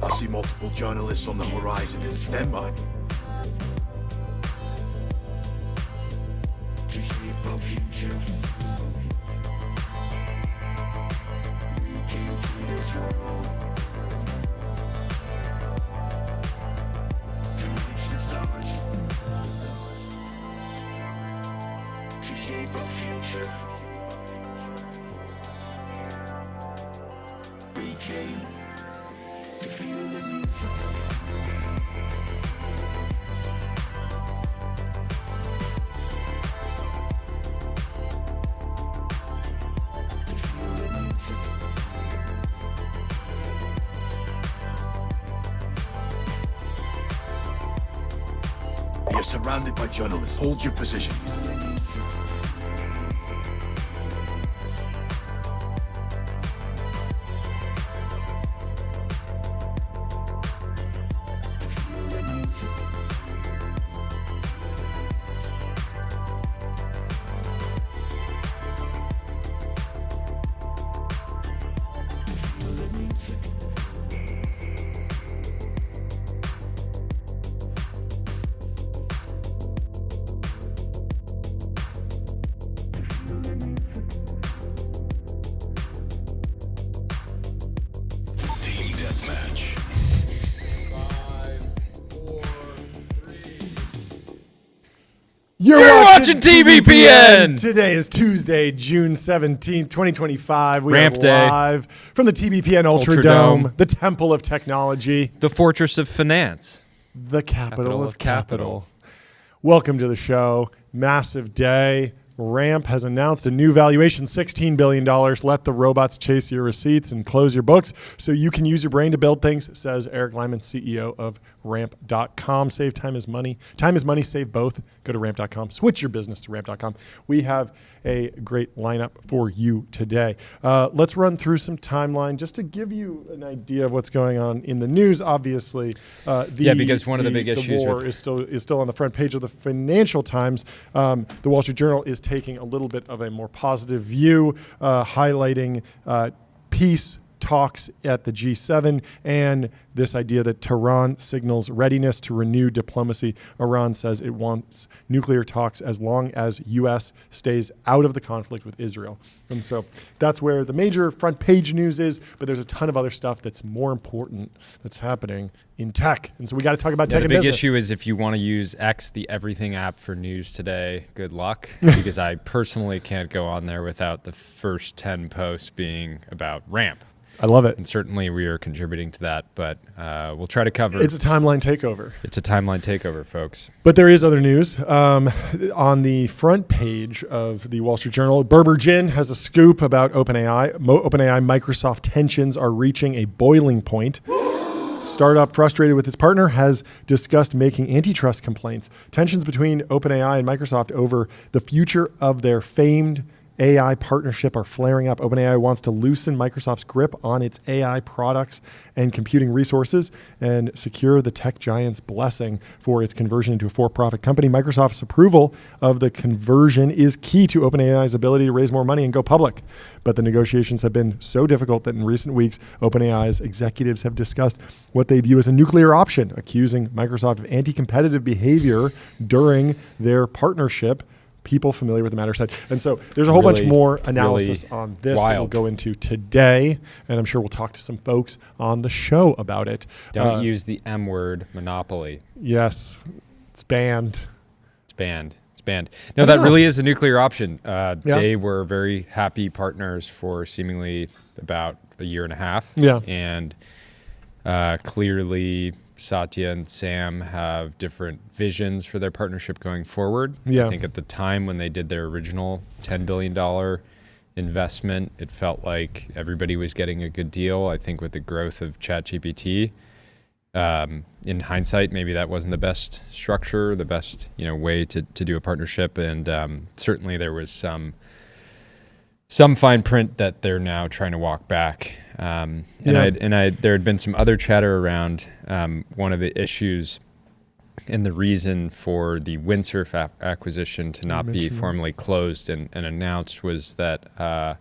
I see multiple journalists on the horizon. Stand by. You're surrounded by journalists. Hold your position. You're watching TBPN! Today is Tuesday, June 17th, 2025. We Ramp are day. live from the TBPN Ultradome, the Temple of Technology, The Fortress of Finance. the capital of capital. Welcome to the show. Massive day. Ramp has announced a new valuation, $16 billion. Let the robots chase your receipts and close your books so you can use your brain to build things, says Eric Glyman, CEO of ramp.com. Save time is money. Time is money, save both. Go to ramp.com. Switch your business to ramp.com. We have a great lineup for you today. Let's run through some timeline just to give you an idea of what's going on in the news. Obviously, because one of the big issues war is still on the front page of the Financial Times. The Wall Street Journal is taking a little bit of a more positive view, highlighting peace talks at the G7 and this idea that Tehran signals readiness to renew diplomacy. Iran says it wants nuclear talks as long as U.S. stays out of the conflict with Israel. And so that's where the major front page news is, but there's a ton of other stuff that's more important that's happening in tech. And so we got to talk about tech and business. The big issue is if you want to use X, the everything app for news today, good luck, because I personally can't go on there without the first 10 posts being about Ramp. I love it. And certainly we are contributing to that, but we'll try to cover. It's a timeline takeover. It's a timeline takeover, folks. But there is other news. On the front page of the Wall Street Journal, Berber Jin has a scoop about OpenAI. Microsoft tensions are reaching a boiling point. Startup frustrated with its partner has discussed making antitrust complaints. Tensions between OpenAI and Microsoft over the future of their famed AI partnership are flaring up. OpenAI wants to loosen Microsoft's grip on its AI products and computing resources and secure the tech giant's blessing for its conversion into a for-profit company. Microsoft's approval of the conversion is key to OpenAI's ability to raise more money and go public. But the negotiations have been so difficult that in recent weeks, OpenAI's executives have discussed what they view as a nuclear option, accusing Microsoft of anti-competitive behavior during their partnership. People familiar with the matter said. And so there's a whole bunch more analysis on this that we'll go into today. And I'm sure we'll talk to some folks on the show about it. Don't use the M word, monopoly. Yes, it's banned. It's banned. It's banned. No, that really is a nuclear option. They were very happy partners for seemingly about a year and a half. Yeah. And clearly Satya and Sam have different visions for their partnership going forward. Yeah. I think at the time when they did their original $10 billion investment, it felt like everybody was getting a good deal. I think with the growth of ChatGPT, in hindsight, maybe that wasn't the best structure, the best way to do a partnership. And certainly there was some fine print that they're now trying to walk back. There had been some other chatter around one of the issues and the reason for the Windsurf acquisition to not be formally closed and announced was that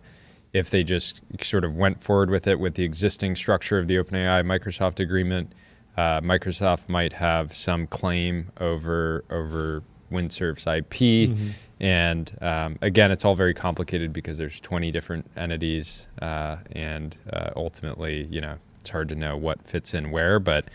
if they just sort of went forward with it with the existing structure of the OpenAI Microsoft agreement, Microsoft might have some claim over Windsurf's IP. And again, it's all very complicated because there's 20 different entities, and ultimately, it's hard to know what fits in where. But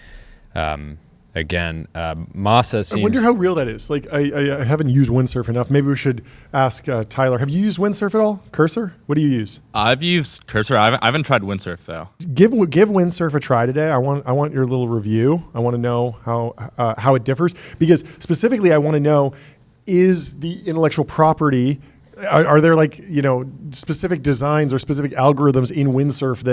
again, Masa seems. I wonder how real that is. Like, I haven't used Windsurf enough. Maybe we should ask Tyler. Have you used Windsurf at all? Cursor? What do you use? I've used Cursor. I haven't tried Windsurf though. Give Windsurf a try today. I want your little review. I want to know how it differs, because specifically I want to know, is the intellectual property, are there specific designs or specific algorithms in Windsurf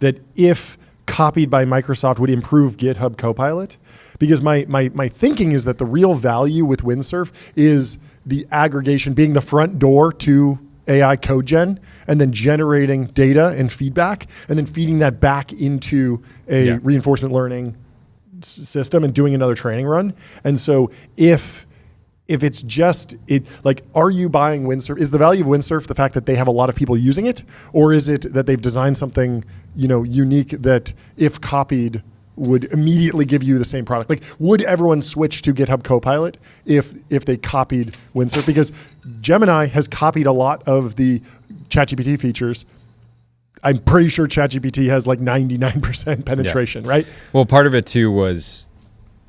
that if copied by Microsoft would improve GitHub Copilot? Because my thinking is that the real value with Windsurf is the aggregation being the front door to AI code gen, and then generating data and feedback, and then feeding that back into a reinforcement learning system and doing another training run. And so if it's just are you buying Windsurf? Is the value of Windsurf the fact that they have a lot of people using it, or is it that they've designed something unique that if copied would immediately give you the same product? Like, would everyone switch to GitHub Copilot if they copied Windsurf? Because Gemini has copied a lot of the ChatGPT features. I'm pretty sure ChatGPT has 99% penetration, right? Well, part of it too was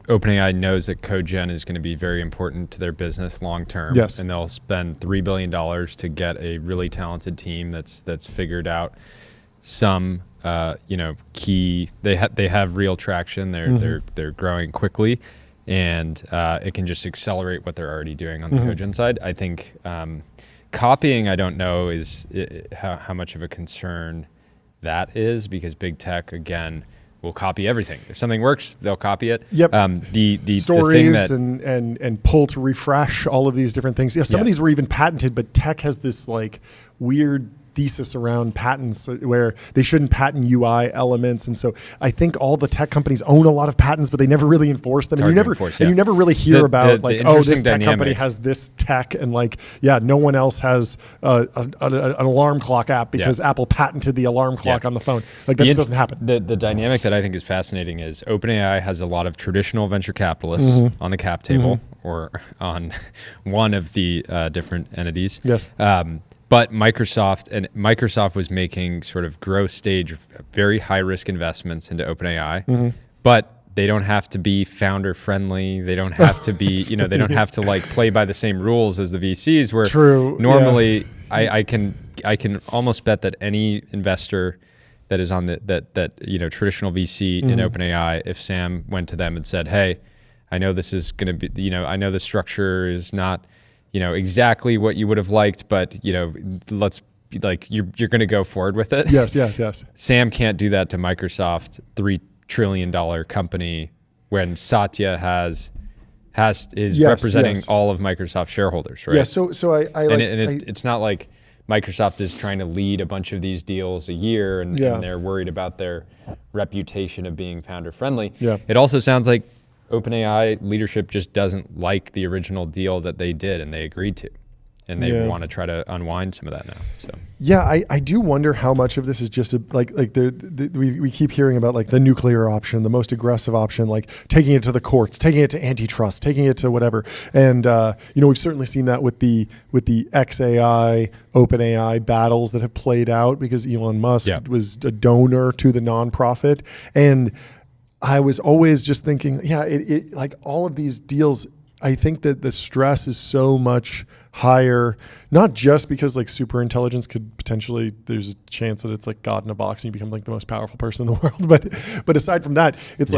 OpenAI knows that code gen is going to be very important to their business long term. Yes. And they'll spend $3 billion to get a really talented team that's figured out some key. They have real traction. They're growing quickly, and it can just accelerate what they're already doing on the code gen side. I think copying, I don't know how much of a concern that is, because big tech again will copy everything. If something works, they'll copy it. Yep. The stories thing that and pull to refresh, all of these different things. Yeah, some of these were even patented, but tech has this weird thesis around patents where they shouldn't patent UI elements. And so I think all the tech companies own a lot of patents, but they never really enforce them. And you never really hear about this tech company has this tech, and no one else has an alarm clock app because Apple patented the alarm clock on the phone. That just doesn't happen. The dynamic that I think is fascinating is OpenAI has a lot of traditional venture capitalists on the cap table or on one of the different entities. Yes. But Microsoft was making sort of growth stage, very high risk investments into OpenAI, but they don't have to be founder friendly. They don't have to be, they don't have to play by the same rules as the VCs. Where normally I can almost bet that any investor that is on that traditional VC in OpenAI, if Sam went to them and said, "Hey, I know this is going to be, I know the structure is not." Exactly what you would have liked, but let's you're going to go forward with it. Yes. Sam can't do that to Microsoft, $3 trillion company, when Satya is representing all of Microsoft shareholders, right? Yeah. So it's not like Microsoft is trying to lead a bunch of these deals a year, and they're worried about their reputation of being founder friendly. Yeah. It also sounds like OpenAI leadership just doesn't like the original deal that they did and they agreed to, and they want to try to unwind some of that now. So I do wonder how much of this is just we keep hearing about the nuclear option, the most aggressive option, taking it to the courts, taking it to antitrust, taking it to whatever. And we've certainly seen that with the XAI OpenAI battles that have played out, because Elon Musk was a donor to the nonprofit. And I was always just thinking, all of these deals, I think that the stress is so much higher, not just because super intelligence could potentially, there's a chance that it's God in a box and you become the most powerful person in the world. But aside from that, it's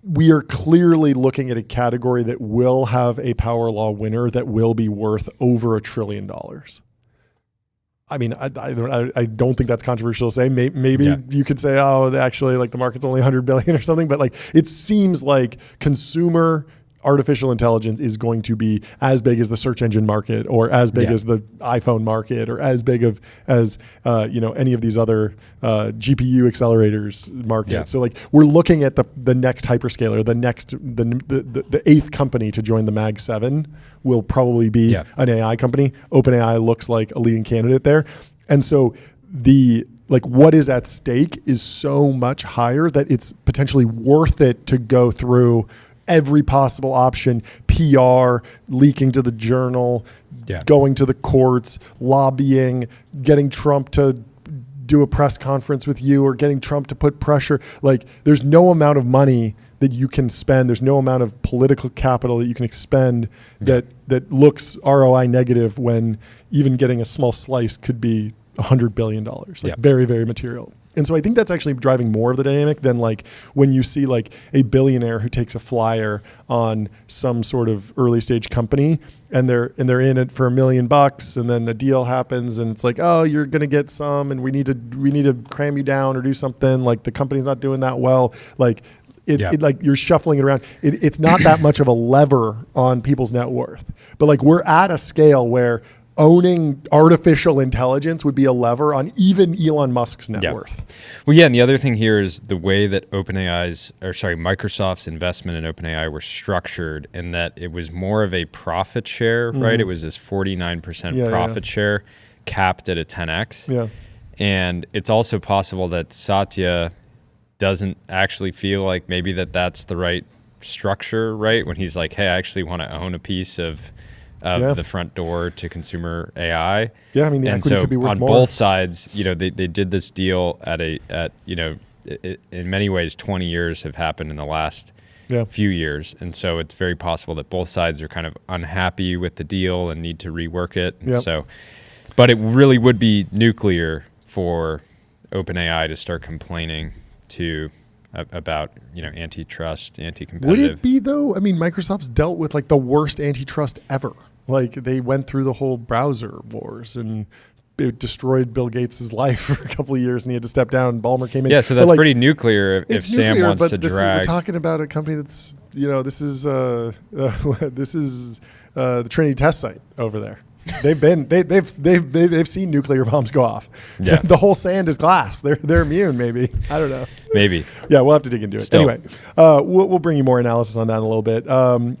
we are clearly looking at a category that will have a power law winner that will be worth over $1 trillion. I mean, I don't think that's controversial to say. Maybe you could say, actually, the market's only 100 billion or something. But it seems like consumer artificial intelligence is going to be as big as the search engine market, or as big as the iPhone market, or as big as any of these other GPU accelerators market. Yeah. So we're looking at the next hyperscaler, the eighth company to join the Mag 7 will probably be an AI company. OpenAI looks like a leading candidate there. And so what is at stake is so much higher that it's potentially worth it to go through every possible option, PR, leaking to the journal, going to the courts, lobbying, getting Trump to do a press conference with you, or getting Trump to put pressure. Like, there's no amount of money that you can spend. There's no amount of political capital that you can expend that looks ROI negative, when even getting a small slice could be $100 billion. Very, very material. And so I think that's actually driving more of the dynamic than like when you see like a billionaire who takes a flyer on some sort of early stage company, and they're in it for $1 million, and then a deal happens and it's like, oh, you're going to get some, and we need to cram you down or do something. Like, the company's not doing that well. Like, it like you're shuffling it around. It's not that much of a lever on people's net worth, but like, we're at a scale where owning artificial intelligence would be a lever on even Elon Musk's net worth. Well, yeah, and the other thing here is the way that Microsoft's investment in OpenAI were structured, in that it was more of a profit share, right? It was this 49% profit share capped at a 10x. Yeah. And it's also possible that Satya doesn't actually feel like maybe that's the right structure, right? When he's like, hey, I actually want to own a piece of the front door to consumer AI. Yeah, I mean, the equity could be worth more. On both sides, they did this deal in many ways, 20 years have happened in the last few years. And so it's very possible that both sides are kind of unhappy with the deal and need to rework it. So, but it really would be nuclear for OpenAI to start complaining about antitrust, anti-competitive. Would it be though? I mean, Microsoft's dealt with like the worst antitrust ever. Like, they went through the whole browser wars, and it destroyed Bill Gates' life for a couple of years, and he had to step down. Ballmer came in. Yeah, so that's pretty nuclear if Sam wants to drag. We're talking about a company that's this is the Trinity test site over there. They've seen nuclear bombs go off. Yeah. The whole sand is glass. They're immune, maybe. I don't know. Maybe. Yeah, we'll have to dig into it. Still. Anyway, we'll bring you more analysis on that in a little bit.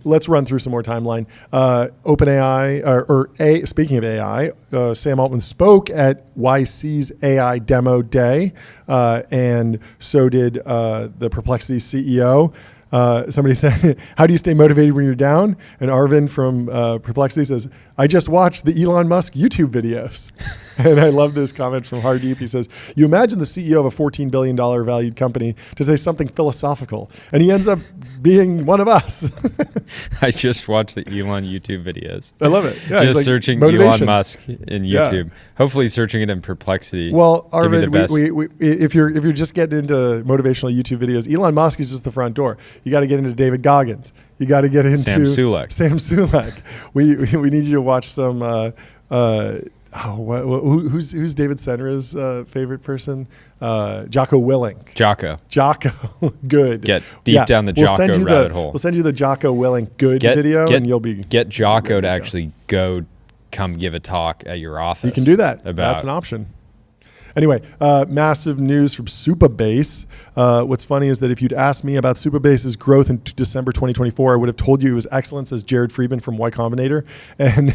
Let's run through some more timeline. OpenAI, speaking of AI, Sam Altman spoke at YC's AI Demo Day, and so did the Perplexity CEO. Somebody said, how do you stay motivated when you're down? And Arvind from Perplexity says, I just watched the Elon Musk YouTube videos. And I love this comment from Hardeep. He says, you imagine the CEO of a $14 billion valued company to say something philosophical, and he ends up being one of us. I just watched the Elon YouTube videos. I love it. Yeah, just searching motivation. Elon Musk in YouTube. Yeah. Hopefully searching it in Perplexity. Well, Arvind, if you're just getting into motivational YouTube videos, Elon Musk is just the front door. You got to get into David Goggins. You got to get into Sam Sulek. We need you to watch some. Who's David Senra's favorite person? Jocko Willink. Jocko. Good. Get deep down the Jocko rabbit hole. We'll send you the Jocko Willink video, and you'll be get Jocko to actually come give a talk at your office. You can do that. That's an option. Anyway, massive news from Supabase. What's funny is that if you'd asked me about Supabase's growth in December 2024, I would have told you it was excellent, says Jared Friedman from Y Combinator. And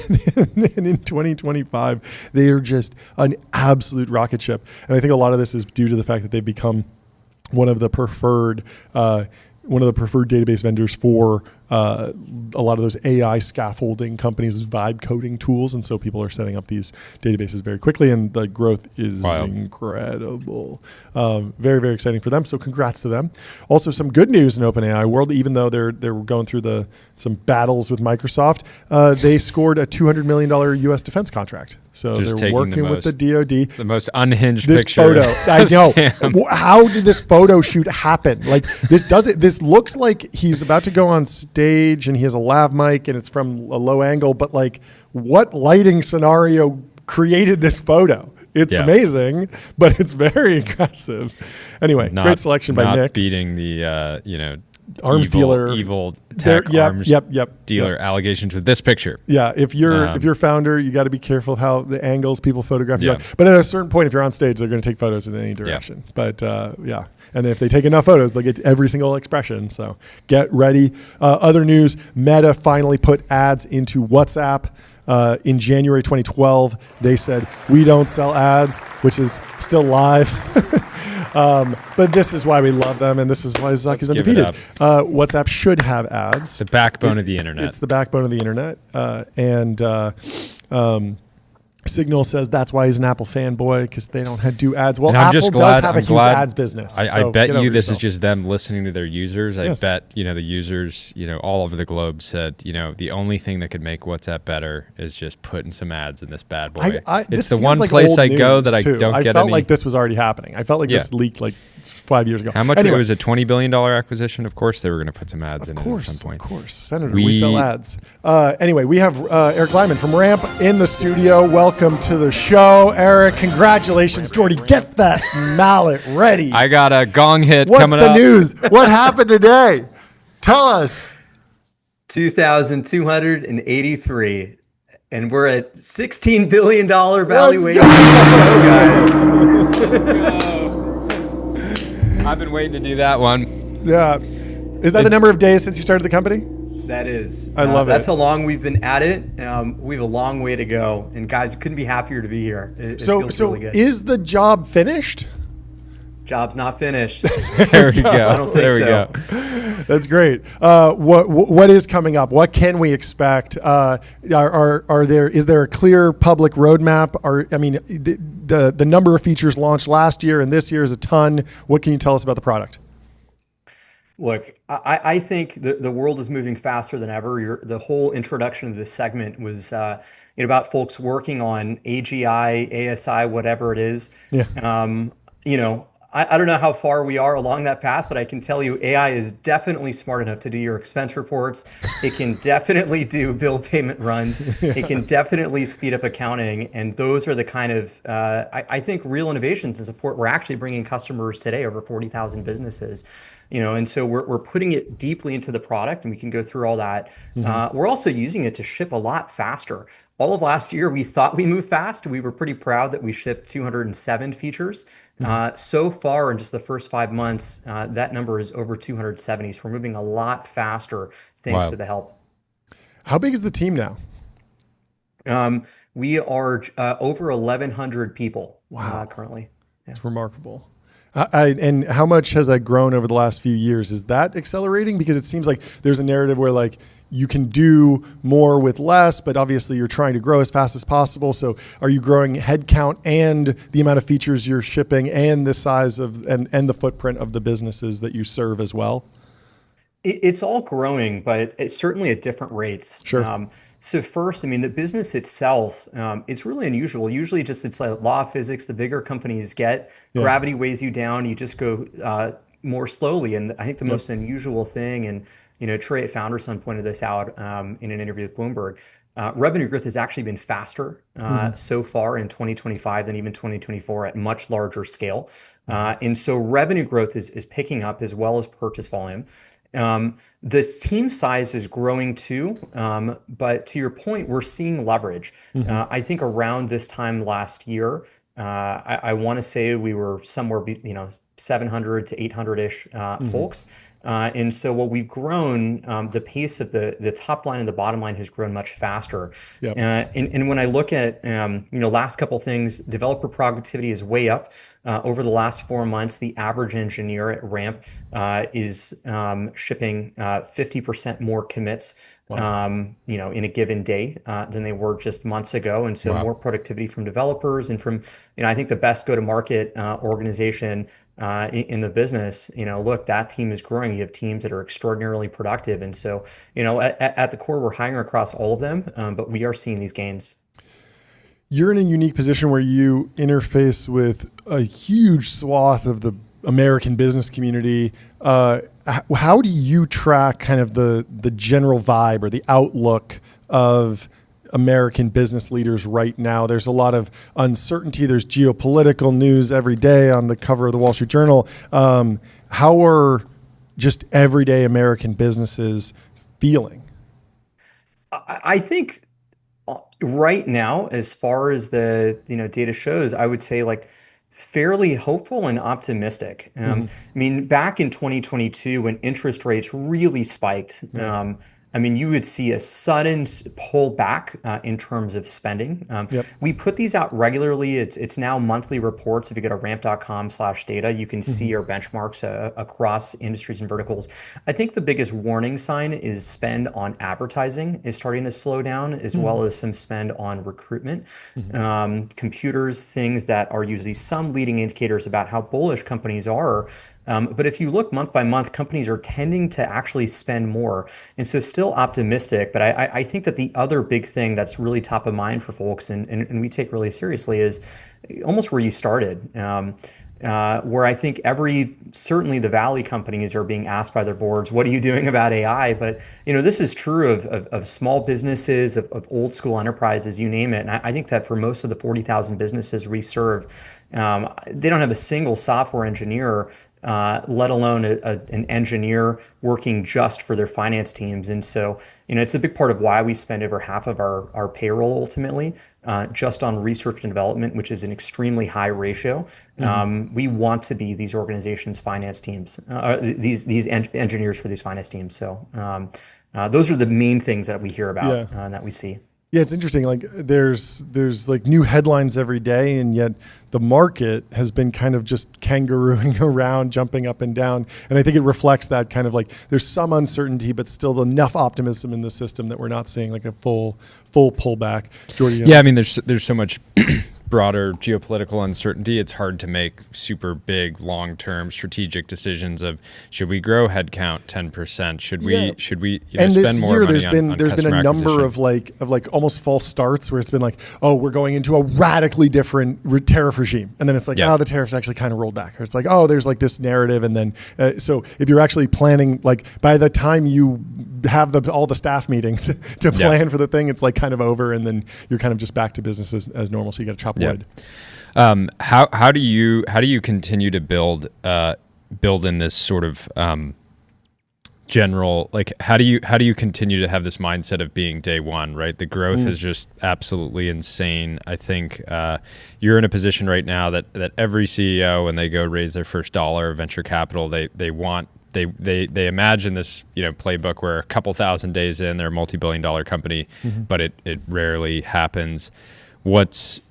in 2025, they are just an absolute rocket ship. And I think a lot of this is due to the fact that they've become one of the preferred database vendors for a lot of those AI scaffolding companies' vibe coding tools. And so people are setting up these databases very quickly, and the growth is incredible. Very, very exciting for them. So congrats to them. Also, some good news in OpenAI world, even though they're going through some battles with Microsoft, they scored a $200 million US defense contract. So they're working with the DoD. The most unhinged this picture. Photo, I know. Sam. How did this photo shoot happen? Like, this looks like he's about to go on stage and he has a lav mic and it's from a low angle, but like, what lighting scenario created this photo? It's amazing, but it's very aggressive. Anyway, great selection by Nick. Not beating the arms dealer, evil tech arms dealer allegations with this picture. Yeah, if you're founder, you got to be careful of how the angles people photograph you. But at a certain point, if you're on stage, they're going to take photos in any direction. But and then if they take enough photos, they'll get every single expression. So get ready. Other news: Meta finally put ads into WhatsApp. In January 2012, they said, we don't sell ads, which is still live. But this is why we love them, and this is why Zuck is undefeated. WhatsApp should have ads. The backbone of the internet. It's the backbone of the internet. Signal says that's why he's an Apple fanboy, because they don't do ads. Well, Apple does have a huge ads business. I bet you this is just them listening to their users. I bet the users all over the globe said the only thing that could make WhatsApp better is just putting some ads in this bad boy. It's the one place I go that I don't get any. I felt like this was already happening. I felt like this leaked like 5 years ago. How much? It was a $20 billion acquisition. Of course, they were going to put some ads in it at some point. Of course, Senator, we sell ads. Anyway, we have Eric Glyman from Ramp in the studio. Welcome to the show, Eric. Congratulations, Jordy. Get that mallet ready. I got a gong hit coming What's up. the news? What happened today? Tell us. 2,283, and we're at $16 billion valuation. Let's go. I've been waiting to do that one. Yeah. Is that the number of days since you started the company? That is. I love it. That's how long we've been at it. We have a long way to go. And guys, couldn't be happier to be here. It feels really good. Is the job finished? Job's not finished. There we go. I don't think so. Go. That's great. What is coming up? What can we expect? Is there a clear public roadmap? The number of features launched last year and this year is a ton. What can you tell us about the product? Look, I think the world is moving faster than ever. The whole introduction of this segment was about folks working on AGI, ASI, whatever it is. Yeah. I don't know how far we are along that path, but I can tell you AI is definitely smart enough to do your expense reports. It can definitely do bill payment runs. Yeah. It can definitely speed up accounting. And those are the kind of, I think, real innovations and support we're actually bringing customers today, over 40,000 businesses. And so we're putting it deeply into the product, and we can go through all that. Mm-hmm. We're also using it to ship a lot faster. All of last year, we thought we moved fast. We were pretty proud that we shipped 207 features. So far, in just the first 5 months, that number is over 270. So we're moving a lot faster thanks to the help. How big is the team now? We are over 1,100 people currently. Yeah. That's remarkable. And how much has that grown over the last few years? Is that accelerating? Because it seems like there's a narrative where you can do more with less, but obviously you're trying to grow as fast as possible. So are you growing headcount and the amount of features you're shipping and the size of and the footprint of the businesses that you serve as well? It's all growing, but it's certainly at different rates. Sure. So first, the business itself, it's really unusual. Usually it's like law of physics. The bigger companies get, gravity weighs you down. You just go more slowly. And I think the most unusual thing, and Trey at FounderSon pointed this out in an interview with Bloomberg, revenue growth has actually been faster so far in 2025 than even 2024 at much larger scale. And so revenue growth is picking up as well as purchase volume. The team size is growing too, but to your point, we're seeing leverage. I think around this time last year, I want to say we were somewhere 700 to 800-ish folks. And so what we've grown, the pace of the top line and the bottom line has grown much faster. Yep. And when I look at last couple things, developer productivity is way up. Over the last 4 months, the average engineer at Ramp is shipping 50% more commits. In a given day than they were just months ago. And so more productivity from developers and from, I think the best go-to-market organization in the business. Look, that team is growing. You have teams that are extraordinarily productive. And so, at the core, we're hiring across all of them, but we are seeing these gains. You're in a unique position where you interface with a huge swath of the American business community. How do you track kind of the general vibe or the outlook of American business leaders right now? There's a lot of uncertainty. There's geopolitical news every day on the cover of the Wall Street Journal. How are just everyday American businesses feeling? I think right now, as far as the data shows, I would say fairly hopeful and optimistic. Back in 2022, when interest rates really spiked, I mean, you would see a sudden pullback in terms of spending. We put these out regularly. It's now monthly reports. If you go to ramp.com/data, you can see our benchmarks across industries and verticals. I think the biggest warning sign is spend on advertising is starting to slow down, as well as some spend on recruitment. Computers, things that are usually some leading indicators about how bullish companies are. But if you look month by month, companies are tending to actually spend more. And so still optimistic. But I think that the other big thing that's really top of mind for folks and we take really seriously is almost where you started. Where I think certainly the Valley companies are being asked by their boards, what are you doing about AI? But this is true of small businesses, of old school enterprises, you name it. And I think that for most of the 40,000 businesses we serve, they don't have a single software engineer, let alone an engineer working just for their finance teams. And so, it's a big part of why we spend over half of our payroll ultimately just on research and development, which is an extremely high ratio. We want to be these organizations' finance teams, these engineers for these finance teams. So those are the main things that we hear about and that we see. Yeah, it's interesting. Like there's like new headlines every day, and yet the market has been kind of just kangarooing around, jumping up and down. And I think it reflects that kind of like there's some uncertainty, but still enough optimism in the system that we're not seeing like a full pullback. Jordy? Yeah, I mean, there's so much broader geopolitical uncertainty. It's hard to make super big long-term strategic decisions of should we grow headcount 10%? Should we and spend more money on there's been a number of like almost false starts where it's been like, oh, we're going into a radically different tariff regime, and then it's like, oh, the tariffs actually kind of rolled back. Or it's like, oh, there's like this narrative, and then so if you're actually planning, like by the time you have all the staff meetings to plan for the thing, it's like kind of over, and then you're kind of just back to business as normal. So you got to chop wood. How do you continue to build in this sort of general, like how do you continue to have this mindset of being day one, right? The growth is just absolutely insane. I think you're in a position right now that every CEO, when they go raise their first dollar of venture capital, they imagine this playbook where a couple thousand days in they're a multi-billion-dollar company, but it rarely happens. What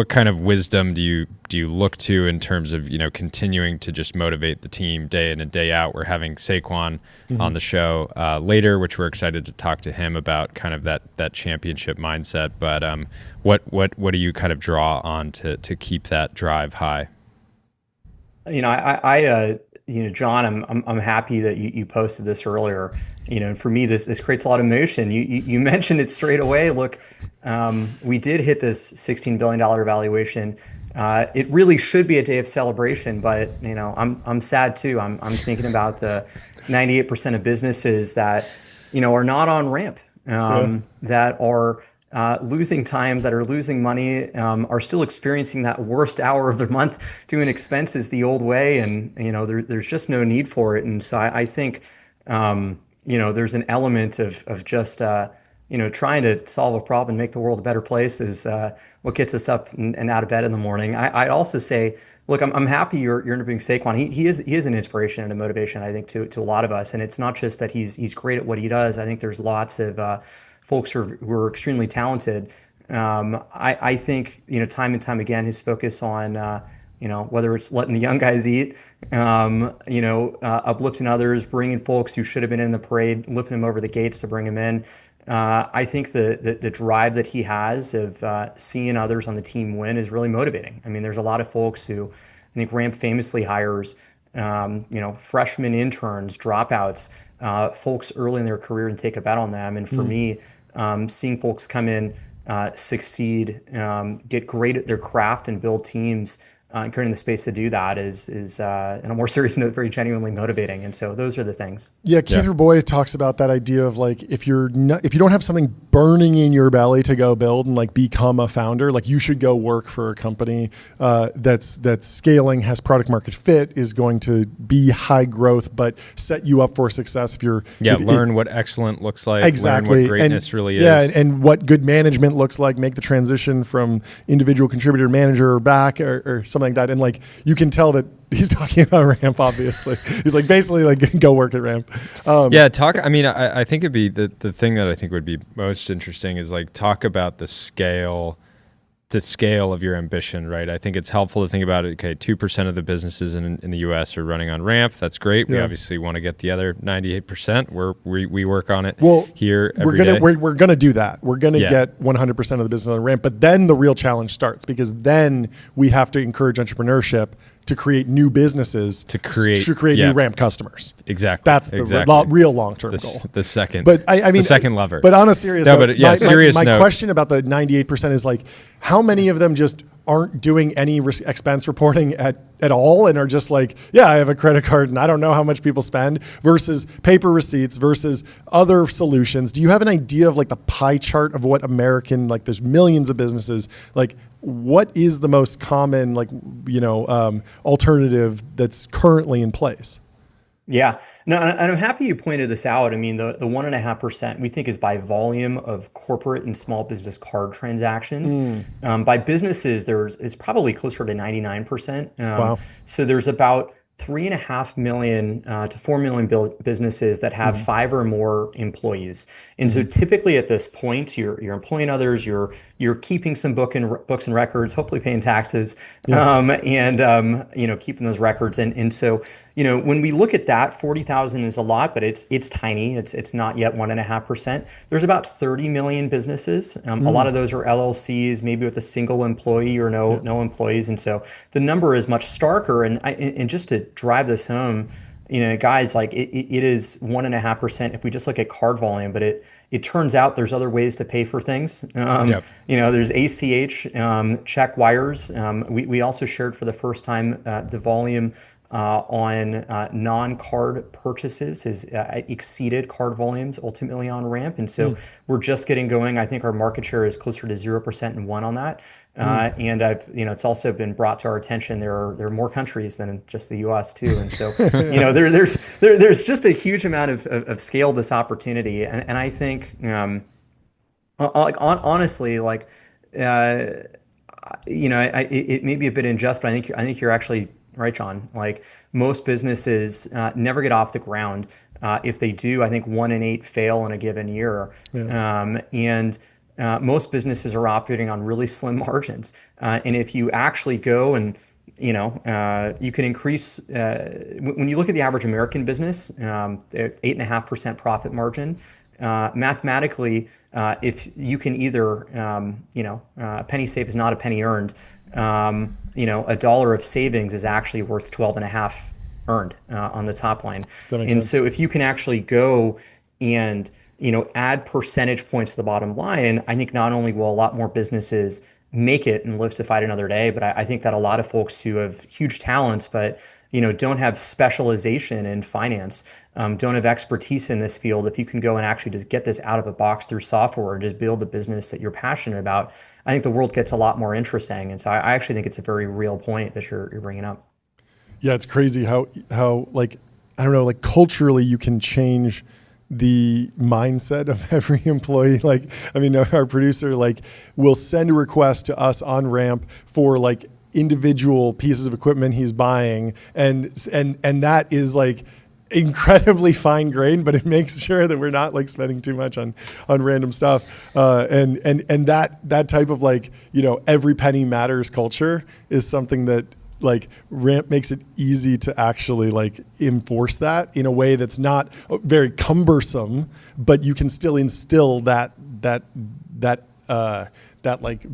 kind of wisdom do you look to in terms of continuing to just motivate the team day in and day out? We're having Saquon on the show later, which we're excited to talk to him about kind of that championship mindset. But what do you kind of draw on to keep that drive high? John, I'm happy that you posted this earlier. And for me, this creates a lot of motion. You mentioned it straight away. Look, we did hit this $16 billion valuation. It really should be a day of celebration, but I'm sad too. I'm thinking about the 98% of businesses that are not on ramp, that are losing time, that are losing money, are still experiencing that worst hour of their month doing expenses the old way, and there's just no need for it. And so I think there's an element of just trying to solve a problem and make the world a better place is what gets us up and out of bed in the morning. I'd also say, look, I'm happy you're interviewing Saquon. He is an inspiration and a motivation, I think, to a lot of us. And it's not just that he's great at what he does. I think there's lots of folks who are extremely talented. I think time and time again his focus on whether it's letting the young guys eat, uplifting others, bringing folks who should have been in the parade, lifting them over the gates to bring them in. I think the drive that he has of seeing others on the team win is really motivating. I mean, there's a lot of folks who I think Ramp famously hires, freshman interns, dropouts, folks early in their career and take a bet on them. And for me, seeing folks come in, succeed, get great at their craft and build teams, creating the space to do that is on a more serious note, very genuinely motivating. And so those are the things. Yeah, Keith Raboy talks about that idea of like if you don't have something burning in your belly to go build and like become a founder, like you should go work for a company that's scaling, has product market fit, is going to be high growth, but set you up for success. If you're learn what excellent looks like, exactly, learn what greatness really is. Yeah, and what good management looks like. Make the transition from individual contributor manager back or something something like that. And like, you can tell that he's talking about Ramp, obviously. He's like, basically like, go work at Ramp. I mean, I think it'd be the thing that I think would be most interesting is like talk about the scale of your ambition, right? I think it's helpful to think about it. Okay, 2% of the businesses in the U.S. are running on Ramp. That's great. We obviously want to get the other 98%. We work on it here every day. We're gonna do that. We're gonna get 100% of the business on Ramp. But then the real challenge starts, because then we have to encourage entrepreneurship to create new businesses, to create new Ramp customers. Exactly. That's the real long-term goal. The second. But I mean, the second lever. But on a serious note, my question about the 98% is like, how many of them just aren't doing any expense reporting at all and are just like, I have a credit card and I don't know how much people spend, versus paper receipts versus other solutions? Do you have an idea of like the pie chart of what American, like there's millions of businesses, like what is the most common, like, alternative that's currently in place? Yeah, no, and I'm happy you pointed this out. I mean, the 1.5% we think is by volume of corporate and small business card transactions. By businesses, it's probably closer to 99%. Wow. So there's about 3.5 million to 4 million businesses that have 5 or more employees. And so typically at this point, you're employing others, you're keeping some books and records, hopefully paying taxes, and keeping those records. And so, when we look at that, 40,000 is a lot, but it's tiny. It's not yet 1.5%. There's about 30 million businesses. A lot of those are LLCs, maybe with a single employee or no employees. And so the number is much starker. And just to drive this home, guys, like it is 1.5% if we just look at card volume, but it turns out there's other ways to pay for things. There's ACH, check wires. We also shared for the first time the volume on non-card purchases has exceeded card volumes ultimately on Ramp. And so we're just getting going. I think our market share is closer to 0% and 1 on that. And it's also been brought to our attention. There are more countries than just the U.S. too. And so, there's just a huge amount of scale this opportunity. And I think, honestly, it may be a bit unjust, but I think you're actually right, John. Like most businesses never get off the ground. If they do, I think 1 in 8 fail in a given year. Most businesses are operating on really slim margins. And if you actually go and you can increase, when you look at the average American business, 8.5% profit margin, mathematically, if you can either, a penny saved is not a penny earned. $1 of savings is actually worth 12.5 earned on the top line. And sense. So if you can actually go and add percentage points to the bottom line, I think not only will a lot more businesses make it and live to fight another day, but I think that a lot of folks who have huge talents but don't have specialization in finance, don't have expertise in this field, if you can go and actually just get this out of a box through software and just build a business that you're passionate about, I think the world gets a lot more interesting. And so I actually think it's a very real point that you're bringing up. Yeah, it's crazy how like, I don't know, like culturally you can change the mindset of every employee. Like, I mean, our producer will send a request to us on Ramp for individual pieces of equipment he's buying, and that is incredibly fine grained, but it makes sure that we're not spending too much on random stuff. And that type of every penny matters culture is something that Ramp makes it easy to actually enforce that in a way that's not very cumbersome, but you can still instill that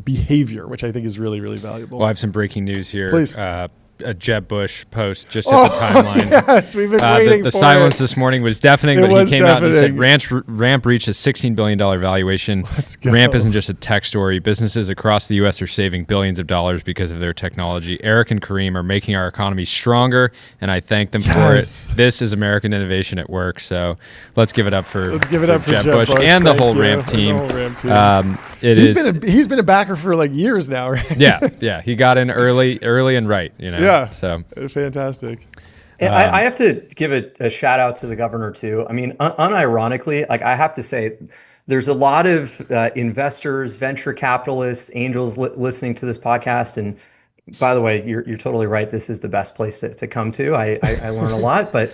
behavior, which I think is really, really valuable. Well, I have some breaking news here. Please. A Jeb Bush post just hit the timeline. Yes, we've been waiting the for silence it. this morning was deafening, but he came out and said Ramp reached a $16 billion valuation. Let's go. Ramp isn't just a tech story. Businesses across the U.S. are saving billions of dollars because of their technology. Eric and Kareem are making our economy stronger, and I thank them for it. This is American innovation at work. So let's give it up for Jeb Bush and the whole Ramp team. He's been a backer for years now, right? Yeah. He got in early and right. Yeah. So fantastic. I have to give a shout out to the governor too. I mean, unironically, I have to say, there's a lot of investors, venture capitalists, angels listening to this podcast, and By the way, you're totally right. This is the best place to come to. I learn a lot, but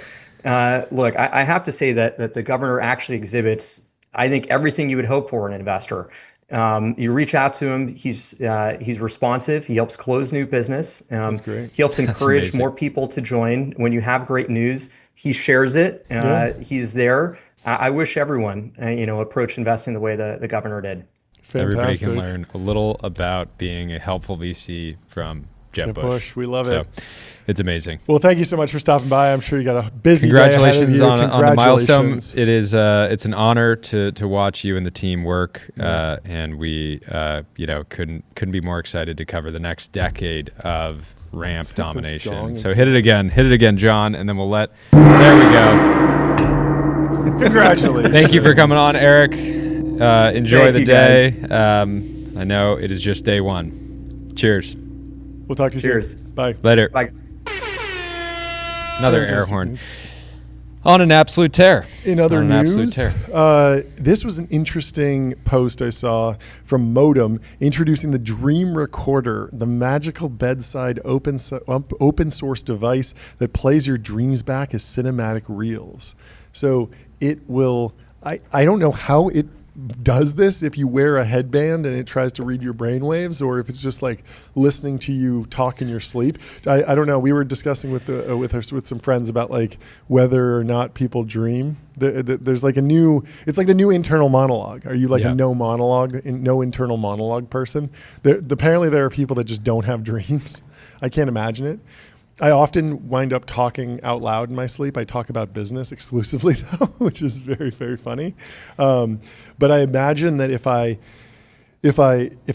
look, I have to say that the governor actually exhibits, I think, everything you would hope for in an investor. You reach out to him, he's responsive. He helps close new business. That's great. He helps encourage amazing. more people to join. When you have great news, he shares it. He's there. I wish everyone, approach investing the way the governor did. Everybody Fantastic. can learn a little about being a helpful VC from Jeb Bush. We love So it. it's amazing. Well, thank you so much for stopping by. I'm sure you got a busy Congratulations day ahead of you. on the milestone. Congratulations. It is it's an honor to watch you and the team work, and we couldn't be more excited to cover the next decade of ramp Let's hit this domination. gong So hit it again, John, and then we'll let. There we go. Congratulations. Thank you for coming on, Eric. Enjoy Thank the you, day. I know it is just day one. Cheers. We'll talk to you Cheers. soon. Bye. Later. Bye. Another air Fantastic horn. news. On an absolute tear. In other On an news, absolute tear. this was an interesting post I saw from Modem introducing the Dream Recorder, the magical bedside open source device that plays your dreams back as cinematic reels. So it will, I don't know how it does this, if you wear a headband and it tries to read your brainwaves, or if it's just like listening to you talk in your sleep. I don't know. We were discussing with some friends about like whether or not people dream. There's like it's like the new internal monologue. Are you like a no internal monologue person? Apparently there are people that just don't have dreams. I can't imagine it. I often wind up talking out loud in my sleep. I talk about business exclusively though, which is very, very funny. But I imagine that if I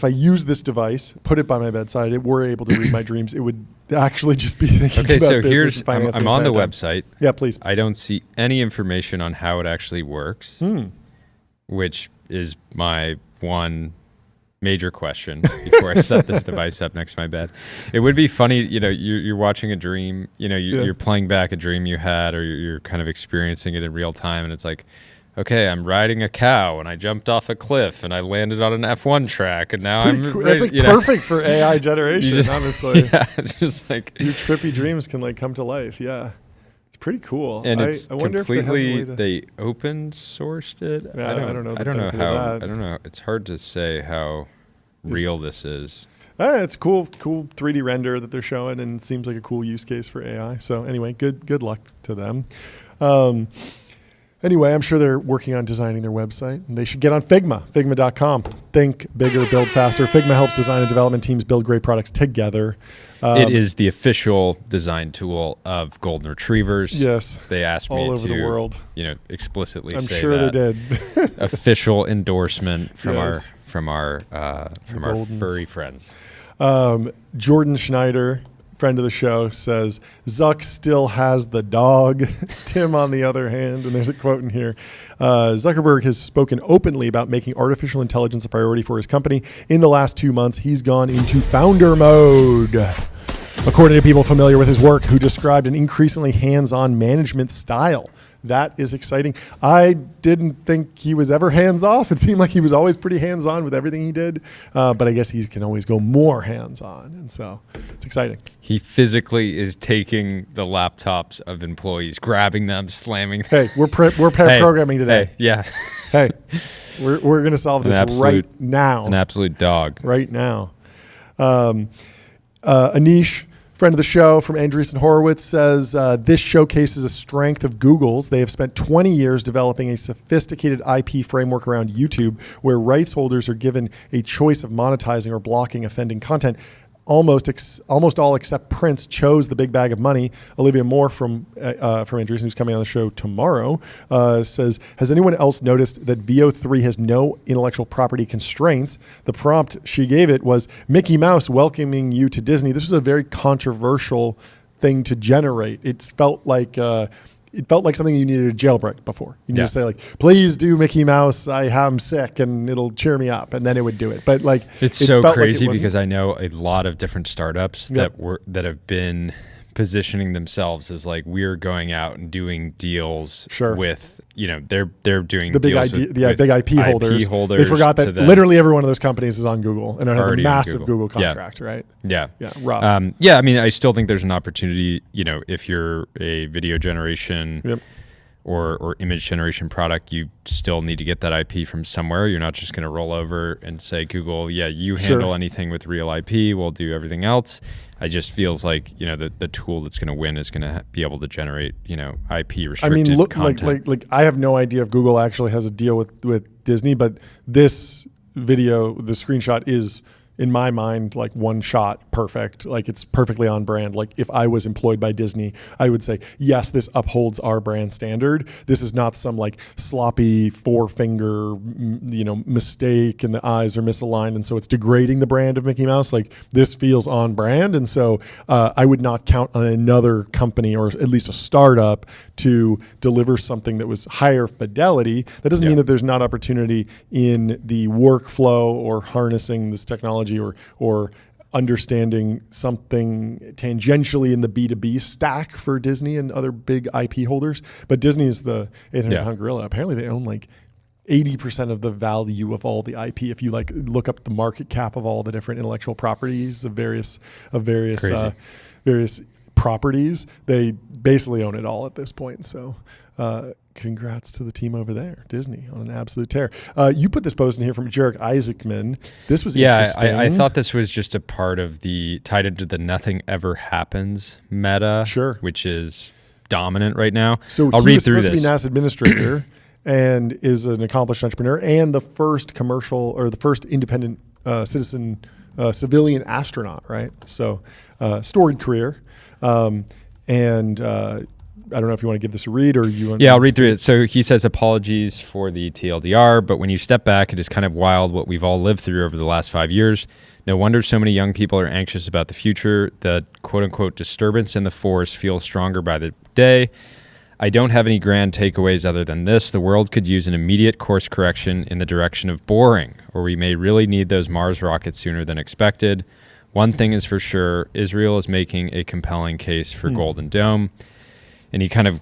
use this device, put it by my bedside, it were able to read my dreams, it would actually just be thinking Okay, about so business here's and finance. I'm on the entire time. website. Yeah, please. I don't see any information on how it actually works, which is my one major question before I set this device up next to my bed. It would be funny, you're watching a dream, you're playing back a dream you had, or you're kind of experiencing it in real time, and it's like, okay, I'm riding a cow and I jumped off a cliff and I landed on an F1 track and now I'm That's like perfect for AI generation, honestly. Yeah, it's just like Your trippy dreams can like come to life. Yeah. It's pretty cool. and it's I wonder completely if they open sourced it. Yeah, I don't know the I don't know benefit of how. that. I don't know. It's hard to say how real this is. It's cool 3D render that they're showing, and it seems like a cool use case for AI. So anyway, good luck to them. Anyway, I'm sure they're working on designing their website, and they should get on Figma, figma.com. Think bigger, build faster. Figma helps design and development teams build great products together. It is the official design tool of golden retrievers. Yes. They asked All me over to, the world. explicitly I'm say sure that. they did. Official endorsement from Yes. our Goldens. furry friends. Jordan Schneider, friend of the show, says, Zuck still has the dog. Tim, on the other hand, and there's a quote in here, Zuckerberg has spoken openly about making artificial intelligence a priority for his company. In the last 2 months, he's gone into founder mode. According to people familiar with his work, who described an increasingly hands-on management style. That is exciting. I didn't think he was ever hands-off. It seemed like he was always pretty hands-on with everything he did. But I guess he can always go more hands-on. And so it's exciting. He physically is taking the laptops of employees, grabbing them, slamming them. Hey, we're programming today. Hey, yeah. Hey, we're going to solve this right now. An absolute dog. Right now. Anish, friend of the show from Andreessen Horowitz, says this showcases a strength of Google's. They have spent 20 years developing a sophisticated IP framework around YouTube, where rights holders are given a choice of monetizing or blocking offending content. Almost all except Prince chose the big bag of money. Olivia Moore from Andreessen, who's coming on the show tomorrow, says, has anyone else noticed that VO3 has no intellectual property constraints? The prompt she gave it was Mickey Mouse welcoming you to Disney. This was a very controversial thing to generate. It felt like something you needed a jailbreak before. You need to say like, please do Mickey Mouse. I'm sick, and it'll cheer me up, and then it would do it. But like, It's so crazy because I know a lot of different startups that have been positioning themselves as like, we're going out and doing deals Sure. with, they're doing the big deals idea, with, the big IP holders. They forgot to that then literally every one of those companies is on Google and it has a already on massive Google. Google contract, right? Yeah. Yeah, rough. I mean, I still think there's an opportunity, if you're a video generation Yep. or image generation product, you still need to get that IP from somewhere. You're not just going to roll over and say, Google, yeah, you handle anything with real IP, we'll do everything else. I just feels like, the tool that's going to win is going to be able to generate, IP restricted content. Like I have no idea if Google actually has a deal with Disney, but this video, the screenshot is, in my mind, like one shot perfect. Like it's perfectly on brand. Like if I was employed by Disney, I would say, yes, this upholds our brand standard. This is not some like sloppy forefinger, mistake and the eyes are misaligned. And so it's degrading the brand of Mickey Mouse. Like this feels on brand. And so I would not count on another company or at least a startup to deliver something that was higher fidelity. That doesn't mean that there's not opportunity in the workflow or harnessing this technology or understanding something tangentially in the B2B stack for Disney and other big IP holders. But Disney is the 800-pound gorilla. Apparently they own like 80% of the value of all the IP. If you like look up the market cap of all the different intellectual properties of various properties, they basically own it all at this point. So congrats to the team over there, Disney, on an absolute tear. You put this post in here from Jarek Isaacman. This was interesting. I thought this was just a part of tied into the nothing ever happens meta, which is dominant right now. So I'll read through this. He was supposed to be an administrator and is an accomplished entrepreneur and the first commercial or the first independent citizen civilian astronaut, right? So storied career. I don't know if you want to give this a read or you want. Yeah, I'll read through it. So he says, apologies for the TLDR, but when you step back, it is kind of wild what we've all lived through over the last 5 years. No wonder so many young people are anxious about the future. The quote unquote disturbance in the force feels stronger by the day. I don't have any grand takeaways other than this. The world could use an immediate course correction in the direction of boring, or we may really need those Mars rockets sooner than expected. One thing is for sure, Israel is making a compelling case for Golden Dome. And he kind of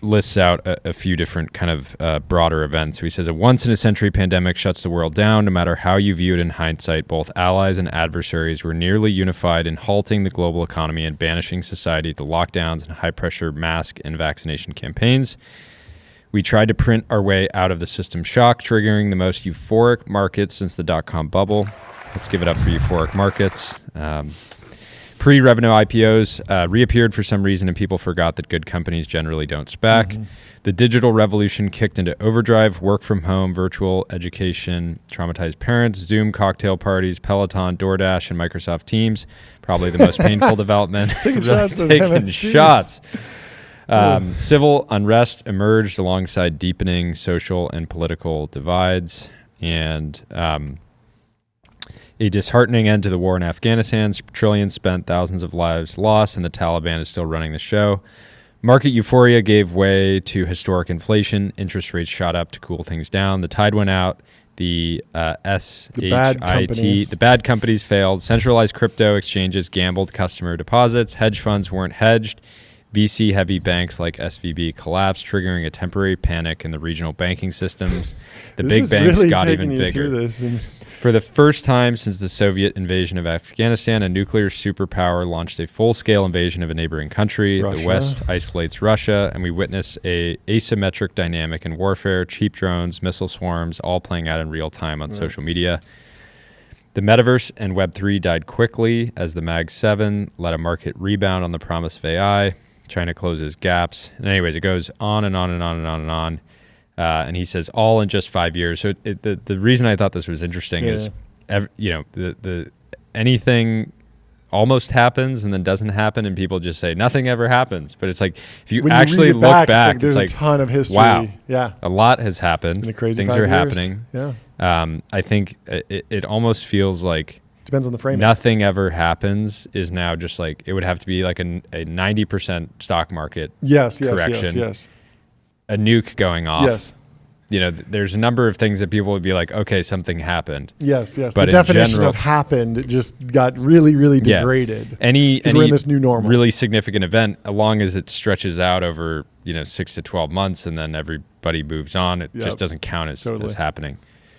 lists out a few different kind of broader events. So he says a once-in-a-century pandemic shuts the world down. No matter how you view it in hindsight, both allies and adversaries were nearly unified in halting the global economy and banishing society to lockdowns and high-pressure mask and vaccination campaigns. We tried to print our way out of the system shock, triggering the most euphoric markets since the dot-com bubble. Let's give it up for euphoric markets. Pre-revenue IPOs reappeared for some reason, and people forgot that good companies generally don't SPAC. The digital revolution kicked into overdrive, work from home, virtual education, traumatized parents, Zoom cocktail parties, Peloton, DoorDash, and Microsoft Teams. Probably the most painful development. Taking shots. Civil unrest emerged alongside deepening social and political divides. And a disheartening end to the war in Afghanistan, trillions spent, thousands of lives lost, and the Taliban is still running the show. Market euphoria gave way to historic inflation. Interest rates shot up to cool things down. The tide went out. The bad companies failed. Centralized crypto exchanges gambled customer deposits. Hedge funds weren't hedged. VC-heavy banks like SVB collapsed, triggering a temporary panic in the regional banking systems. The big banks got even bigger. For the first time since the Soviet invasion of Afghanistan, a nuclear superpower launched a full-scale invasion of a neighboring country. Russia. The West isolates Russia, and we witness a asymmetric dynamic in warfare, cheap drones, missile swarms, all playing out in real time on social media. The metaverse and Web3 died quickly as the Mag 7 led a market rebound on the promise of AI. China closes gaps. And anyways, it goes on and on and on and on and on. And he says all in just 5 years. So the reason I thought this was interesting is, anything almost happens and then doesn't happen, and people just say nothing ever happens. But it's like if you actually look back, there's a ton of history. Wow, yeah, a lot has happened. It's been a crazy things 5 are years. happening. Yeah, I think it almost feels like depends on the frame. Nothing ever happens is now just like it would have to be like a 90% stock market correction. Yes. A nuke going off. Yes. there's a number of things that people would be like, okay, something happened. Yes. But The in definition general, of happened just got really, really degraded. Any we're in this new normal. really significant event, as long as it stretches out over 6 to 12 months, and then everybody moves on, it just doesn't count as happening.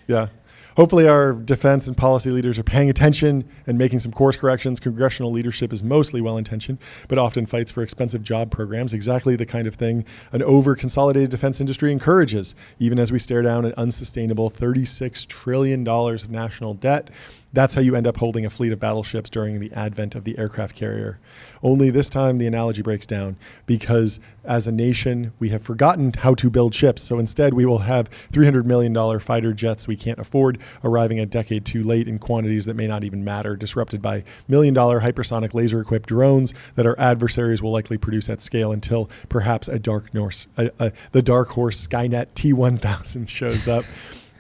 Yeah. Hopefully our defense and policy leaders are paying attention and making some course corrections. Congressional leadership is mostly well-intentioned, but often fights for expensive job programs, exactly the kind of thing an over-consolidated defense industry encourages, even as we stare down an unsustainable $36 trillion of national debt. That's how you end up holding a fleet of battleships during the advent of the aircraft carrier. Only this time the analogy breaks down, because as a nation, we have forgotten how to build ships. So instead, we will have $300 million fighter jets we can't afford, arriving a decade too late in quantities that may not even matter, disrupted by $1 million hypersonic laser-equipped drones that our adversaries will likely produce at scale until perhaps the Dark Horse Skynet T-1000 shows up.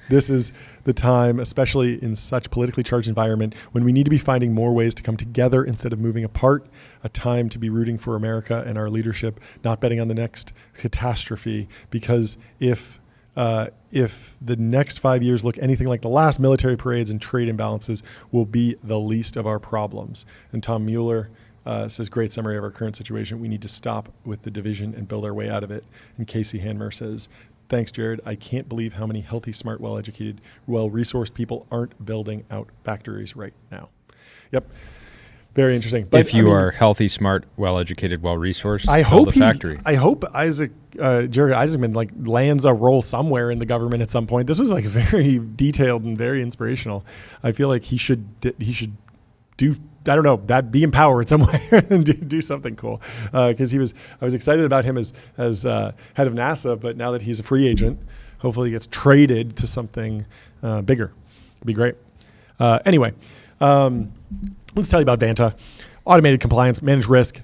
This is the time, especially in such politically charged environment, when we need to be finding more ways to come together instead of moving apart, a time to be rooting for America and our leadership, not betting on the next catastrophe. Because if the next 5 years look anything like the last, military parades and trade imbalances will be the least of our problems. And Tom Mueller says, great summary of our current situation. We need to stop with the division and build our way out of it. And Casey Hanmer says, thanks, Jared. I can't believe how many healthy, smart, well-educated, well-resourced people aren't building out factories right now. Yep. Very interesting. But, if you are healthy, smart, well-educated, well-resourced, I build hope a factory. I hope Jared Isaacman lands a role somewhere in the government at some point. This was very detailed and very inspirational. I feel like he should do, I don't know, be empowered somewhere and do something cool. Because I was excited about him as head of NASA, but now that he's a free agent, hopefully he gets traded to something bigger. It'd be great. Anyway, let's tell you about Vanta. Automated compliance, manage risk,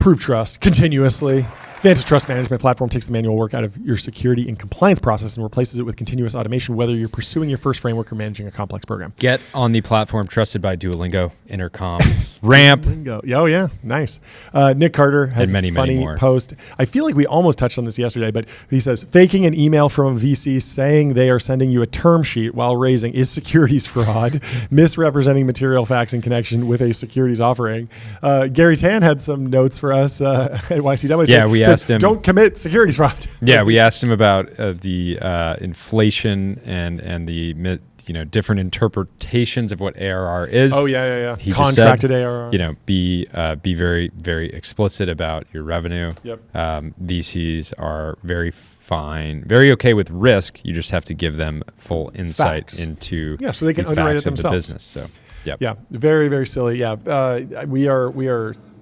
prove trust continuously. Vanta's trust management platform takes the manual work out of your security and compliance process and replaces it with continuous automation, whether you're pursuing your first framework or managing a complex program. Get on the platform trusted by Duolingo, Intercom, Ramp. Oh, yeah. Nice. Nick Carter has a funny post. I feel like we almost touched on this yesterday, but he says, faking an email from a VC saying they are sending you a term sheet while raising is securities fraud, misrepresenting material facts in connection with a securities offering. Gary Tan had some notes for us at YCW. Yeah, we asked him. Don't commit securities fraud. Yeah, we asked him about the inflation and the different interpretations of what ARR is. Oh yeah. He contracted just said, ARR. Be very, very explicit about your revenue. Yep. VCs are very fine, very okay with risk. You just have to give them full insight into so they can the underwrite facts it of the themselves. business. So yeah, very, very silly. Yeah,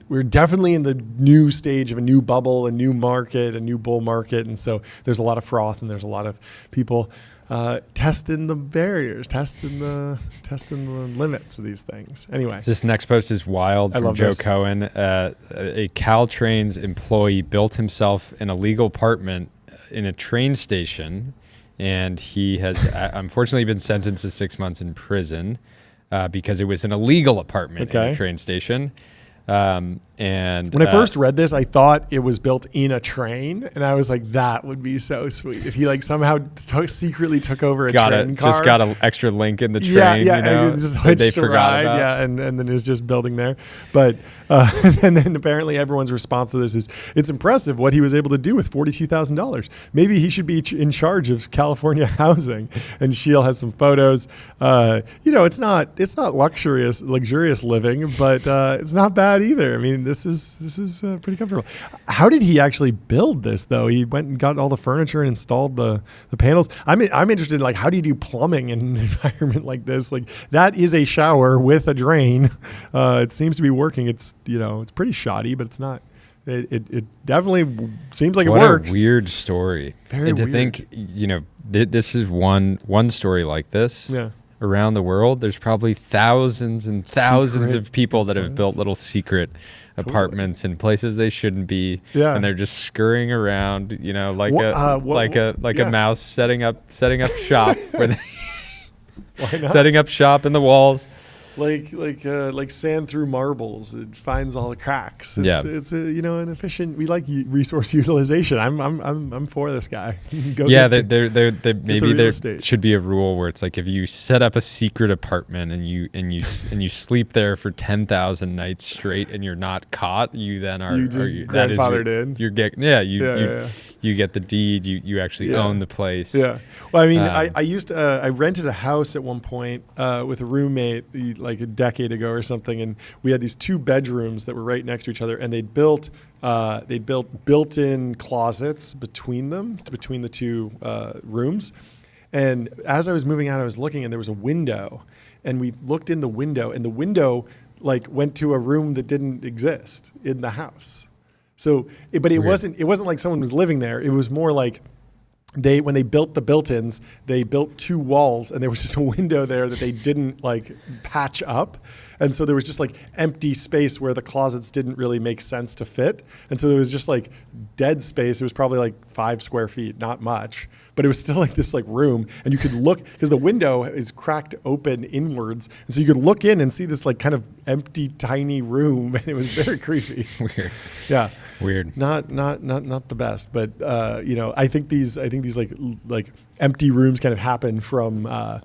we're definitely in the new stage of a new bubble, a new market, a new bull market. And so there's a lot of froth and there's a lot of people testing the barriers, testing the limits of these things. Anyway. This next post is wild from Joe Cohen. A Caltrain's employee built himself an illegal apartment in a train station, and he has unfortunately been sentenced to 6 months in prison because it was an illegal apartment in a train station. And when I first read this, I thought it was built in a train, and I was like, that would be so sweet if he somehow secretly took over a train car. Just got an extra link in the train. And just hitched a ride, and then is just building there. But and then apparently everyone's response to this is, it's impressive what he was able to do with $42,000. Maybe he should be in charge of California housing. And Sheil has some photos. It's not luxurious living, but it's not bad either. I mean, this is pretty comfortable. How did he actually build this though? He went and got all the furniture and installed the panels. I'm interested in how do you do plumbing in an environment like this? That is a shower with a drain. It seems to be working. It's pretty shoddy, but it's not. It definitely seems like it works. What a weird story. Very weird. To think, this is one story like this. Yeah. Around the world, there's probably thousands and thousands of people that have built little secret apartments in places they shouldn't be, and they're just scurrying around, like a mouse setting up shop, where they setting up shop in the walls. like sand through marbles. It finds all the cracks. It's an efficient. We like resource utilization. I'm for this guy. Maybe there should be a rule where it's like if you set up a secret apartment and you sleep there for 10,000 nights straight and you're not caught, you then are grandfathered in. You get the deed. You actually own the place. Yeah. Well, I mean, I rented a house at one point with a roommate like a decade ago or something, and we had these 2 bedrooms that were right next to each other, and they built built-in closets between the 2 rooms. And as I was moving out, I was looking, and there was a window, and we looked in the window, and the window like went to a room that didn't exist in the house. So, but it wasn't like someone was living there. It was more like when they built the built-ins, they built 2 walls, and there was just a window there that they didn't like patch up. And so there was just like empty space where the closets didn't really make sense to fit. And so there was just like dead space. It was probably like 5 square feet, not much, but it was still like this like room, and you could look because the window is cracked open inwards. And so you could look in and see this like kind of empty, tiny room, and it was very creepy. Weird. Yeah. Weird. Not the best, but I think these like empty rooms kind of happen from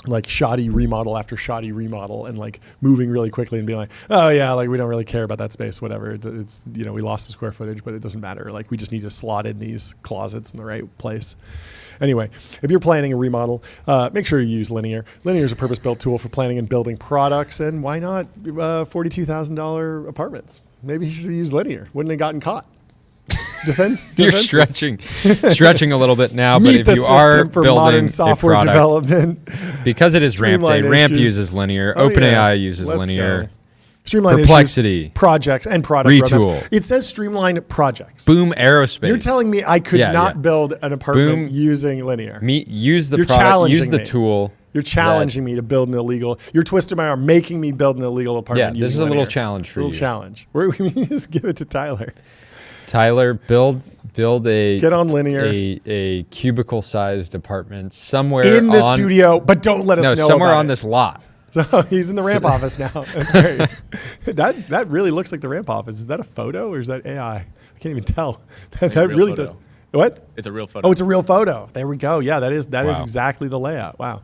like shoddy remodel after shoddy remodel, and like moving really quickly and being like, oh yeah, like we don't really care about that space, whatever. It's we lost some square footage, but it doesn't matter. Like we just need to slot in these closets in the right place. Anyway, if you're planning a remodel, make sure you use Linear. Linear is a purpose-built tool for planning and building products, and why not $42,000 apartments? Maybe you should have used Linear. Wouldn't have gotten caught. You're stretching a little bit now, but if you are for building modern software a product, development, because it is Ramp Day, Ramp uses Linear, OpenAI uses Linear. Streamline Perplexity, issues, projects, and product Retool. roadmaps. It says streamline projects. Boom Aerospace. You're telling me I could not build an apartment using Linear. Use the product, use the tool. You're challenging me to build an illegal. You're twisting my arm, making me build an illegal apartment. Yeah, this is a little challenge for you. Challenge. We just give it to Tyler. Tyler, build a get on Linear, a cubicle-sized apartment somewhere in the studio, but don't let us know somewhere about on this lot. So he's in the ramp office now. That's great. that really looks like the ramp office. Is that a photo or is that AI? I can't even tell. That really photo. does. What? It's a real photo. Oh, it's a real photo. There we go. Yeah, that is exactly the layout. Wow.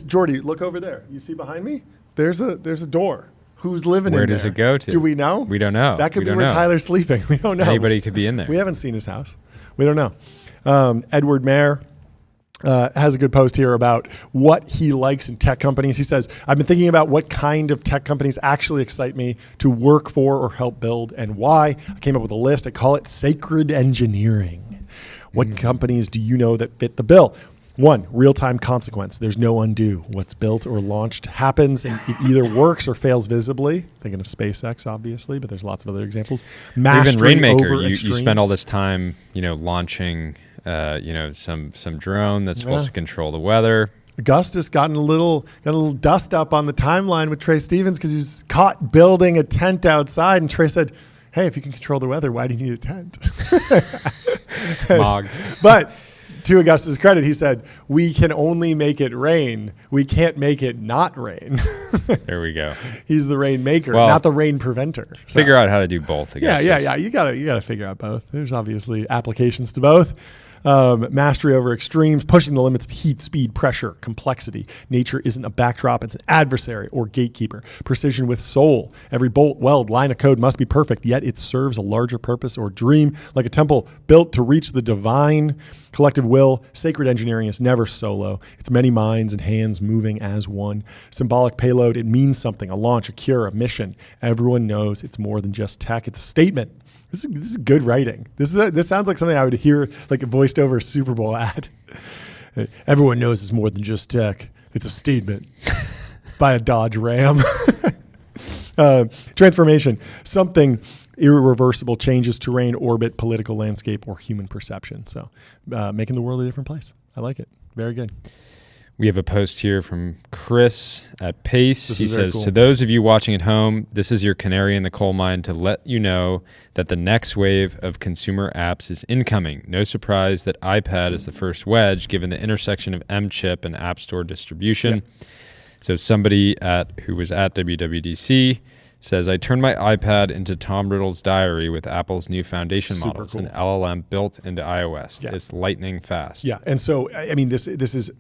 Jordy, look over there. You see behind me? There's a door. Who's living in there? Where does it go to? Do we know? We don't know. That could be where Tyler's sleeping. We don't know. Anybody could be in there. We haven't seen his house. We don't know. Edward Mayer has a good post here about what he likes in tech companies. He says, I've been thinking about what kind of tech companies actually excite me to work for or help build and why. I came up with a list. I call it sacred engineering. What companies do you know that fit the bill? 1, real-time consequence. There's no undo. What's built or launched happens, and it either works or fails visibly. Thinking of SpaceX, obviously, but there's lots of other examples. Mastery even Rainmaker, over you extremes. spend all this time, launching, some drone that's supposed to control the weather. Augustus got a little dust up on the timeline with Trey Stevens because he was caught building a tent outside, and Trey said, "Hey, if you can control the weather, why do you need a tent?" Mog. But to Augustus' credit, he said, we can only make it rain. We can't make it not rain. There we go. He's the rain maker, not the rain preventer. So. Figure out how to do both, I guess. Yeah. You gotta figure out both. There's obviously applications to both. Mastery over extremes, pushing the limits of heat, speed, pressure, complexity. Nature isn't a backdrop, it's an adversary or gatekeeper. Precision with soul. Every bolt, weld, line of code must be perfect, yet it serves a larger purpose or dream. Like a temple built to reach the divine collective will, sacred engineering is never solo. It's many minds and hands moving as one. Symbolic payload, it means something, a launch, a cure, a mission. Everyone knows it's more than just tech, it's a statement. This is good writing. This sounds like something I would hear like a voiced over Super Bowl ad. Everyone knows it's more than just tech. It's a statement by a Dodge Ram. Transformation, something irreversible changes terrain, orbit, political landscape, or human perception. So making the world a different place. I like it. Very good. We have a post here from Chris at Pace. He says, cool. To those of you watching at home, this is your canary in the coal mine to let you know that the next wave of consumer apps is incoming. No surprise that iPad is the first wedge, given the intersection of M-chip and App Store distribution. Yeah. So somebody who was at WWDC says, I turned my iPad into Tom Riddle's diary with Apple's new foundation Super models, cool. an LLM built into iOS. Yeah. It's lightning fast. Yeah, and so I mean, this is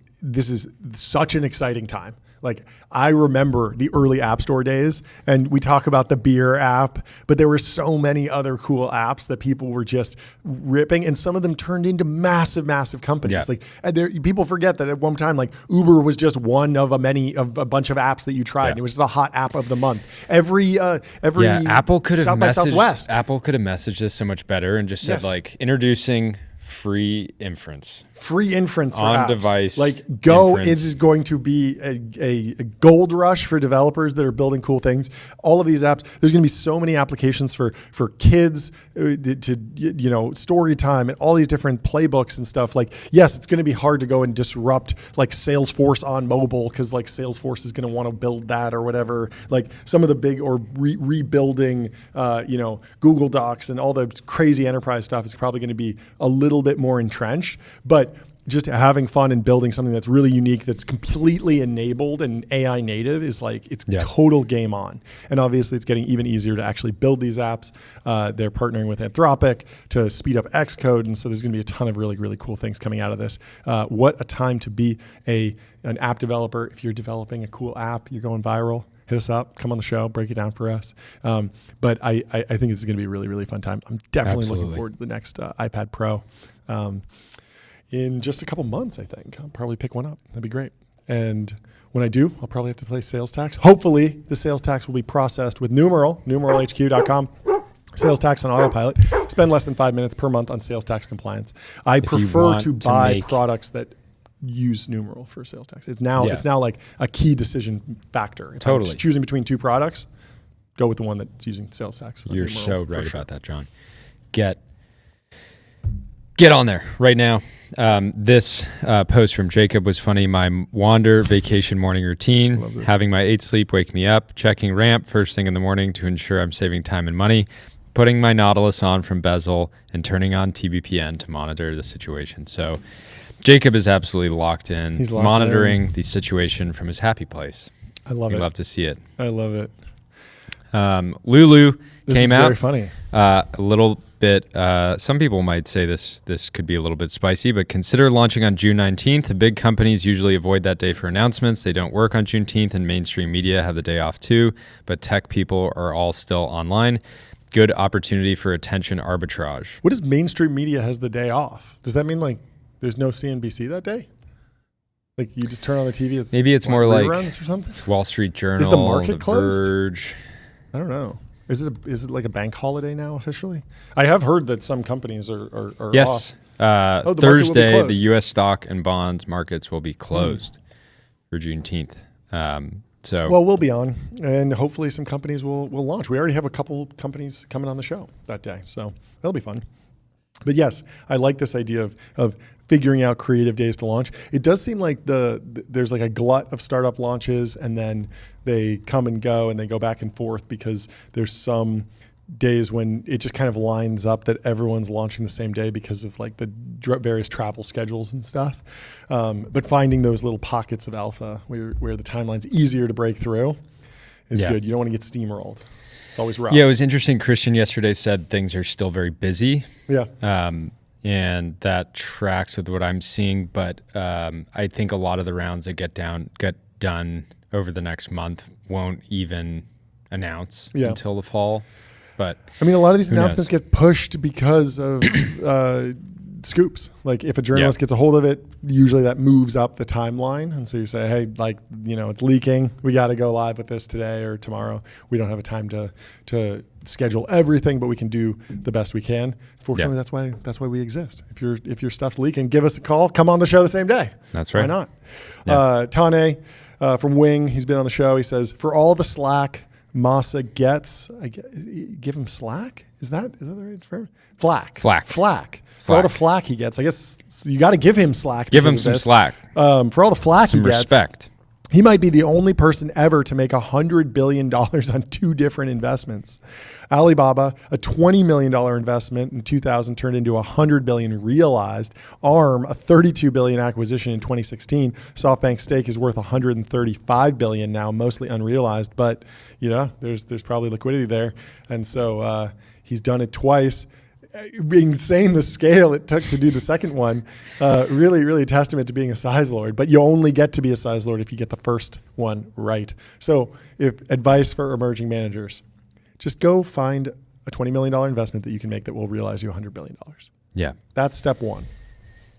such an exciting time. Like, I remember the early App Store days, and we talk about the beer app, but there were so many other cool apps that people were just ripping, and some of them turned into massive, massive companies. Yeah. Like, and people forget that at one time, like, Uber was just one of a bunch of apps that you tried, and it was the hot app of the month. Every Apple could have South by Southwest. Apple could have messaged this so much better and just said, like, introducing free inference for on apps. Device. Like, Go inference. is going to be a gold rush for developers that are building cool things. All of these apps, there's going to be so many applications for kids to story time and all these different playbooks and stuff. Like, yes, it's going to be hard to go and disrupt like Salesforce on mobile because like Salesforce is going to want to build that or whatever. Like some of the big or rebuilding, Google Docs and all the crazy enterprise stuff is probably going to be a little bit more entrenched, but just having fun and building something that's really unique, that's completely enabled and AI native is like, it's total game on. And obviously it's getting even easier to actually build these apps. They're partnering with Anthropic to speed up Xcode. And so there's going to be a ton of really, really cool things coming out of this. What a time to be an app developer. If you're developing a cool app, you're going viral, hit us up, come on the show, break it down for us. But I think this is going to be a really, really fun time. I'm definitely looking forward to the next iPad Pro. In just a couple months, I think. I'll probably pick one up. That'd be great. And when I do, I'll probably have to pay sales tax. Hopefully, the sales tax will be processed with numeralhq.com. Sales tax on autopilot. Spend less than 5 minutes per month on sales tax compliance. I prefer to buy products that use Numeral for sales tax. It's now like a key decision factor. If I'm choosing between two products, go with the one that's using sales tax. You're so right about that, John. Get on there right now. This post from Jacob was funny. My wander vacation morning routine, having my 8 sleep, wake me up, checking ramp first thing in the morning to ensure I'm saving time and money, putting my Nautilus on from bezel, and turning on TBPN to monitor the situation. So Jacob is absolutely locked in. He's monitoring the situation from his happy place. I love it. We love to see it. I love it. Lulu came out. Very funny. A little bit. Some people might say this could be a little bit spicy, but consider launching on June 19th. The big companies usually avoid that day for announcements. They don't work on Juneteenth, and mainstream media have the day off too. But tech people are all still online. Good opportunity for attention arbitrage. What does mainstream media has the day off? Does that mean like there's no CNBC that day? Like you just turn on the TV. Maybe it's more like or something? Wall Street Journal. Is the market closed? Verge. I don't know. Is it like a bank holiday now officially? I have heard that some companies are yes. off. Thursday, the U.S. stock and bonds markets will be closed for Juneteenth. Well, we'll be on, and hopefully some companies will launch. We already have a couple companies coming on the show that day, so that'll be fun. But yes, I like this idea of figuring out creative days to launch. It does seem like there's like a glut of startup launches, and then they come and go, and they go back and forth because there's some days when it just kind of lines up that everyone's launching the same day because of like the various travel schedules and stuff. But finding those little pockets of alpha where the timeline's easier to break through is good. You don't want to get steamrolled. It's always rough. Yeah, it was interesting. Christian yesterday said things are still very busy. Yeah. And that tracks with what I'm seeing. But I think a lot of the rounds that get done over the next month won't even announce until the fall. But I mean, a lot of these announcements get pushed because of scoops. Like if a journalist gets a hold of it, usually that moves up the timeline. And so you say, hey, like, it's leaking. We got to go live with this today or tomorrow. We don't have a time to schedule everything, but we can do the best we can. Fortunately, that's why we exist. If your stuff's leaking, give us a call. Come on the show the same day. That's right. Why not? Tane from Wing, he's been on the show. He says, for all the slack Massa gets, give him slack? Is that the right term? Flack. For all the flack he gets, I guess you got to give him slack. Give him some slack. For all the flack he gets. Respect. He might be the only person ever to make $100 billion on 2 different investments. Alibaba, a $20 million investment in 2000 turned into $100 billion realized. ARM, a $32 billion acquisition in 2016. SoftBank stake is worth $135 billion now, mostly unrealized, but there's probably liquidity there. And so he's done it twice. Insane the scale it took to do the second one. Really, really a testament to being a size lord. But you only get to be a size lord if you get the first one right. So advice for emerging managers, just go find a $20 million investment that you can make that will realize you $100 billion. Yeah. That's step one.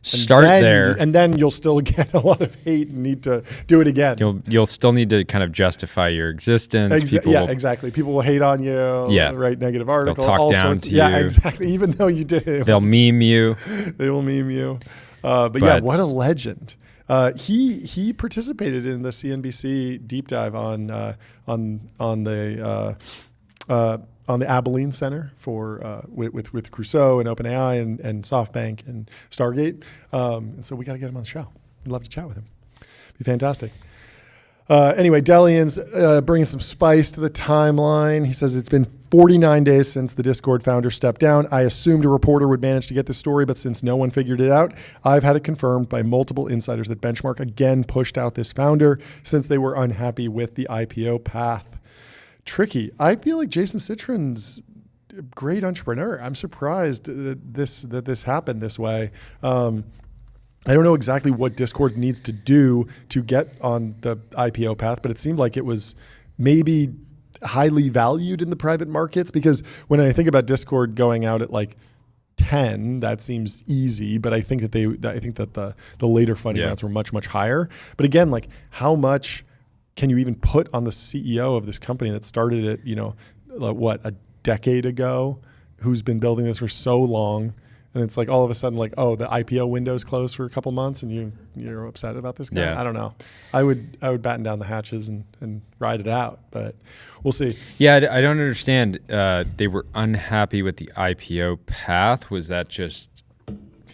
Start there. And then you'll still get a lot of hate and need to do it again. You'll still need to kind of justify your existence. Exactly. People will hate on you. Yeah. Write negative articles. They'll talk down to you. Yeah, exactly. Even though you did it. They'll meme you. They will meme you. But yeah, what a legend. He participated in the CNBC deep dive on the Abilene Center for with Crusoe and OpenAI and SoftBank and Stargate. And so we got to get him on the show. I'd love to chat with him. Be fantastic. Anyway, Delian's bringing some spice to the timeline. He says it's been 49 days since the Discord founder stepped down. I assumed a reporter would manage to get this story, but since no one figured it out, I've had it confirmed by multiple insiders that Benchmark again pushed out this founder since they were unhappy with the IPO path. Tricky. I feel like Jason Citron's a great entrepreneur. I'm surprised that this happened this way. I don't know exactly what Discord needs to do to get on the IPO path, but it seemed like it was maybe highly valued in the private markets, because when I think about Discord going out at like 10, that seems easy, but I think that the later funding rounds were much, much higher. But again, like how much can you even put on the CEO of this company that started it, a decade ago, who's been building this for so long? And it's like all of a sudden, like, oh, the IPO window's closed for a couple months, and you're upset about this guy. Yeah. I don't know. I would batten down the hatches and ride it out, but we'll see. Yeah, I don't understand. They were unhappy with the IPO path. Was that just,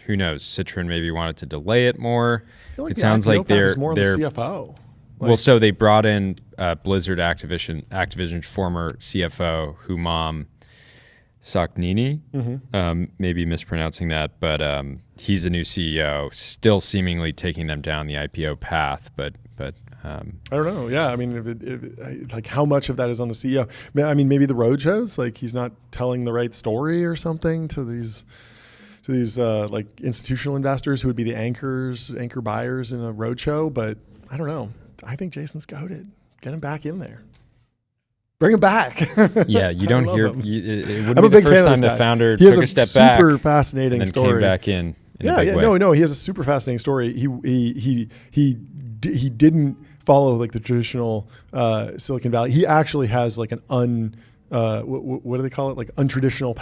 who knows? Citron maybe wanted to delay it more. I feel like it the sounds IPO like path is more on the CFO. Well, so they brought in Blizzard Activision's former CFO, Humam Saknini, maybe mispronouncing that, but he's a new CEO, still seemingly taking them down the IPO path. But I don't know. Yeah, I mean, like how much of that is on the CEO? I mean, maybe the roadshows, like he's not telling the right story or something to these like institutional investors who would be the anchor buyers in a roadshow. But I don't know. I think Jason's goated. Get him back in there. Bring him back. Yeah, you don't hear. It wouldn't I'm be a big the first fan of time this the guy. founder He has took a step back, super fascinating and then story. came back in. He has a super fascinating story. He didn't follow like the traditional Silicon Valley. He actually has like an what do they call it? Like non-traditional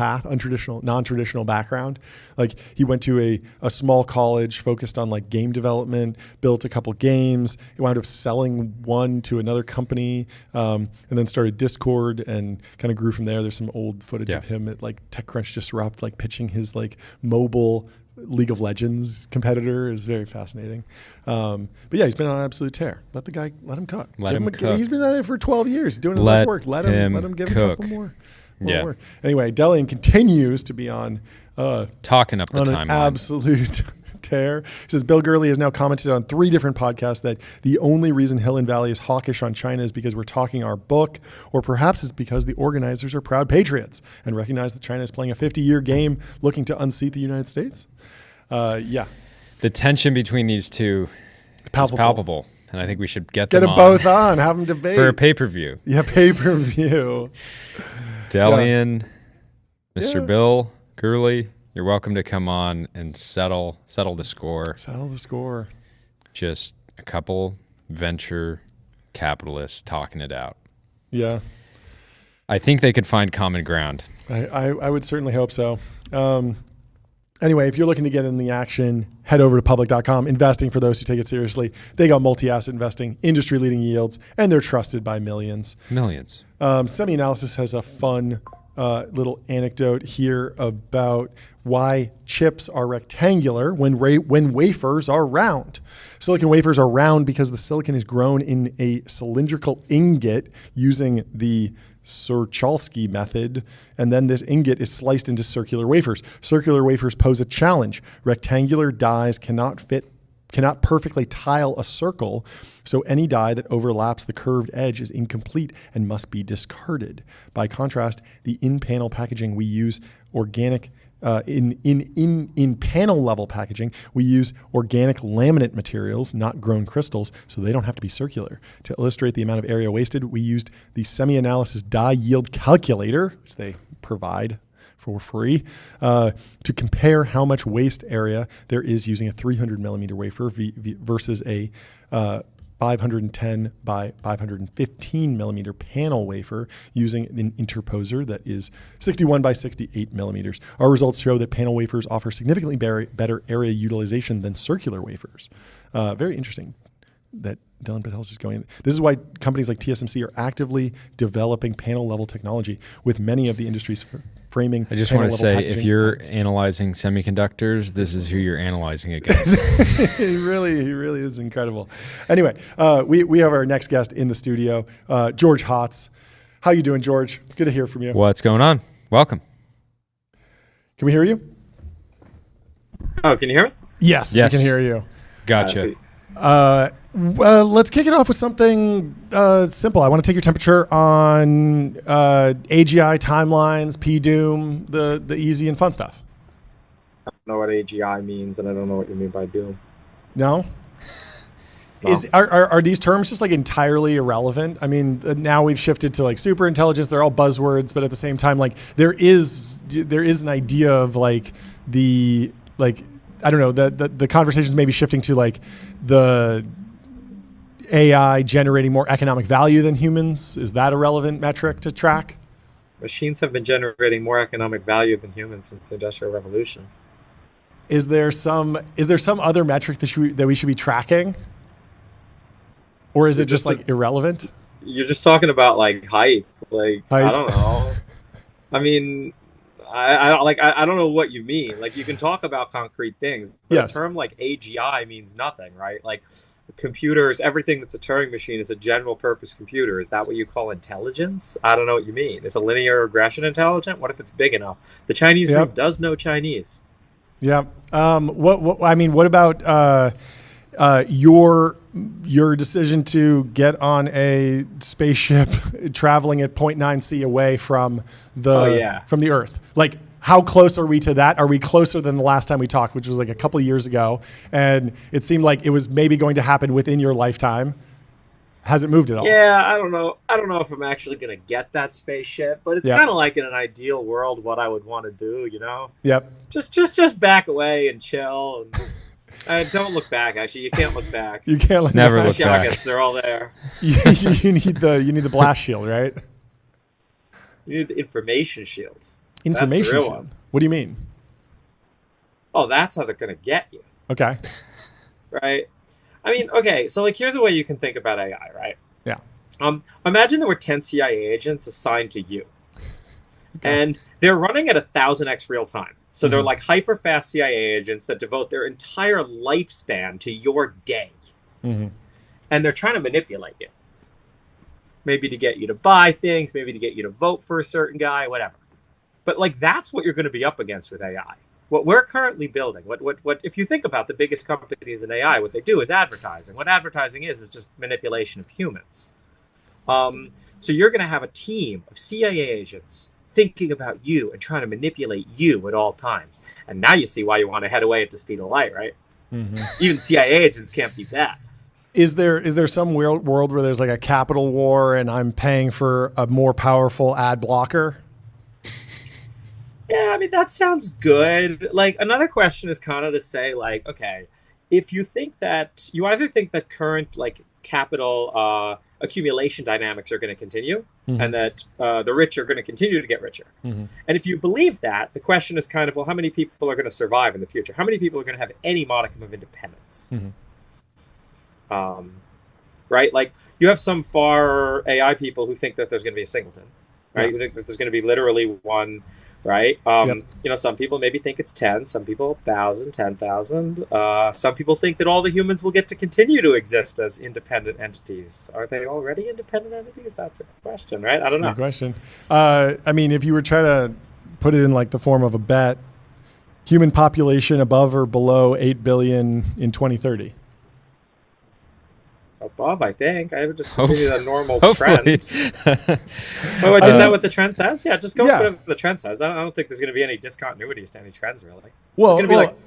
background. Like he went to a small college focused on like game development, built a couple games. He wound up selling one to another company, and then started Discord and kind of grew from there. There's some old footage of him at like TechCrunch Disrupt, like pitching his like mobile League of Legends competitor. Is very fascinating. But yeah, he's been on an absolute tear. Let him cook. Let him cook. He's been at it for 12 years doing his life work. Let him give him a couple more. More. Anyway, Delian continues to be on talking up the timeline. An absolute tear. He says Bill Gurley has now commented on 3 different podcasts that the only reason Hill and Valley is hawkish on China is because we're talking our book, or perhaps it's because the organizers are proud patriots and recognize that China is playing a 50-year game looking to unseat the United States. The tension between these two is palpable, and I think we should get them both on, have them debate for a pay-per-view. Yeah, pay-per-view. Delian, Mr. Bill Gurley, you're welcome to come on and settle the score. Settle the score. Just a couple venture capitalists talking it out. Yeah. I think they could find common ground. I would certainly hope so. Anyway, if you're looking to get in the action, head over to public.com. Investing for those who take it seriously. They got multi-asset investing, industry-leading yields, and they're trusted by millions. Millions. Semi-Analysis has a fun little anecdote here about why chips are rectangular when wafers are round. Silicon wafers are round because the silicon is grown in a cylindrical ingot using the Surchalski method, and then this ingot is sliced into circular wafers. Circular wafers pose a challenge. Rectangular dies cannot perfectly tile a circle, so any die that overlaps the curved edge is incomplete and must be discarded. By contrast, the in-panel packaging we use in panel level packaging, we use organic laminate materials, not grown crystals, so they don't have to be circular. To illustrate the amount of area wasted, we used the semi-analysis die yield calculator, which they provide for free, to compare how much waste area there is using a 300 millimeter wafer versus a 510 by 515 millimeter panel wafer using an interposer that is 61 by 68 millimeters. Our results show that panel wafers offer significantly better area utilization than circular wafers. Very interesting that Dylan Patel's is going. This is why companies like TSMC are actively developing panel level technology with many of the industry's framing. I just want to say, if you're analyzing semiconductors, this is who you're analyzing against. he really is incredible. Anyway, we have our next guest in the studio, George Hotz. How you doing, George? It's good to hear from you. What's going on? Welcome. Can we hear you? Oh, can you hear me? Yes, we can hear you. Gotcha. Well, let's kick it off with something simple. I want to take your temperature on AGI timelines, PDoom, the easy and fun stuff. I don't know what AGI means, and I don't know what you mean by doom. No? No. Are these terms just like entirely irrelevant? I mean, now we've shifted to like super intelligence. They're all buzzwords, but at the same time, like there is an idea of like I don't know, the conversation's maybe shifting to like the AI generating more economic value than humans. Is that a relevant metric to track? Machines have been generating more economic value than humans since the Industrial Revolution. Is there some other metric that we should be tracking? Or is it just like irrelevant? You're just talking about like hype. Like, Hype. I don't know. I mean, I don't know what you mean. Like, you can talk about concrete things, but Yes. a term like AGI means nothing, right? Like, computers, everything that's a Turing machine is a general purpose computer. Is that what you call intelligence? I don't know what you mean. Is a linear regression intelligent? What if it's big enough? The Chinese group does know Chinese. Yeah. What about your decision to get on a spaceship traveling at 0.9 C away from the Earth? Like, how close are we to that? Are we closer than the last time we talked, which was like a couple of years ago? And it seemed like it was maybe going to happen within your lifetime. Has it moved at all? Yeah, I don't know. I don't know if I'm actually going to get that spaceship, but it's kind of like in an ideal world what I would want to do, you know? Yep. Just back away and chill. And don't look back, actually. You can't look back. You can't look Never back. look back. Jackets, they're all there. you need the blast shield, right? You need the information shield. Information That's the real shield. one. What do you mean? Oh, that's how they're going to get you, Okay. right? I mean, okay, so like here's a way you can think about AI, right? Yeah. Imagine there were 10 CIA agents assigned to you. Okay. And they're running at 1,000x real time. So they're like hyper fast CIA agents that devote their entire lifespan to your day. Mm-hmm. And they're trying to manipulate you. Maybe to get you to buy things, maybe to get you to vote for a certain guy, whatever. But like that's what you're going to be up against with AI. What we're currently building, what if you think about the biggest companies in AI, what they do is advertising. What advertising is just manipulation of humans. So you're going to have a team of CIA agents thinking about you and trying to manipulate you at all times. And now you see why you want to head away at the speed of light, right? Mm-hmm. Even CIA agents can't beat that. Is there some world where there's like a capital war and I'm paying for a more powerful ad blocker? Yeah, I mean, that sounds good. Like, another question is kind of to say, like, okay, if you think that, you either think that current, like, capital accumulation dynamics are going to continue, and that the rich are going to continue to get richer. And if you believe that, the question is kind of, well, how many people are going to survive in the future? How many people are going to have any modicum of independence? Right? Like, you have some far AI people who think that there's going to be a singleton. right? Yeah. You think that there's going to be literally one, right? Some people maybe think it's 10, some people 1,000, 10,000. Some people think that all the humans will get to continue to exist as independent entities. Are they already independent entities? That's a question, right? I don't know. Good question. I mean, if you were trying to put it in like the form of a bet, human population above or below 8 billion in 2030. Above, I think. I would just continue the normal Hopefully. trend. Wait, is that what the trend says? Yeah, just go with whatever the trend says. I don't think there's going to be any discontinuities to any trends, really. Well, it's going to be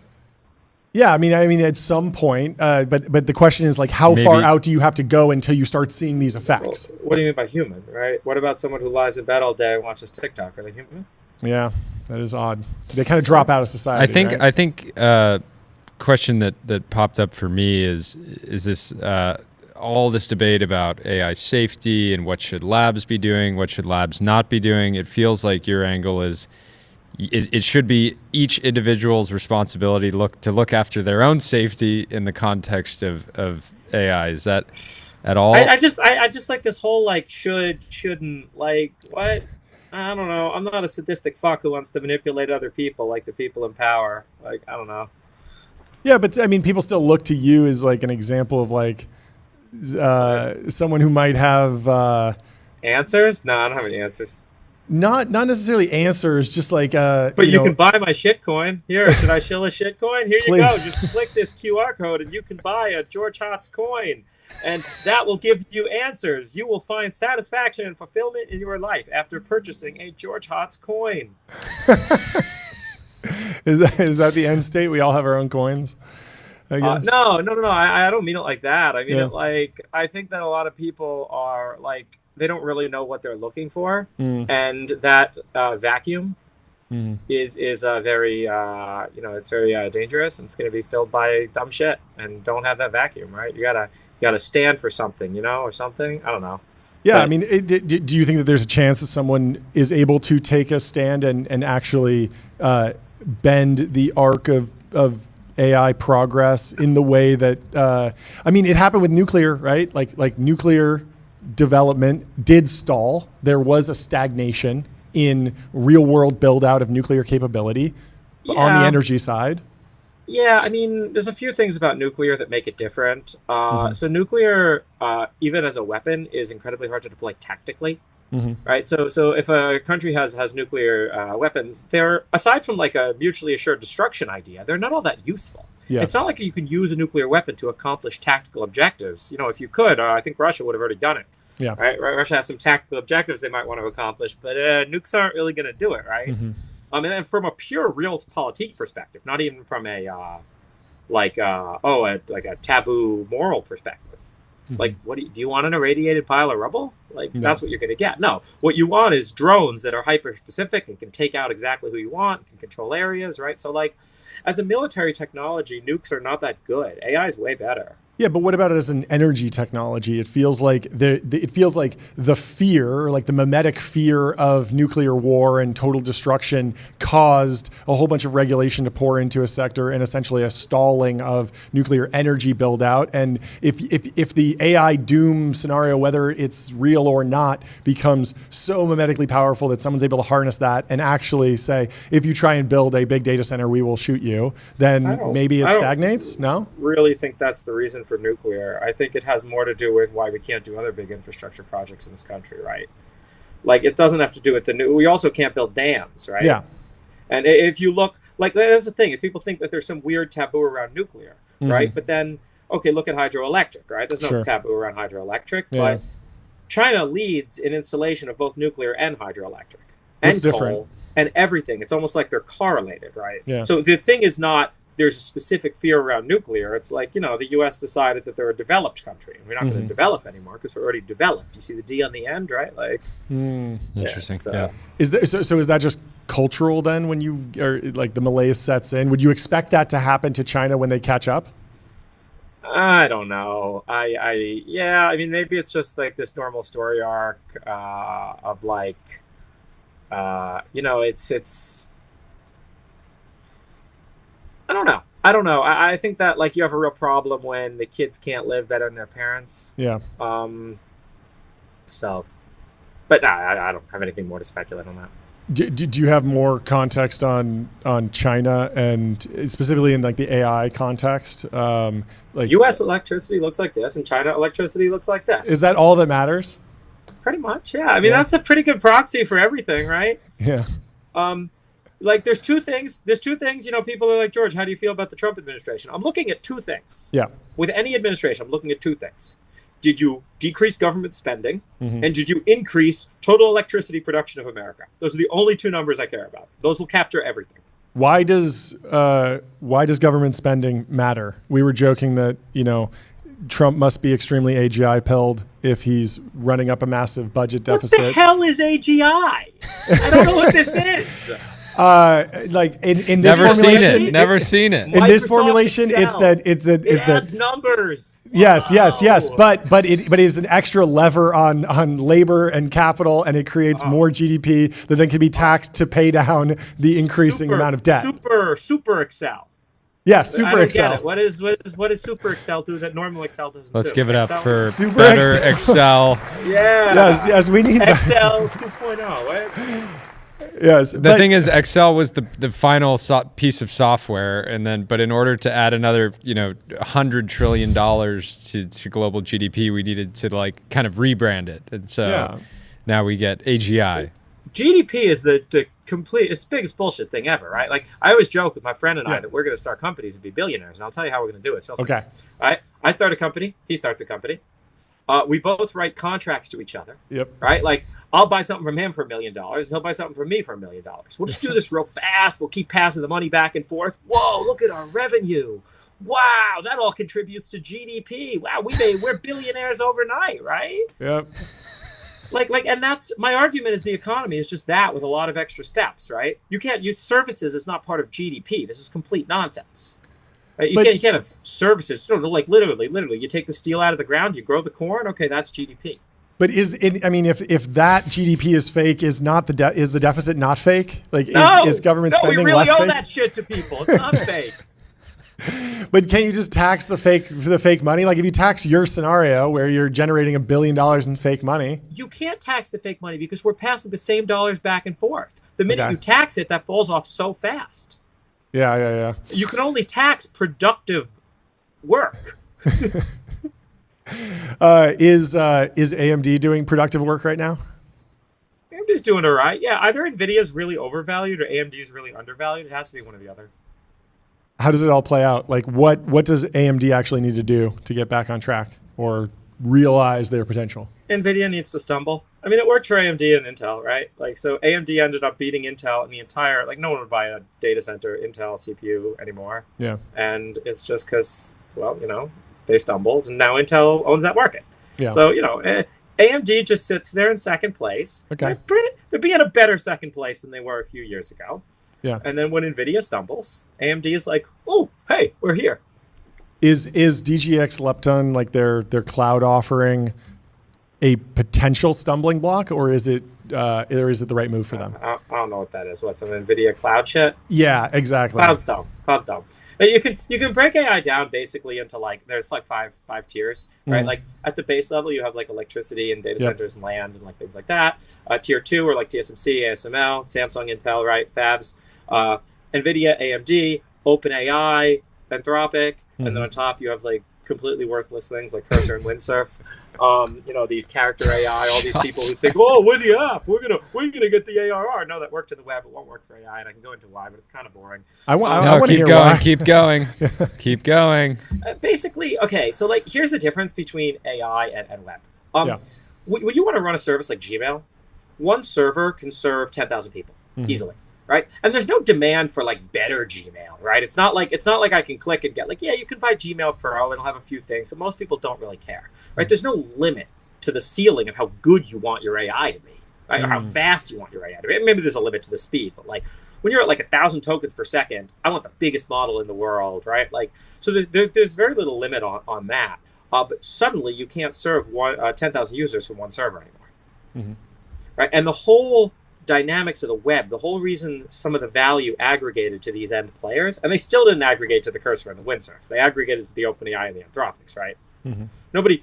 yeah, I mean, at some point, but the question is like, how far out do you have to go until you start seeing these effects? Well, what do you mean by human, right? What about someone who lies in bed all day and watches TikTok? Are they human? Yeah, that is odd. They kind of drop out of society. I think question that popped up for me is this all this debate about AI safety and what should labs be doing, what should labs not be doing. It feels like your angle is it should be each individual's responsibility to look after their own safety in the context of AI. Is that at all? I just like this whole like shouldn't, like what? I don't know. I'm not a sadistic fuck who wants to manipulate other people like the people in power. Like, I don't know. Yeah, but I mean, people still look to you as like an example of like someone who might have answers. No, I don't have any answers. Not necessarily answers, just like but you can buy my shitcoin. Here, should I shill a shitcoin? Here Please. You go. Just click this QR code and you can buy a George Hotz coin. And that will give you answers. You will find satisfaction and fulfillment in your life after purchasing a George Hotz coin. Is that the end state? We all have our own coins, I guess? No. I don't mean it like that. I mean it like, I think that a lot of people are like, they don't really know what they're looking for. And that vacuum is very, it's very dangerous, and it's going to be filled by dumb shit, and don't have that vacuum, right? You gotta stand for something, or something. I don't know. Yeah, I mean, do you think that there's a chance that someone is able to take a stand and actually bend the arc of AI progress in the way that, I mean, it happened with nuclear, right? Like nuclear development did stall. There was a stagnation in real world build out of nuclear capability on the energy side. Yeah, I mean, there's a few things about nuclear that make it different. So nuclear, even as a weapon, is incredibly hard to deploy tactically, right? So if a country has nuclear weapons, they're, aside from like a mutually assured destruction idea, they're not all that useful. Yeah. It's not like you can use a nuclear weapon to accomplish tactical objectives. If you could, I think Russia would have already done it. Yeah. Right? Russia has some tactical objectives they might want to accomplish, but nukes aren't really going to do it, right? And then from a pure realpolitik perspective, not even from a a taboo moral perspective. Like, what do you want an irradiated pile of rubble? Like, that's what you're going to get. No, what you want is drones that are hyper specific and can take out exactly who you want, can control areas, right? So, like, as a military technology, nukes are not that good. AI is way better. Yeah, but what about it as an energy technology? It feels like the fear, like the mimetic fear of nuclear war and total destruction, caused a whole bunch of regulation to pour into a sector and essentially a stalling of nuclear energy build out. And if the AI doom scenario, whether it's real or not, becomes so mimetically powerful that someone's able to harness that and actually say, if you try and build a big data center, we will shoot you, then maybe it stagnates? No? Really think that's the reason for nuclear. I think it has more to do with why we can't do other big infrastructure projects in this country, right? Like, it doesn't have to do with we also can't build dams, right? Yeah. And if you look, like, that's the thing. If people think that there's some weird taboo around nuclear, right? But then, okay, look at hydroelectric, right? There's no taboo around hydroelectric, but China leads in installation of both nuclear and hydroelectric and coal and everything. It's almost like they're correlated, right? Yeah. So the thing is not there's a specific fear around nuclear. It's like, the U.S. decided that they're a developed country, and we're not going to develop anymore because we're already developed. You see the D on the end, right? Like, interesting. Yeah. Is that just cultural then? When you are like the malaise sets in, would you expect that to happen to China when they catch up? I don't know. I mean, maybe it's just like this normal story arc of like, it's. I don't know. I think that, like, you have a real problem when the kids can't live better than their parents. Yeah. But But no, I don't have anything more to speculate on that. Do you have more context on China and specifically in like the AI context? Like U.S. electricity looks like this, and China electricity looks like this. Is that all that matters? Pretty much, yeah. I mean, that's a pretty good proxy for everything, right? Yeah. Like there's two things. You know, people are like, George, how do you feel about the Trump administration? I'm looking at two things. Yeah. With any administration, I'm looking at two things. Did you decrease government spending, and did you increase total electricity production of America? Those are the only two numbers I care about. Those will capture everything. Why does government spending matter? We were joking that, you know, Trump must be extremely AGI pilled if he's running up a massive budget deficit. What the hell is AGI? I don't know what this is. Like in this Never seen formulation, it. Never seen it. In this Microsoft formulation, Excel. it's It adds numbers. yes, Wow. but it is an extra lever on labor and capital, and it creates more GDP that then can be taxed to pay down the increasing amount of debt. Super Excel. Yeah, I Super don't Excel. Get it. What does Super Excel do that normal Excel doesn't Let's do? give it up Excel? for Super better Excel. Yeah. Yes, we need Excel 2.0. Right? Yes, The thing is, Excel was the final piece of software, but in order to add another, $100 trillion to global GDP, we needed to like kind of rebrand it, and so now we get AGI. GDP is the complete, it's the biggest bullshit thing ever, right? Like I always joke with my friend and I that we're going to start companies and be billionaires, and I'll tell you how we're going to do it. It's real simple. Okay. All right, I start a company, he starts a company. We both write contracts to each other. Yep. Right, like I'll buy something from him for $1 million, and he'll buy something from me for $1 million. We'll just do this real fast. We'll keep passing the money back and forth. Whoa, look at our revenue. Wow, that all contributes to GDP. Wow, we're billionaires overnight, right? Yep. Like, and that's my argument is the economy is just that with a lot of extra steps, right? You can't use services as not part of GDP. This is complete nonsense. Right? You can't have services. Like literally, you take the steel out of the ground, you grow the corn. Okay, that's GDP. But if that GDP is fake, is the deficit not fake? Like is government spending we really less owe fake? that shit to people. It's not fake. But can't you just tax the fake money? Like if you tax your scenario where you're generating $1 billion in fake money. You can't tax the fake money because we're passing the same dollars back and forth. The minute you tax it, that falls off so fast. Yeah. You can only tax productive work. Is AMD doing productive work right now? AMD's doing all right. Yeah, either NVIDIA's really overvalued or AMD's really undervalued. It has to be one or the other. How does it all play out? Like what does AMD actually need to do to get back on track or realize their potential? NVIDIA needs to stumble. I mean, it worked for AMD and Intel, right? Like, so AMD ended up beating Intel in the entire, like, no one would buy a data center Intel CPU anymore. Yeah. And it's just because, well, they stumbled, and now Intel owns that market. Yeah. So, AMD just sits there in second place. Okay. They'd be in a better second place than they were a few years ago. Yeah. And then when NVIDIA stumbles, AMD is like, oh, hey, we're here. Is DGX Lepton, like their cloud offering, a potential stumbling block, or is it the right move for them? I don't know what that is. What's an NVIDIA cloud shit? Yeah, exactly. Cloud's dumb. You can break AI down basically into there's five tiers, right? Like at the base level, you have like electricity and data centers and land and like things like that. Tier 2 are like TSMC, ASML, Samsung, Intel, right? Fabs, NVIDIA, AMD, OpenAI, Anthropic, and then on top you have like completely worthless things like Cursor and Windsurf. These character AI, all these people who think, oh, we're the app, we're gonna get the ARR. No, that worked in the web, it won't work for AI, and I can go into why, but it's kind of boring. I want to hear going, why. keep going, keep going. Basically, okay, so like here's the difference between AI and web. When you want to run a service like Gmail, one server can serve 10,000 people easily. Right, and there's no demand for like better Gmail, right? It's not like I can click and get like, yeah, you can buy Gmail Pro, it'll have a few things, but most people don't really care, right? There's no limit to the ceiling of how good you want your AI to be, right? Or how fast you want your AI to be. Maybe there's a limit to the speed, but like when you're at like 1,000 tokens per second, I want the biggest model in the world, right? Like, so there's very little limit on that. But suddenly you can't serve 10,000 users from one server anymore, right? And the whole dynamics of the web, the whole reason some of the value aggregated to these end players, and they still didn't aggregate to the Cursor and the Windsurfs. They aggregated to the OpenAI and the Anthropics, right? Nobody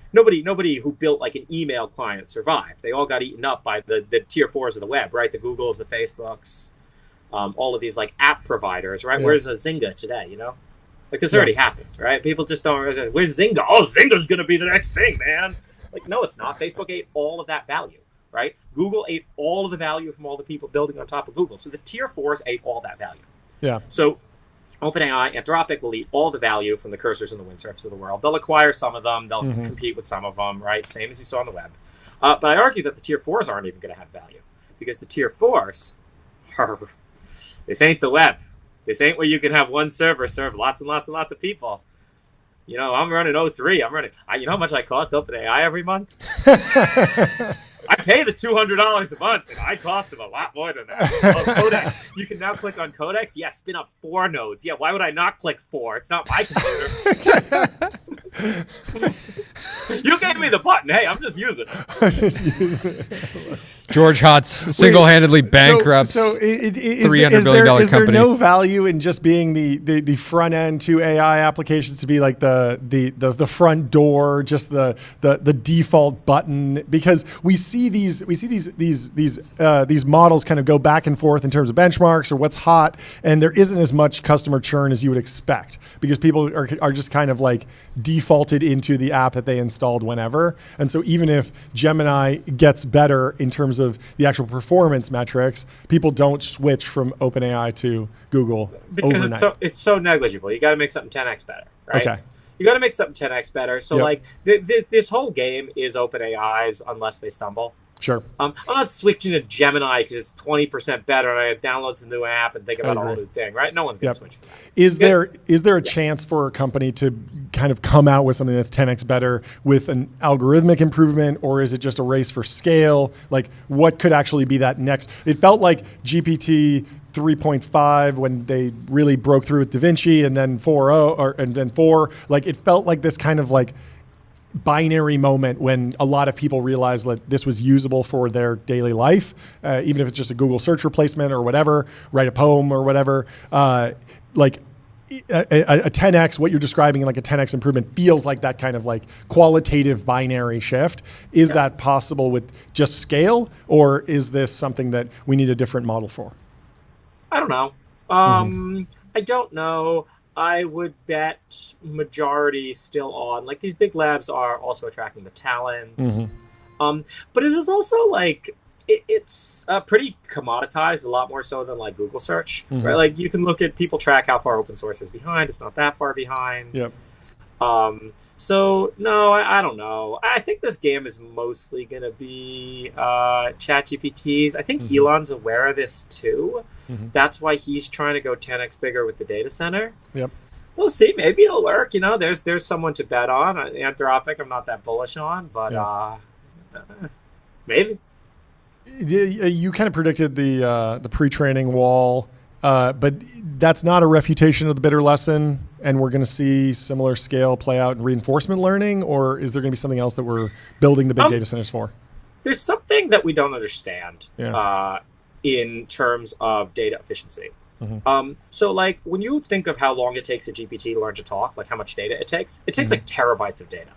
who built like an email client survived. They all got eaten up by the tier 4s of the web, right? The Googles, the Facebooks, all of these like app providers, right? Where's a Zynga today, you know? Like this already happened, right? People just don't, where's Zynga? Oh, Zynga's going to be the next thing, man. Like, no, it's not. Facebook ate all of that value, right? Google ate all of the value from all the people building on top of Google. So the tier 4s ate all that value. Yeah. So OpenAI, Anthropic will eat all the value from the Cursors and the Windsurfs of the world. They'll acquire some of them. They'll compete with some of them, right? Same as you saw on the web. But I argue that the tier 4s aren't even going to have value because the tier 4s are, this ain't the web. This ain't where you can have one server serve lots and lots and lots of people. You know, I'm running O3. You know how much I cost OpenAI every month? I pay the $200 a month, and I cost them a lot more than that. Oh, Codex. You can now click on Codex. Yeah, spin up 4 nodes. Yeah, why would I not click 4? It's not my computer. You gave me the button. Hey, I'm just using it. George Hotz single-handedly bankrupts $300 billion company. Is there no value in just being the front end to AI applications to be like the front door, just the default button? Because we see these models kind of go back and forth in terms of benchmarks or what's hot, and there isn't as much customer churn as you would expect because people are just kind of like defaulted into the app that they installed whenever. And so even if Gemini gets better in terms of the actual performance metrics, people don't switch from OpenAI to Google because overnight. it's so negligible. You got to make something 10x better, right? Okay. You got to make something 10x better. So like this whole game is OpenAI's unless they stumble. Sure. I'm not switching to Gemini because it's 20% better and I download the new app and think about a whole new thing, right? No one's going to switch for that. Is there a chance for a company to kind of come out with something that's 10x better with an algorithmic improvement, or is it just a race for scale? Like, what could actually be that next? It felt like GPT 3.5 when they really broke through with DaVinci, and then 4.0 and then 4. Like, it felt like this kind of like binary moment when a lot of people realized that this was usable for their daily life, even if it's just a Google search replacement or whatever, write a poem or whatever. Like a 10x, what you're describing, like a 10x improvement, feels like that kind of like qualitative binary shift. Is that possible with just scale, or is this something that we need a different model for? I don't know. I don't know. I would bet majority still on, like, these big labs are also attracting the talent. But it is also like, it's pretty commoditized, a lot more so than like Google search, right? Like, you can look at, people track how far open source is behind. It's not that far behind. Yep. So no, I don't know. I think this game is mostly going to be ChatGPTs. I think Elon's aware of this too. That's why he's trying to go 10x bigger with the data center. Yep. We'll see. Maybe it'll work. You know, there's someone to bet on. Anthropic, I'm not that bullish on, but maybe. You kind of predicted the pre-training wall, but that's not a refutation of the bitter lesson, and we're going to see similar scale play out in reinforcement learning, or is there going to be something else that we're building the big data centers for? There's something that we don't understand in terms of data efficiency. So like, when you think of how long it takes a GPT to learn to talk, like how much data it takes like terabytes of data.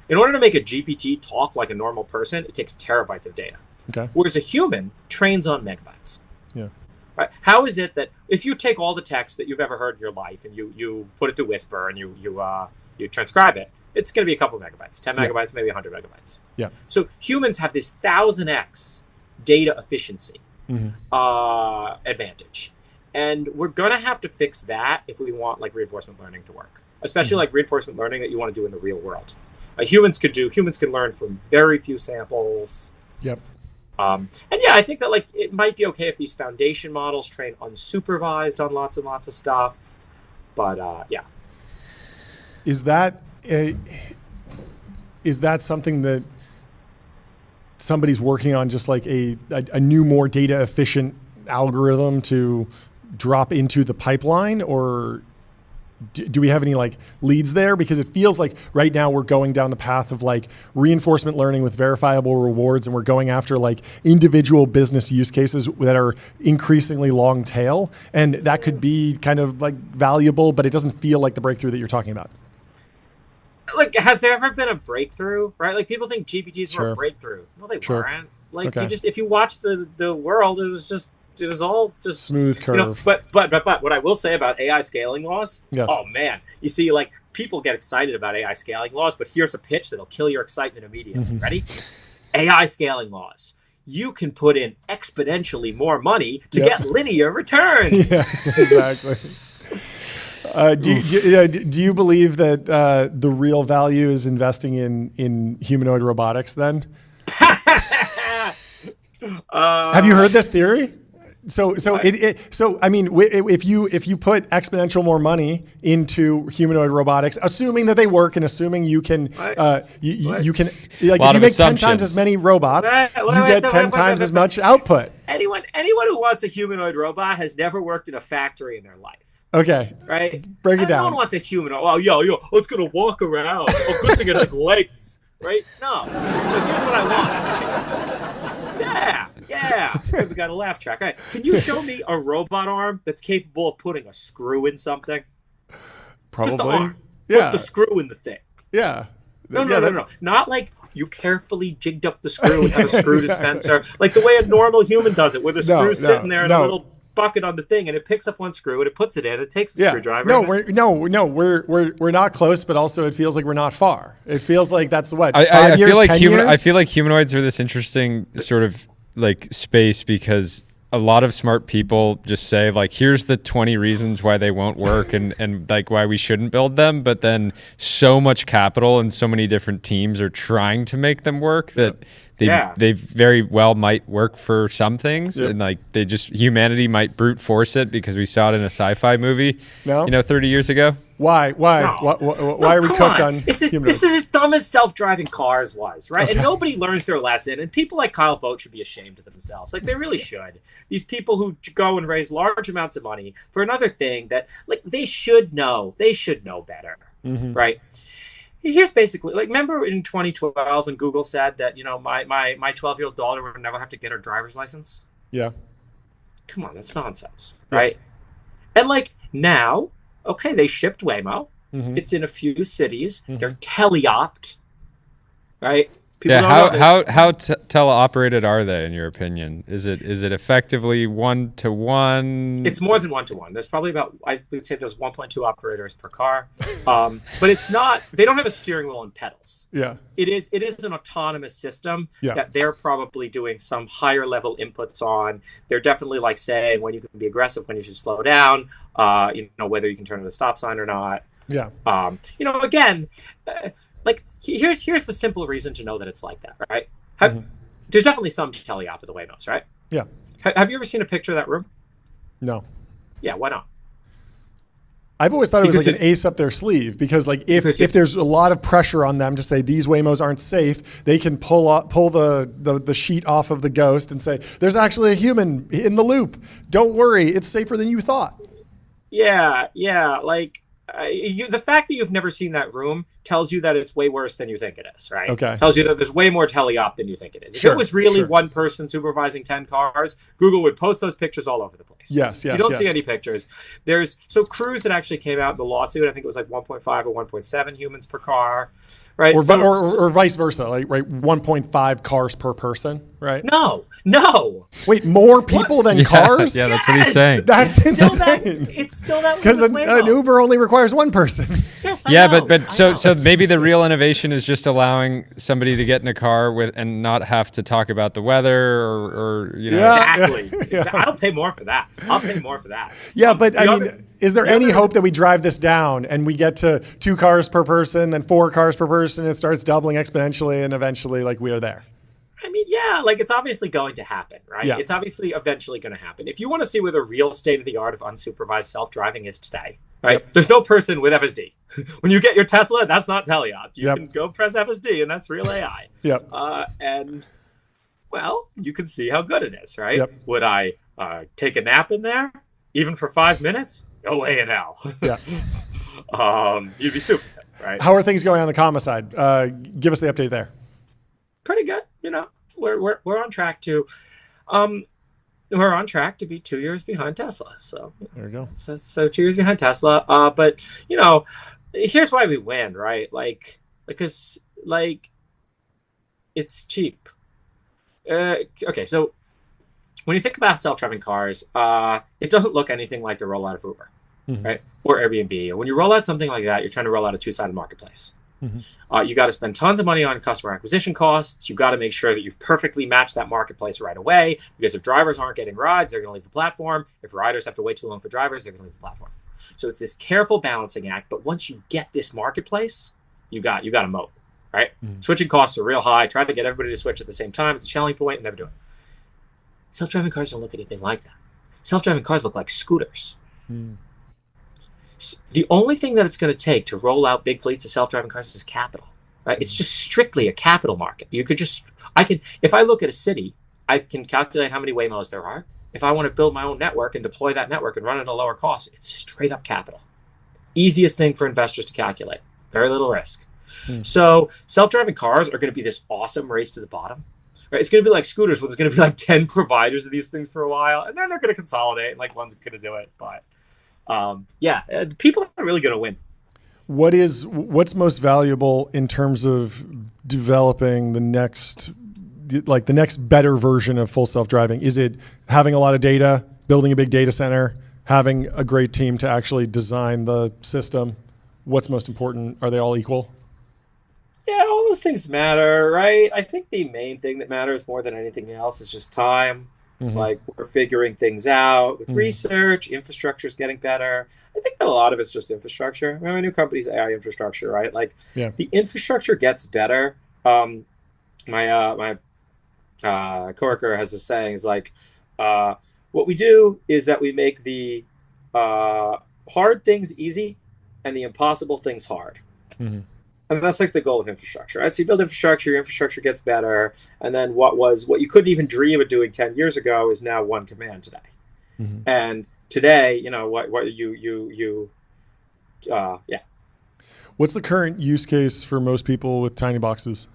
In order to make a GPT talk like a normal person, it takes terabytes of data. Okay. Whereas a human trains on megabytes. Yeah. Right? How is it that if you take all the text that you've ever heard in your life and you put it to Whisper and you transcribe it, it's going to be a couple of megabytes, 10 megabytes, maybe 100 megabytes. Yeah. So humans have this 1000x data efficiency advantage. And we're going to have to fix that if we want like reinforcement learning to work, especially like reinforcement learning that you want to do in the real world. Humans can learn from very few samples. Yep. And yeah, I think that like it might be okay if these foundation models train unsupervised on lots and lots of stuff. But yeah. Is that something that somebody's working on, just like a new, more data efficient algorithm to drop into the pipeline, or do we have any like leads there? Because it feels like right now we're going down the path of like reinforcement learning with verifiable rewards, and we're going after like individual business use cases that are increasingly long tail, and that could be kind of like valuable, but it doesn't feel like the breakthrough that you're talking about. like, has there ever been a breakthrough, right? Like, people think GPTs were Sure. a breakthrough. No, they Sure. weren't. Like, Okay. if you watch the world, it was all just Smooth curve. You know, but what I will say about AI scaling laws, Yes. oh man, you see, like, people get excited about AI scaling laws, but here's a pitch that'll kill your excitement immediately. Mm-hmm. Ready? AI scaling laws. You can put in exponentially more money to Yep. get linear returns. Yes, exactly. Do you believe that the real value is investing in humanoid robotics then? Have you heard this theory? So I mean, if you put exponential more money into humanoid robotics, assuming that they work and assuming you can you can, like, if you make 10 times as many robots, you get 10 times as much output. Anyone who wants a humanoid robot has never worked in a factory in their life. Okay. Right? Break it down. No one wants a humanoid. Oh, it's gonna walk around. Oh, good thing it has legs. Right? No. But here's what I want. Yeah. We got a laugh track. All right. Can you show me a robot arm that's capable of putting a screw in something? Probably. Just the arm. Yeah. Put the screw in the thing. Yeah. No. Not like you carefully jigged up the screw and have a screw dispenser, like the way a normal human does it, where the screw's sitting there in a little bucket on the thing, and it picks up one screw and it puts it in. It takes a screwdriver. We're not close, but also it feels like we're not far. It feels like that's what I 5 years, feel like 10 years? I feel like humanoids are this interesting sort of like space, because a lot of smart people just say, like, here's the 20 reasons why they won't work and like why we shouldn't build them, but then so much capital and so many different teams are trying to make them work that they very well might work for some things, and like humanity might brute force it because we saw it in a sci-fi movie 30 years ago. Why are we cooked on humanoids? This is as dumb as self-driving cars was, right? Okay. And nobody learns their lesson. And people like Kyle Vogt should be ashamed of themselves. Like, they really should. These people who go and raise large amounts of money for another thing that, like, they should know. They should know better, right? Here's basically, like, remember in 2012 when Google said that, my 12-year-old daughter would never have to get her driver's license? Yeah. Come on, that's nonsense, right? And, like, now, okay, they shipped Waymo. It's in a few cities. They're teleoped, right? People how teleoperated are they, in your opinion? Is it effectively 1-to-1? It's more than 1-to-1. There's probably I would say there's 1.2 operators per car. But it's not. They don't have a steering wheel and pedals. Yeah. It is an autonomous system that they're probably doing some higher level inputs on. They're definitely, like, saying when you can be aggressive, when you should slow down. Whether you can turn at a stop sign or not. Yeah. Again. Like, here's the simple reason to know that it's like that, right? There's definitely some teleop of the Waymos, right? Yeah. Have you ever seen a picture of that room? No. Yeah, why not? I've always thought it was like an ace up their sleeve, because, like, if there's a lot of pressure on them to say these Waymos aren't safe, they can pull the sheet off of the ghost and say there's actually a human in the loop. Don't worry, it's safer than you thought. Yeah. Like, the fact that you've never seen that room tells you that it's way worse than you think it is, right? Okay. Tells you that there's way more teleop than you think it is. If it was really one person supervising 10 cars, Google would post those pictures all over the place. Yes. You don't see any pictures. There's crews that actually came out in the lawsuit. I think it was like 1.5 or 1.7 humans per car, right? Or vice versa, like, right? 1.5 cars per person, right? No. Wait, more people than cars? Yeah, that's what he's saying. That's insane. It's still that because an Uber only requires one person. Yes, I know. but so maybe the real innovation is just allowing somebody to get in a car and not have to talk about the weather or Exactly. I'll pay more for that. Yeah, but I mean, is there any hope that we drive this down and we get to 2 cars per person, then 4 cars per person, and it starts doubling exponentially, and eventually, like, we are there? I mean, yeah, like, it's obviously going to happen, right? Yeah. It's obviously eventually going to happen. If you want to see where the real state of the art of unsupervised self-driving is today, right? There's no person with FSD. When you get your Tesla, that's not teleop. You can go press FSD, and that's real AI. And, well, you can see how good it is, right? Would I take a nap in there, even for 5 minutes? No way in hell. You'd be stupid, right? How are things going on the comma side? Give us the update there. Pretty good. We're on track to we're on track to be 2 years behind Tesla. So there you go. So 2 years behind Tesla. But here's why we win, right? Because it's cheap. Okay, so when you think about self-driving cars, it doesn't look anything like the rollout of Hoover, right? Or Airbnb. When you roll out something like that, you're trying to roll out a two-sided marketplace. You got to spend tons of money on customer acquisition costs. You got to make sure that you've perfectly matched that marketplace right away, because if drivers aren't getting rides, they're going to leave the platform. If riders have to wait too long for drivers, they're going to leave the platform. So it's this careful balancing act. But once you get this marketplace, you got a moat, right? Switching costs are real high. Try to get everybody to switch at the same time. It's a challenging point. Never do it. Self-driving cars don't look anything like that. Self-driving cars look like scooters. The only thing that it's going to take to roll out big fleets of self-driving cars is capital, right? It's just strictly a capital market. If I look at a city, I can calculate how many Waymos there are. If I want to build my own network and deploy that network and run it at a lower cost, it's straight up capital. Easiest thing for investors to calculate. Very little risk. So self-driving cars are going to be this awesome race to the bottom. Right? It's going to be like scooters, where there's going to be like 10 providers of these things for a while, and then they're going to consolidate, and like one's going to do it. But people are really going to win. What's most valuable in terms of developing the next better version of full self-driving? Is it having a lot of data, building a big data center, having a great team to actually design the system? What's most important? Are they all equal? Yeah, all those things matter, right? I think the main thing that matters more than anything else is just time. Like, we're figuring things out with research. Infrastructure is getting better. I think that a lot of it's just infrastructure. I mean, my new company's AI infrastructure, right? Like, the infrastructure gets better. My coworker has a saying, is like, what we do is that we make the hard things easy and the impossible things hard. And that's like the goal of infrastructure, right? So you build infrastructure, your infrastructure gets better, and then what you couldn't even dream of doing 10 years ago is now one command today. And today, What's the current use case for most people with tiny boxes?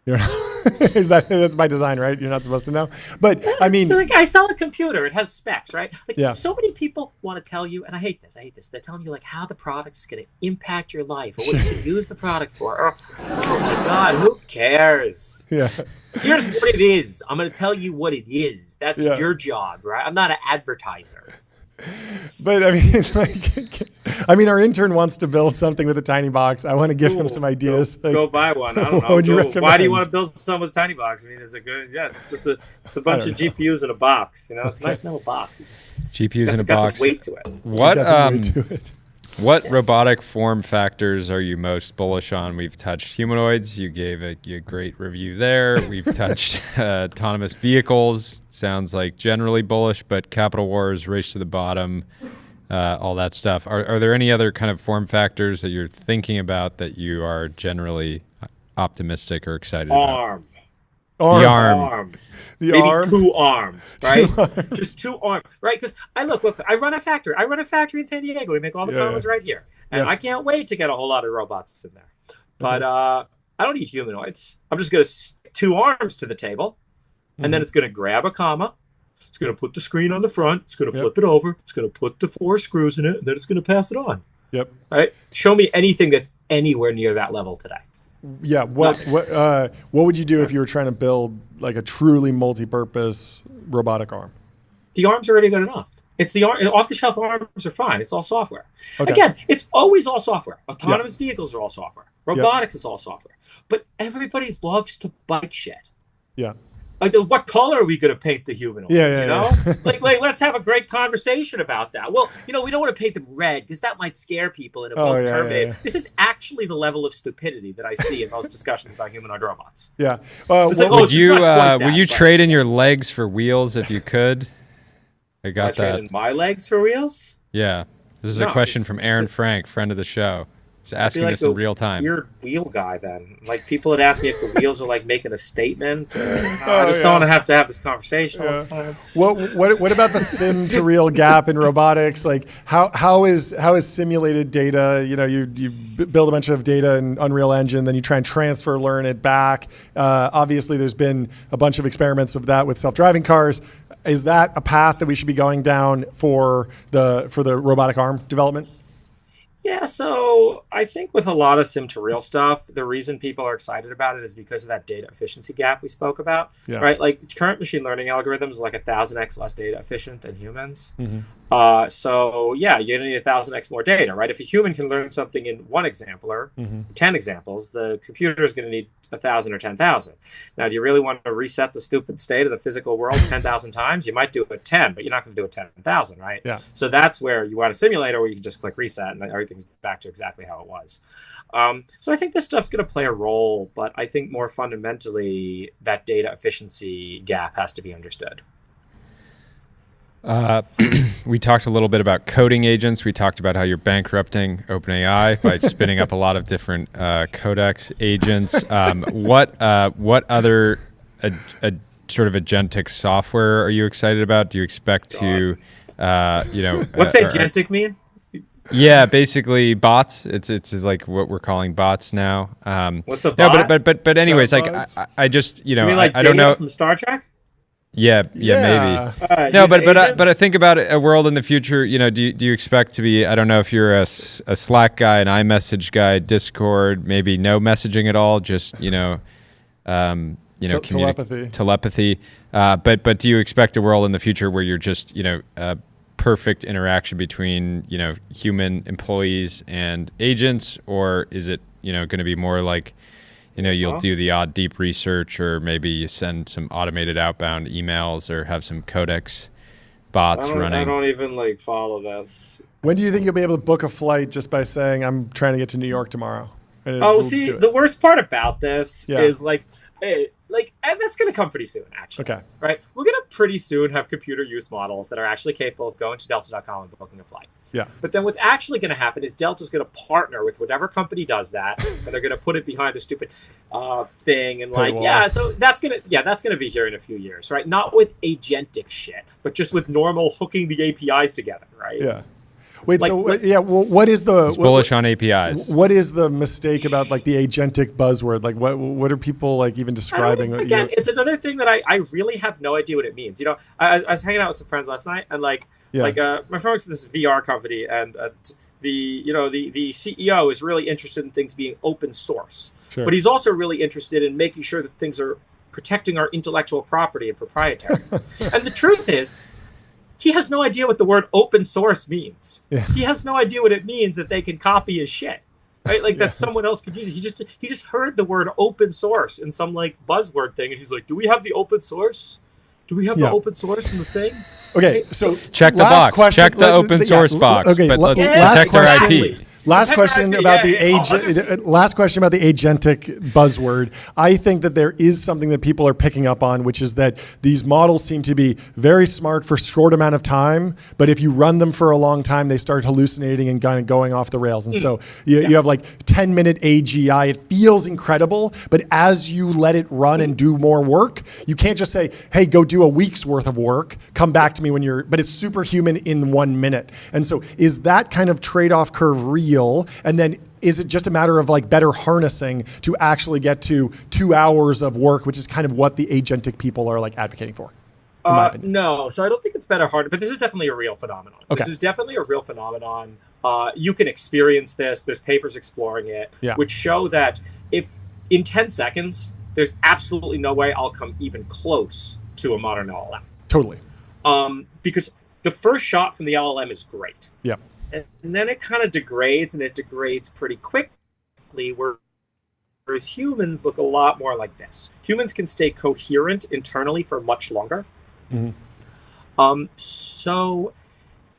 That's by design, right? You're not supposed to know. But I mean, so, like, I sell a computer, it has specs, right? Like, so many people want to tell you, and I hate this. They're telling you like how the product is going to impact your life, or what you can use the product for. Oh my God, who cares? Here's what it is. I'm going to tell you what it is. That's your job, right? I'm not an advertiser. But I mean, our intern wants to build something with a tiny box. I want to give him some ideas. Go buy one. I don't know. What would you recommend? Why do you want to build something with a tiny box? I mean, is it good? Yeah, it's just a bunch of GPUs in a box. You know, it's a nice little box. GPUs in a box. Got some weight to it. What robotic form factors are you most bullish on? We've touched humanoids. You gave a great review there. We've touched autonomous vehicles. Sounds like generally bullish, but capital wars, race to the bottom, all that stuff. Are there any other kind of form factors that you're thinking about that you are generally optimistic or excited about? The arm. The arm. Maybe two arm, right? Just two arm, right? Because look, I run a factory. I run a factory in San Diego. We make all the commas right here. And I can't wait to get a whole lot of robots in there. But I don't need humanoids. I'm just going to stick two arms to the table. And then it's going to grab a comma. It's going to put the screen on the front. It's going to flip it over. It's going to put the 4 screws in it. And then it's going to pass it on. Right? Show me anything that's anywhere near that level today. Yeah. What would you do if you were trying to build like a truly multi-purpose robotic arm? The arm's already good enough. It's the off-the-shelf arms are fine. It's all software. Okay. Again, it's always all software. Autonomous vehicles are all software. Robotics is all software. But everybody loves to bike shit. Yeah. Like, what color are we going to paint the humanoids? You know, like let's have a great conversation about that. Well, we don't want to paint them red because that might scare people and evoke Terminator. This is actually the level of stupidity that I see in most discussions about humanoid robots. Would you trade in your legs for wheels if you could? I got that. Trade in my legs for wheels? Yeah. This is a question from Aaron Frank, friend of the show. He's asking this in real time. Weird wheel guy, then. Like, people had asked me if the wheels are like making a statement. I just don't want to have this conversation all the time. What about the sim to real gap in robotics? Like, how is simulated data? You build a bunch of data in Unreal Engine, then you try and learn it back. Obviously, there's been a bunch of experiments of that with self-driving cars. Is that a path that we should be going down for the robotic arm development? Yeah, so I think with a lot of sim to real stuff, the reason people are excited about it is because of that data efficiency gap we spoke about, Yeah. right? Like current machine learning algorithms are like 1,000x less data efficient than humans. So yeah, you're gonna need 1,000x more data, right? If a human can learn something in one example or 10 examples, the computer is gonna need 1,000 or 10,000. Now, do you really want to reset the stupid state of the physical world 10,000 times? You might do it 10, but you're not gonna do it 10,000, right? Yeah. So that's where you want a simulator where you can just click reset and everything's back to exactly how it was. So I think this stuff's going to play a role, but I think more fundamentally that data efficiency gap has to be understood. We talked a little bit about coding agents. We talked about how you're bankrupting OpenAI by spinning up a lot of different codex agents. What other sort of agentic software are you excited about? Do you expect to, What's agentic mean? Yeah, basically bots. It's like what we're calling bots now. What's a bot? No, but anyways, like Chatbots? I just You mean like I don't Data know. from Star Trek? Yeah, maybe. No, He's but Asian? I think about a world in the future. Do you expect to be? I don't know if you're a Slack guy, an iMessage guy, Discord, maybe no messaging at all. Just telepathy. But do you expect a world in the future where you're just perfect interaction between human employees and agents, or is it going to be more like you'll do the odd deep research, or maybe you send some automated outbound emails or have some codex bots running? I don't even follow this. When do you think you'll be able to book a flight just by saying I'm trying to get to New York tomorrow? And Oh, it'll see, do it? the worst part about this Yeah. is and that's going to come pretty soon, actually. Okay. Right? We're going to pretty soon have computer use models that are actually capable of going to delta.com and booking a flight. Yeah. But then what's actually going to happen is Delta's going to partner with whatever company does that, and they're going to put it behind a stupid thing, and Paywall. so that's gonna be here in a few years, right? Not with agentic shit, but just with normal hooking the APIs together, right? Yeah. Wait. Like- Well, what is the It's bullish on APIs. What is the mistake about the agentic buzzword? Like what are people even describing? Again, it's another thing that I really have no idea what it means. I was hanging out with some friends last night, and my friend works at this VR company, and the CEO is really interested in things being open source, Sure. but he's also really interested in making sure that things are protecting our intellectual property and proprietary. And the truth is, he has no idea what the word open source means. Yeah. He has no idea what it means that they can copy his shit. Right? Like that someone else could use it. He just heard the word open source in some buzzword thing, and he's like, "Do we have the open source? Do we have the open source in the thing?" Okay, so Check the last box. question- Check the open source box. Okay, but let's last protect our question. IP. Last question about the yeah. last question about the agentic buzzword. I think that there is something that people are picking up on, which is that these models seem to be very smart for a short amount of time, but if you run them for a long time, they start hallucinating and kind of going off the rails. And so you have 10-minute AGI. It feels incredible, but as you let it run and do more work, you can't just say, "Hey, go do a week's worth of work. Come back to me when you're." But it's superhuman in 1 minute. And so is that kind of trade-off curve real? And then is it just a matter of better harnessing to actually get to 2 hours of work, which is kind of what the agentic people are advocating for? In my opinion. No, so I don't think it's better hard, but this is definitely a real phenomenon. Okay. This is definitely a real phenomenon. You can experience this. There's papers exploring it, which show that if in 10 seconds, there's absolutely no way I'll come even close to a modern LLM. Totally. Because the first shot from the LLM is great. Yeah. And then it kind of degrades, and it degrades pretty quickly, whereas humans look a lot more like this. Humans can stay coherent internally for much longer. Mm-hmm. So,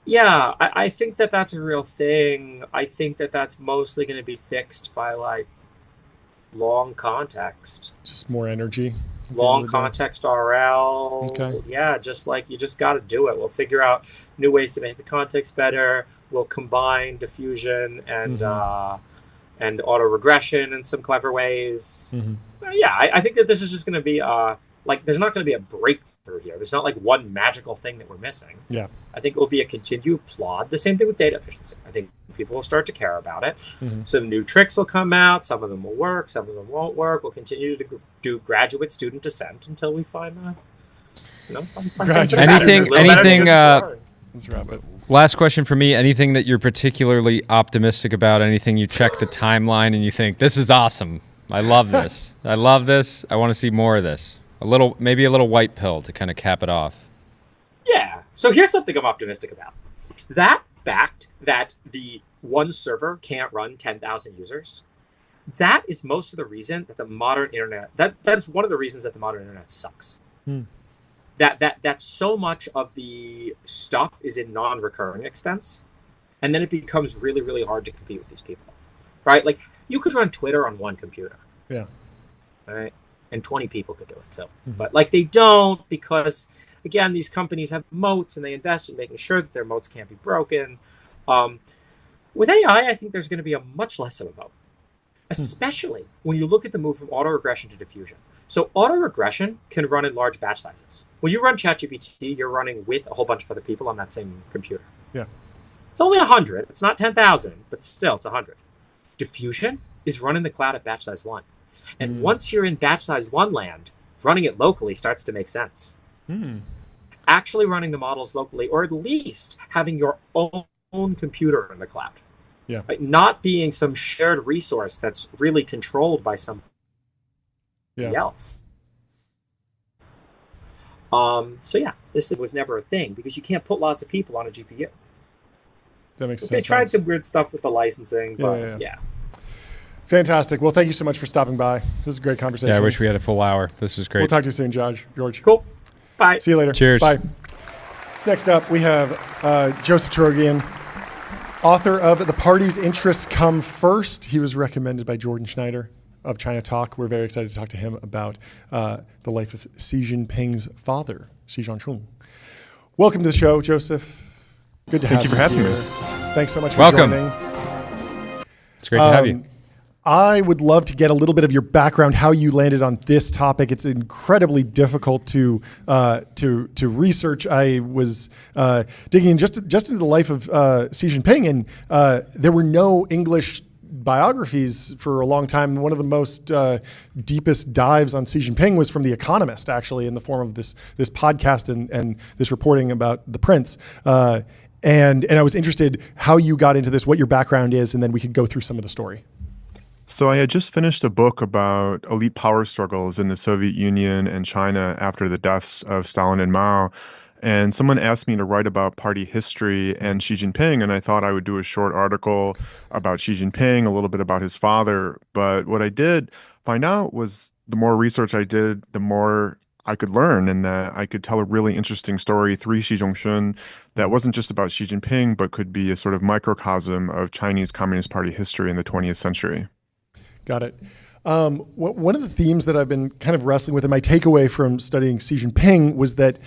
yeah, I think that that's a real thing. I think that that's mostly going to be fixed by, long context. Just more energy. Long context RL. Okay. Yeah, you just got to do it. We'll figure out new ways to make the context better. We'll combine diffusion and auto regression in some clever ways. Mm-hmm. Yeah, I think that this is just going to be there's not going to be a breakthrough here. There's not one magical thing that we're missing. Yeah. I think it will be a continued plod. The same thing with data efficiency. I think people will start to care about it. Mm-hmm. Some new tricks will come out. Some of them will work. Some of them won't work. We'll continue to do graduate student descent until we find Graduate Anything Let's wrap it. Last question for me. Anything that you're particularly optimistic about? Anything you check the timeline and you think, this is awesome. I love this. I love this. I want to see more of this. Maybe a little white pill to kind of cap it off. Yeah. So here's something I'm optimistic about. That fact that the one server can't run 10,000 users, that is most of the reason that the modern internet, that is one of the reasons that the modern internet sucks. That so much of the stuff is in non-recurring expense, and then it becomes really, really hard to compete with these people, right? Like, you could run Twitter on one computer. Yeah. Right? And 20 people could do it too. But like, they don't, because again, these companies have moats and they invest in making sure that their moats can't be broken. With AI, I think there's going to be a much less of a moat, especially when you look at the move from autoregression to diffusion. So autoregression can run in large batch sizes. When you run ChatGPT, you're running with a whole bunch of other people on that same computer. Yeah. It's only 100. It's not 10,000, but still, it's 100. Diffusion is run in the cloud at batch size 1. And once you're in batch size 1 land, running it locally starts to make sense. Actually running the models locally, or at least having your own computer in the cloud. Yeah. Right? Not being some shared resource that's really controlled by somebody else. So yeah, this was never a thing because you can't put lots of people on a GPU. That makes sense. They tried some weird stuff with the licensing, but yeah. Fantastic. Well, thank you so much for stopping by. This is a great conversation. Yeah, I wish we had a full hour. This was great. We'll talk to you soon, George. Cool. Bye. See you later. Cheers. Bye. Next up, we have Joseph Torigian, author of The Party's Interests Come First. He was recommended by Jordan Schneider of China Talk. We're very excited to talk to him about the life of Xi Jinping's father, Xi Zhongxun. Welcome to the show, Joseph. Good to have you. Thank you for having me. Thanks so much for joining. It's great to have you. I would love to get a little bit of your background, how you landed on this topic. It's incredibly difficult to research. I was digging just into the life of Xi Jinping, and there were no English biographies for a long time. One of the most deepest dives on Xi Jinping was from The Economist, actually, in the form of this podcast and this reporting about the prince. And I was interested how you got into this, what your background is, and then we could go through some of the story. So I had just finished a book about elite power struggles in the Soviet Union and China after the deaths of Stalin and Mao. And someone asked me to write about party history and Xi Jinping, and I thought I would do a short article about Xi Jinping, a little bit about his father. But what I did find out was the more research I did, the more I could learn, and that I could tell a really interesting story through Xi Zhongxun that wasn't just about Xi Jinping, but could be a sort of microcosm of Chinese Communist Party history in the 20th century. Got it. One of the themes that I've been kind of wrestling with, and my takeaway from studying Xi Jinping, was that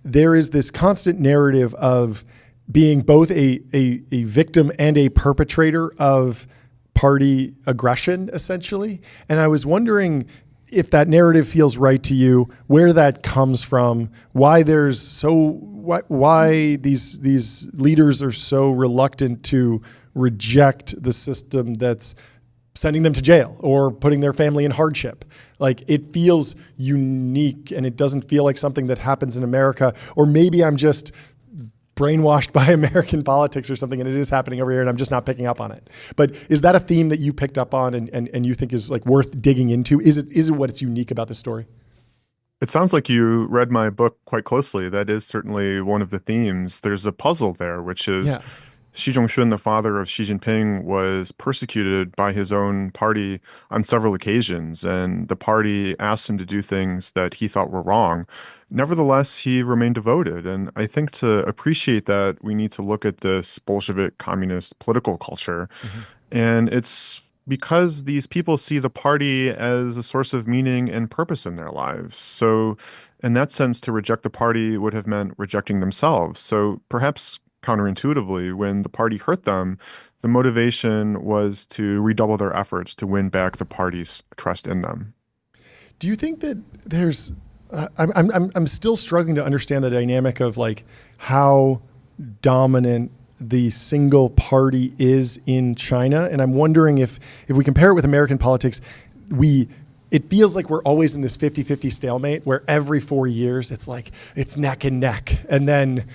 there is this constant narrative of being both a victim and a perpetrator of party aggression, essentially. And I was wondering if that narrative feels right to you, where that comes from, why these leaders are so reluctant to reject the system that's sending them to jail or putting their family in hardship. Like, it feels unique, and it doesn't feel like something that happens in America. Or maybe I'm just brainwashed by American politics or something, and it is happening over here and I'm just not picking up on it. But is that a theme that you picked up on and you think is like worth digging into? Is it what's unique about this story? It sounds like you read my book quite closely. That is certainly one of the themes. There's a puzzle there, which is Xi Zhongxun, the father of Xi Jinping, was persecuted by his own party on several occasions, and the party asked him to do things that he thought were wrong. Nevertheless, he remained devoted, and I think to appreciate that, we need to look at this Bolshevik communist political culture. And it's because these people see the party as a source of meaning and purpose in their lives. So in that sense, to reject the party would have meant rejecting themselves. So perhaps counterintuitively, when the party hurt them, the motivation was to redouble their efforts to win back the party's trust in them. Do you think that there's I'm still struggling to understand the dynamic of like how dominant the single party is in China, and I'm wondering if we compare it with American politics, we it feels like we're always in this 50-50 stalemate where every 4 years it's neck and neck. And then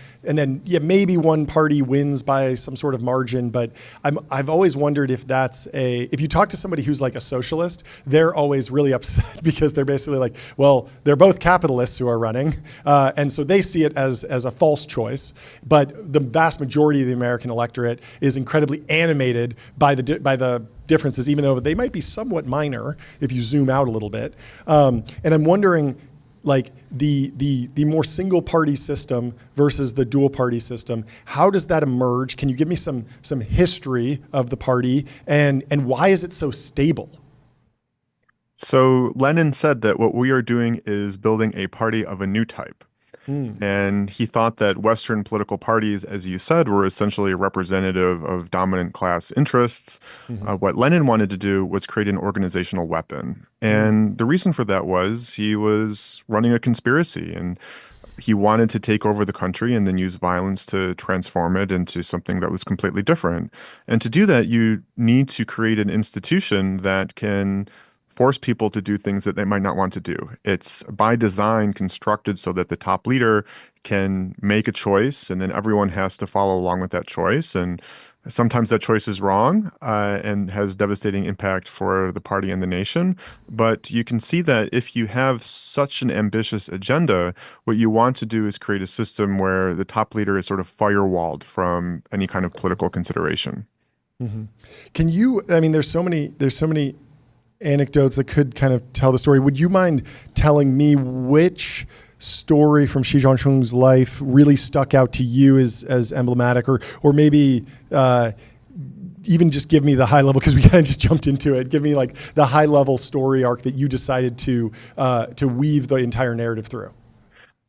yeah, maybe one party wins by some sort of margin, but I've always wondered if if you talk to somebody who's like a socialist, they're always really upset because they're basically like, well, they're both capitalists who are running. And so they see it as a false choice, but the vast majority of the American electorate is incredibly animated by the differences, even though they might be somewhat minor if you zoom out a little bit. And I'm wondering, like the more single party system versus the dual party system, how does that emerge? Can you give me some history of the party and why is it so stable? So Lenin said that what we are doing is building a party of a new type. And he thought that Western political parties, as you said, were essentially representative of dominant class interests. What Lenin wanted to do was create an organizational weapon. And the reason for that was he was running a conspiracy and he wanted to take over the country and then use violence to transform it into something that was completely different. And to do that, you need to create an institution that can force people to do things that they might not want to do. It's by design constructed so that the top leader can make a choice and then everyone has to follow along with that choice. And sometimes that choice is wrong and has devastating impact for the party and the nation. But you can see that if you have such an ambitious agenda, what you want to do is create a system where the top leader is sort of firewalled from any kind of political consideration. Can you, I mean, there's so many anecdotes that could kind of tell the story. Would you mind telling me which story from Xi Zhongxun's life really stuck out to you as emblematic, or maybe even just give me the high level, because we kind of just jumped into it. Give me like the high level story arc that you decided to weave the entire narrative through.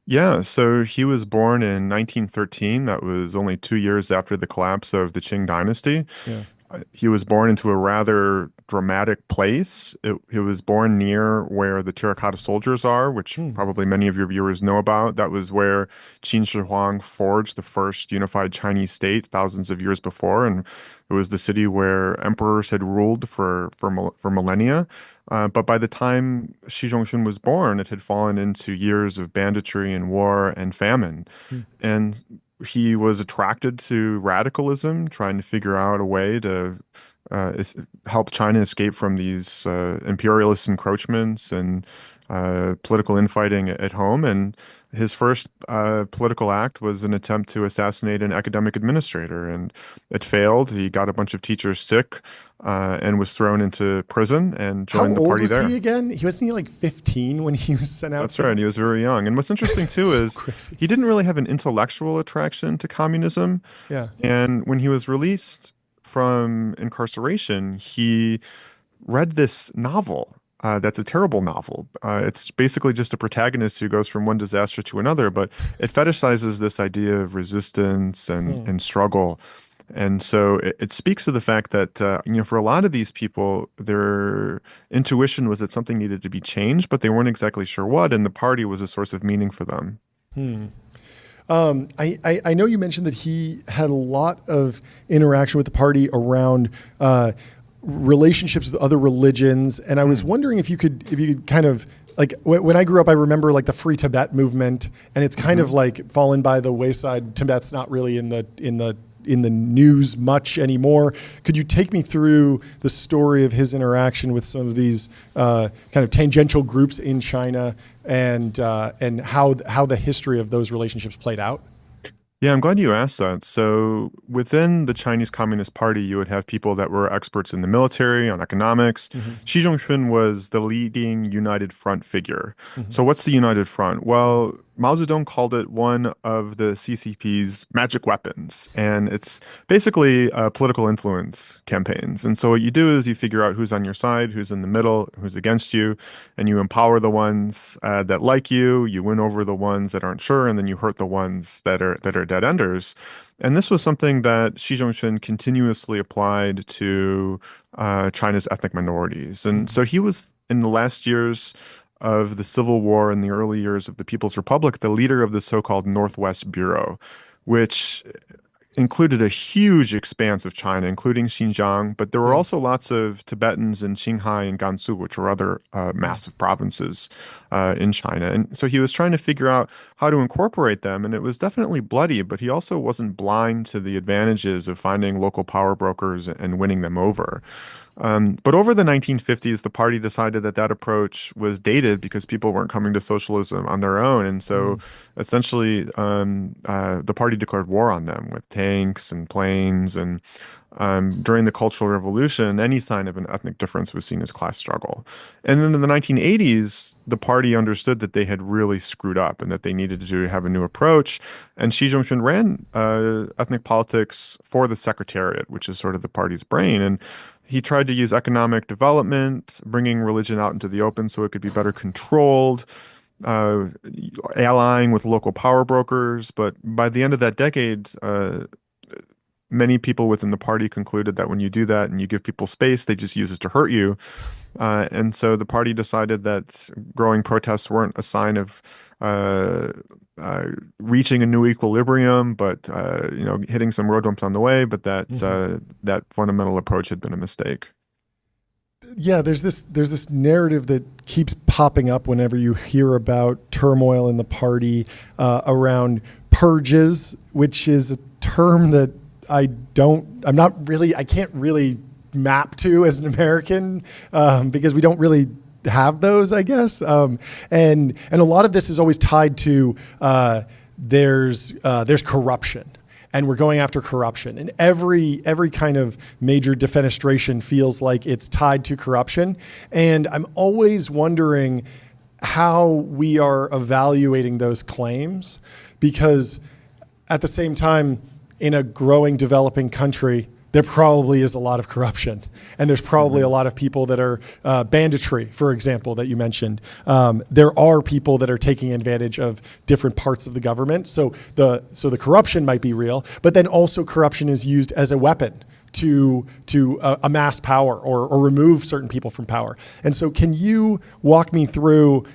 Yeah, so he was born in 1913. That was only 2 years after the collapse of the Qing dynasty. Yeah. He was born into a rather dramatic place. He was born near where the terracotta soldiers are, which probably many of your viewers know about. That was where Qin Shi Huang forged the first unified Chinese state thousands of years before, and it was the city where emperors had ruled for millennia. But by the time Xi Zhongxun was born, it had fallen into years of banditry and war and famine. And he was attracted to radicalism, trying to figure out a way to help China escape from these imperialist encroachments and political infighting at home. And his first political act was an attempt to assassinate an academic administrator, and it failed. He got a bunch of teachers sick and was thrown into prison and joined the party there. How old was he again? Wasn't he like 15 when he was sent out? That's right. He was very young. And what's interesting too is crazy. He didn't really have an intellectual attraction to communism. Yeah. And when he was released from incarceration, he read this novel. That's a terrible novel. It's basically just a protagonist who goes from one disaster to another, but it fetishizes this idea of resistance and struggle. And so it speaks to the fact that, for a lot of these people, their intuition was that something needed to be changed, but they weren't exactly sure what, and the party was a source of meaning for them. I know you mentioned that he had a lot of interaction with the party around relationships with other religions, and I was wondering if you could kind of, like, when I grew up, I remember like the Free Tibet movement, and it's kind of like fallen by the wayside. Tibet's not really in the news much anymore. Could you take me through the story of his interaction with some of these kind of tangential groups in China, and how the history of those relationships played out? Yeah, I'm glad you asked that. So within the Chinese Communist Party, you would have people that were experts in the military, on economics. Xi Zhongxun was the leading United Front figure. So what's the United Front? Well, Mao Zedong called it one of the CCP's magic weapons, and it's basically political influence campaigns. And so what you do is you figure out who's on your side, who's in the middle, who's against you, and you empower the ones that like you win over the ones that aren't sure, and then you hurt the ones that are dead enders. And this was something that Xi Zhongxun continuously applied to China's ethnic minorities. And so he was, in the last years of the Civil War and the early years of the People's Republic, the leader of the so-called Northwest Bureau, which included a huge expanse of China, including Xinjiang, but there were also lots of Tibetans in Qinghai and Gansu, which were other massive provinces in China. And so he was trying to figure out how to incorporate them, and it was definitely bloody, but he also wasn't blind to the advantages of finding local power brokers and winning them over. But over the 1950s, the party decided that that approach was dated because people weren't coming to socialism on their own. And so essentially, the party declared war on them with tanks and planes. And during the Cultural Revolution, any sign of an ethnic difference was seen as class struggle. And then in the 1980s, the party understood that they had really screwed up and that they needed to have a new approach. And Xi Zhongxun ran ethnic politics for the Secretariat, which is sort of the party's brain. And he tried to use economic development, bringing religion out into the open so it could be better controlled, allying with local power brokers. But by the end of that decade, many people within the party concluded that when you do that and you give people space, they just use it to hurt you. And so the party decided that growing protests weren't a sign of reaching a new equilibrium, but hitting some road bumps on the way, but that that fundamental approach had been a mistake. Yeah, there's this narrative that keeps popping up whenever you hear about turmoil in the party around purges, which is a term that I can't really map to as an American because we don't really have those, I guess. And a lot of this is always tied to there's corruption. And we're going after corruption. And every kind of major defenestration feels like it's tied to corruption. And I'm always wondering how we are evaluating those claims, because at the same time, in a growing, developing country, there probably is a lot of corruption. And there's probably a lot of people that are banditry, for example, that you mentioned. There are people that are taking advantage of different parts of the government. So the corruption might be real, but then also corruption is used as a weapon to amass power or remove certain people from power. And so can you walk me through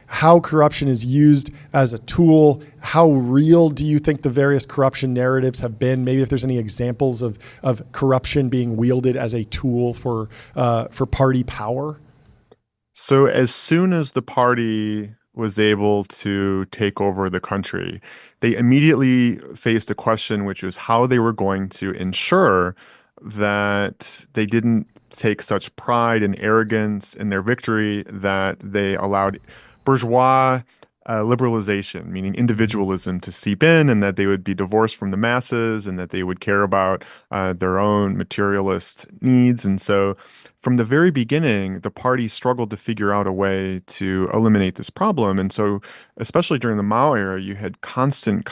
how corruption is used as a tool? How real do you think the various corruption narratives have been? Maybe if there's any examples of corruption being wielded as a tool for party power? So as soon as the party was able to take over the country, they immediately faced a question, which was how they were going to ensure that they didn't take such pride and arrogance in their victory that they allowed bourgeois liberalization, meaning individualism, to seep in, and that they would be divorced from the masses and that they would care about their own materialist needs. And so from the very beginning, the party struggled to figure out a way to eliminate this problem. And so especially during the Mao era, you had constant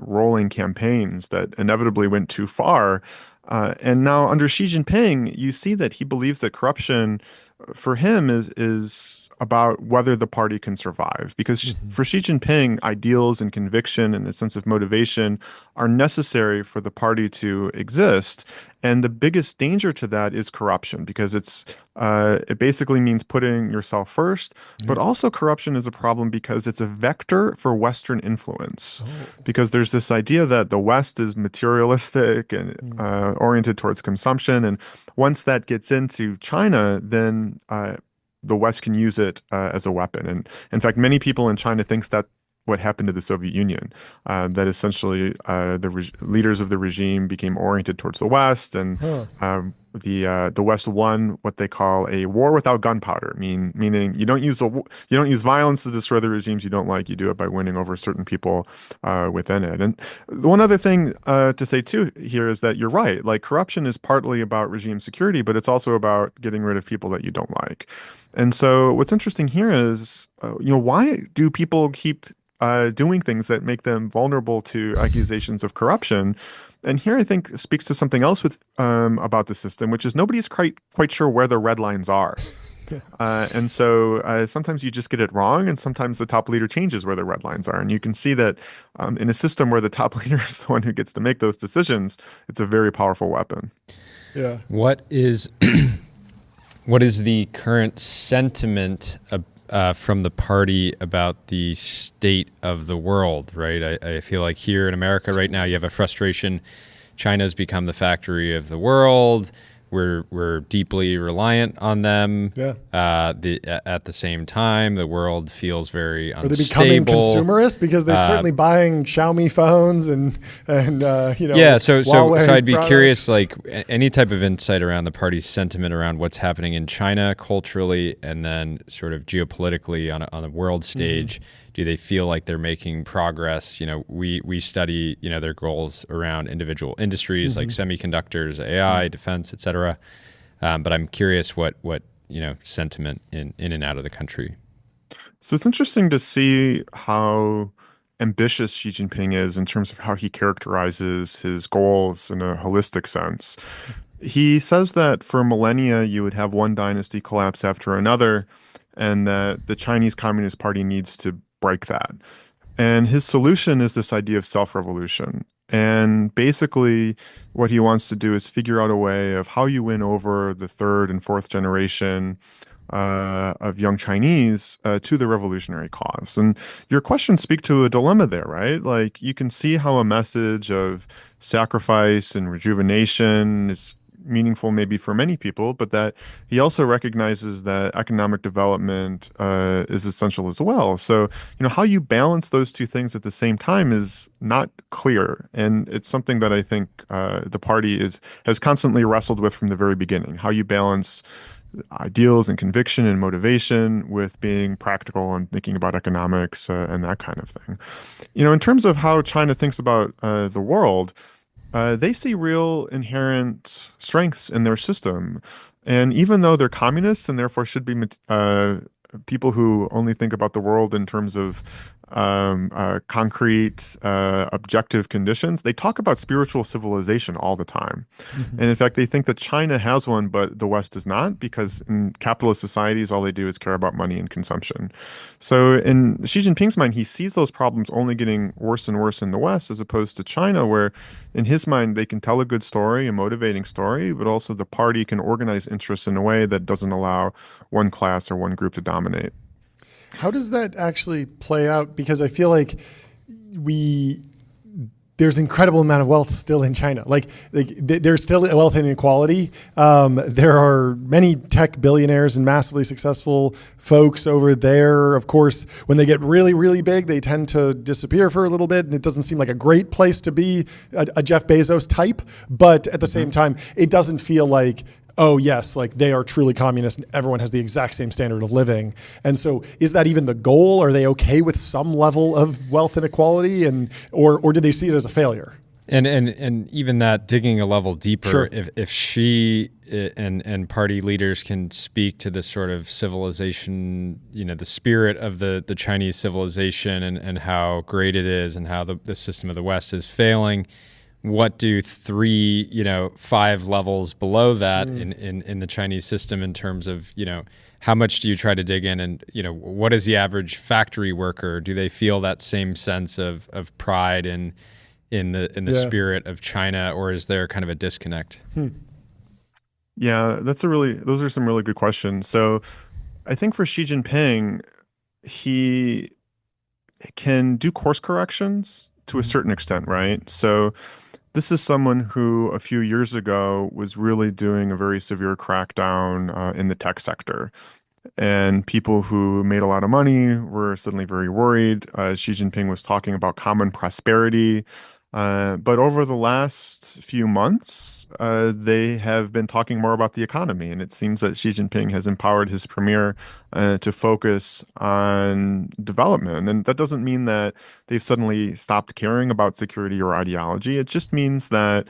rolling campaigns that inevitably went too far. And now under Xi Jinping, you see that he believes that corruption for him is about whether the party can survive. Because for Xi Jinping, ideals and conviction and a sense of motivation are necessary for the party to exist. And the biggest danger to that is corruption, because it basically means putting yourself first. But also corruption is a problem because it's a vector for Western influence. Because there's this idea that the West is materialistic and oriented towards consumption. And once that gets into China, then the West can use it as a weapon. And in fact, many people in China think that what happened to the Soviet Union, that essentially the leaders of the regime became oriented towards the West, and the West won what they call a war without gunpowder, meaning you don't use violence to destroy the regimes you don't like. You do it by winning over certain people within it. And one other thing to say too here is that you're right. Like, corruption is partly about regime security, but it's also about getting rid of people that you don't like. And so what's interesting here is, why do people keep doing things that make them vulnerable to accusations of corruption? And here I think speaks to something else about the system, which is nobody's quite sure where the red lines are. And so sometimes you just get it wrong, and sometimes the top leader changes where the red lines are. And you can see that in a system where the top leader is the one who gets to make those decisions, it's a very powerful weapon. Yeah. What is the current sentiment from the party about the state of the world, right? I feel like here in America right now, you have a frustration. China's become the factory of the world. We're deeply reliant on them. Yeah. At the same time, the world feels very unstable. Are they becoming consumerist because they're certainly buying Xiaomi phones and yeah. So Huawei I'd be products. curious, like any type of insight around the party's sentiment around what's happening in China culturally, and then sort of geopolitically on a world stage. Do they feel like they're making progress? We study their goals around individual industries like semiconductors, AI, defense, et cetera. But I'm curious what sentiment in and out of the country. So it's interesting to see how ambitious Xi Jinping is in terms of how he characterizes his goals in a holistic sense. He says that for millennia, you would have one dynasty collapse after another, and that the Chinese Communist Party needs to break that. And his solution is this idea of self-revolution. And basically, what he wants to do is figure out a way of how you win over the third and fourth generation of young Chinese to the revolutionary cause. And your questions speak to a dilemma there, right? Like, you can see how a message of sacrifice and rejuvenation is meaningful maybe for many people, but that he also recognizes that economic development is essential as well. So, how you balance those two things at the same time is not clear. And it's something that I think the party has constantly wrestled with from the very beginning, how you balance ideals and conviction and motivation with being practical and thinking about economics and that kind of thing. In terms of how China thinks about the world, they see real inherent strengths in their system. And even though they're communists and therefore should be people who only think about the world in terms of concrete, objective conditions, they talk about spiritual civilization all the time. And in fact, they think that China has one, but the West does not, because in capitalist societies, all they do is care about money and consumption. So in Xi Jinping's mind, he sees those problems only getting worse and worse in the West, as opposed to China, where in his mind, they can tell a good story, a motivating story, but also the party can organize interests in a way that doesn't allow one class or one group to dominate. How does that actually play out? Because I feel like there's incredible amount of wealth still in China. Like there's still wealth inequality. There are many tech billionaires and massively successful folks over there. Of course, when they get really, really big, they tend to disappear for a little bit, and it doesn't seem like a great place to be a Jeff Bezos type. But at the same time, it doesn't feel like, oh yes, like they are truly communist and everyone has the exact same standard of living. And so is that even the goal? Are they okay with some level of wealth inequality, or do they see it as a failure? And even that, digging a level deeper, Sure. if Xi and party leaders can speak to the sort of civilization, the spirit of the Chinese civilization and how great it is and how the system of the West is failing, what do 5 levels below that in the Chinese system in terms of, how much do you try to dig in, and, what is the average factory worker? Do they feel that same sense of pride in the spirit of China, or is there kind of a disconnect? Yeah, those are some really good questions. So I think for Xi Jinping, he can do course corrections to a certain extent, right? So this is someone who a few years ago was really doing a very severe crackdown in the tech sector. And people who made a lot of money were suddenly very worried. Xi Jinping was talking about common prosperity. But over the last few months, they have been talking more about the economy. And it seems that Xi Jinping has empowered his premier to focus on development. And that doesn't mean that they've suddenly stopped caring about security or ideology. It just means that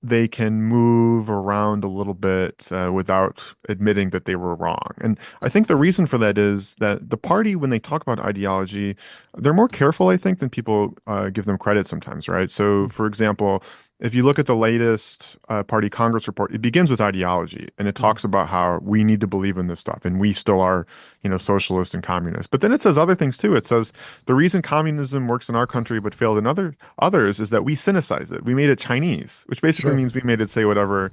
they can move around a little bit without admitting that they were wrong. And I think the reason for that is that the party, when they talk about ideology, they're more careful, I think, than people give them credit sometimes, right? So, for example, if you look at the latest party Congress report, it begins with ideology, and it talks about how we need to believe in this stuff, and we still are, socialist and communist. But then it says other things too. It says the reason communism works in our country but failed in others is that we Sinicize it. We made it Chinese, which basically means we made it say whatever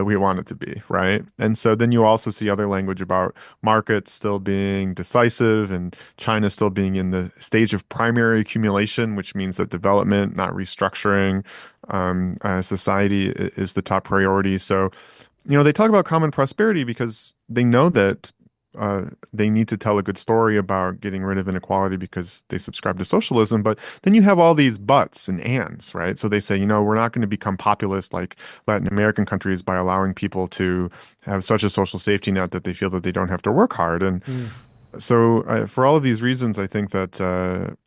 we want it to be, right? And so then you also see other language about markets still being decisive and China still being in the stage of primary accumulation, which means that development, not restructuring, society is the top priority. So, they talk about common prosperity because they know that they need to tell a good story about getting rid of inequality because they subscribe to socialism. But then you have all these buts and ands, right? So they say, we're not going to become populist like Latin American countries by allowing people to have such a social safety net that they feel that they don't have to work hard. And so for all of these reasons, I think that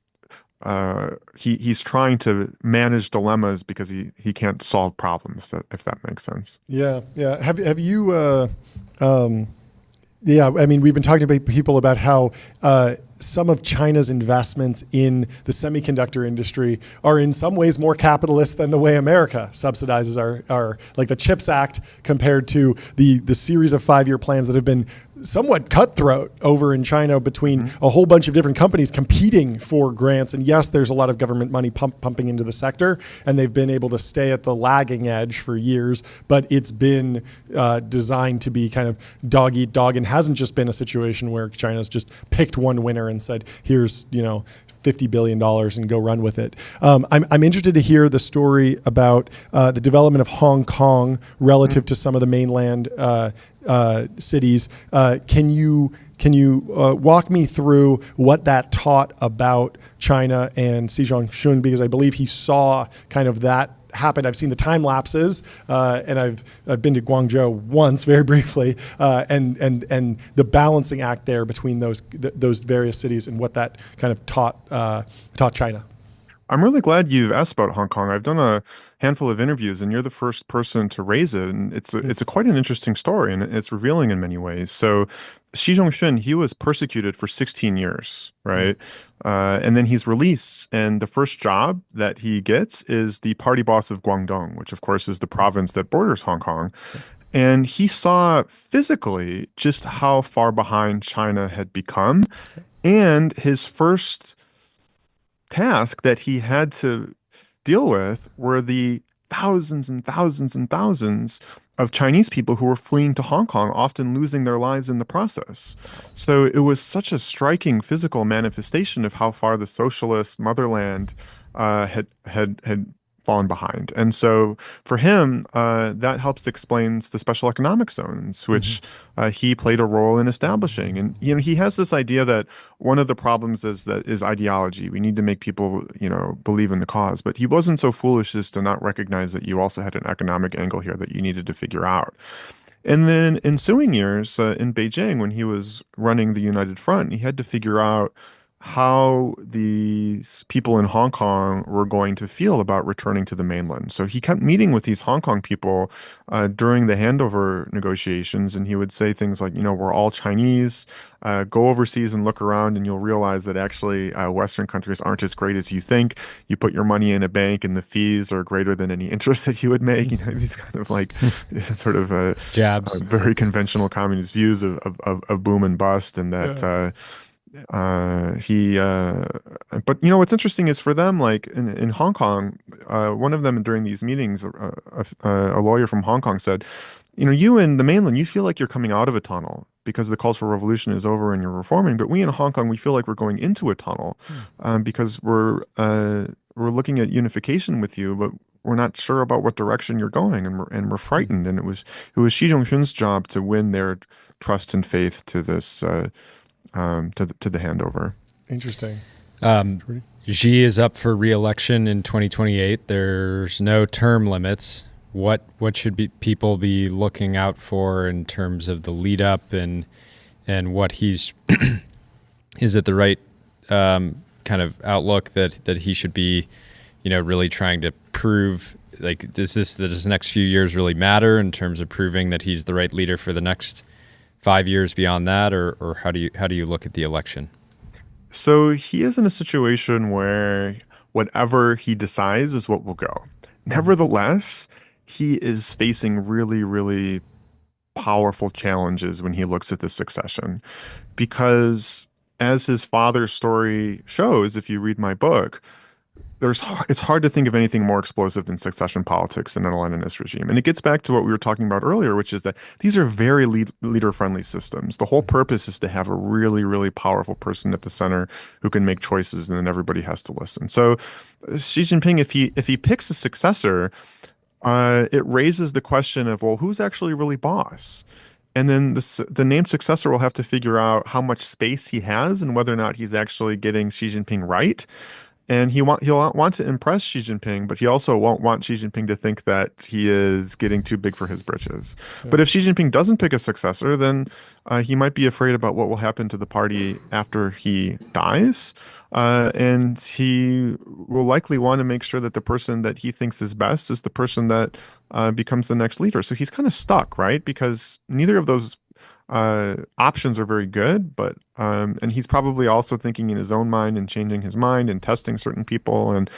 he's trying to manage dilemmas because he can't solve problems, if that makes sense. Yeah. Have you? Yeah, I mean, we've been talking to people about how some of China's investments in the semiconductor industry are in some ways more capitalist than the way America subsidizes our like the CHIPS Act compared to the series of 5-year plans that have been somewhat cutthroat over in China between a whole bunch of different companies competing for grants. And yes, there's a lot of government money pumping into the sector, and they've been able to stay at the lagging edge for years, but it's been designed to be kind of dog eat dog, and hasn't just been a situation where China's just picked one winner and said, here's, $50 billion and go run with it. I'm interested to hear the story about the development of Hong Kong relative to some of the mainland cities. Can you walk me through what that taught about China and Xi Zhongxun? Because I believe he saw kind of that happen. I've seen the time lapses, and I've been to Guangzhou once, very briefly, and the balancing act there between those various cities and what that kind of taught China. I'm really glad you've asked about Hong Kong. I've done a handful of interviews, and you're the first person to raise it. And it's quite an interesting story, and it's revealing in many ways. So Xi Zhongxun, he was persecuted for 16 years, right? And then he's released, and the first job that he gets is the party boss of Guangdong, which of course is the province that borders Hong Kong. And he saw physically just how far behind China had become. And his first task that he had to deal with were the thousands and thousands and thousands of Chinese people who were fleeing to Hong Kong, often losing their lives in the process. So it was such a striking physical manifestation of how far the socialist motherland had fallen behind. And so for him, that helps explains the special economic zones, which he played a role in establishing. And, he has this idea that one of the problems is ideology. We need to make people, believe in the cause. But he wasn't so foolish as to not recognize that you also had an economic angle here that you needed to figure out. And then ensuing years in Beijing, when he was running the United Front, he had to figure out how these people in Hong Kong were going to feel about returning to the mainland. So he kept meeting with these Hong Kong people during the handover negotiations, and he would say things like, we're all Chinese, go overseas and look around and you'll realize that actually Western countries aren't as great as you think. You put your money in a bank and the fees are greater than any interest that you would make. These kind of like sort of jabs, very conventional communist views of boom and bust, and that but what's interesting is for them, like in Hong Kong, one of them during these meetings, a lawyer from Hong Kong said, you in the mainland, you feel like you're coming out of a tunnel because the Cultural Revolution is over and you're reforming. But we in Hong Kong, we feel like we're going into a tunnel because we're looking at unification with you, but we're not sure about what direction you're going, and we're frightened. And it was Xi Zhongxun's job to win their trust and faith to this. To the handover. Interesting. Xi is up for re-election in 2028. There's no term limits. What should people be looking out for in terms of the lead up and what he's is it the right kind of outlook that he should be, really trying to prove? Like, does this next few years really matter in terms of proving that he's the right leader for the next 5 years beyond that, or how do you look at the election? So he is in a situation where whatever he decides is what will go. Nevertheless, he is facing really, really powerful challenges when he looks at the succession. Because as his father's story shows, if you read my book, it's hard to think of anything more explosive than succession politics in a Leninist regime. And it gets back to what we were talking about earlier, which is that these are very leader-friendly systems. The whole purpose is to have a really, really powerful person at the center who can make choices, and then everybody has to listen. So Xi Jinping, if he picks a successor, it raises the question of, well, who's actually really boss? And then the named successor will have to figure out how much space he has and whether or not he's actually getting Xi Jinping right. And he'll want to impress Xi Jinping, but he also won't want Xi Jinping to think that he is getting too big for his britches. Yeah. But if Xi Jinping doesn't pick a successor, then he might be afraid about what will happen to the party after he dies. And he will likely want to make sure that the person that he thinks is best is the person that becomes the next leader. So he's kind of stuck, right? Because neither of those options are very good, but and he's probably also thinking in his own mind and changing his mind and testing certain people and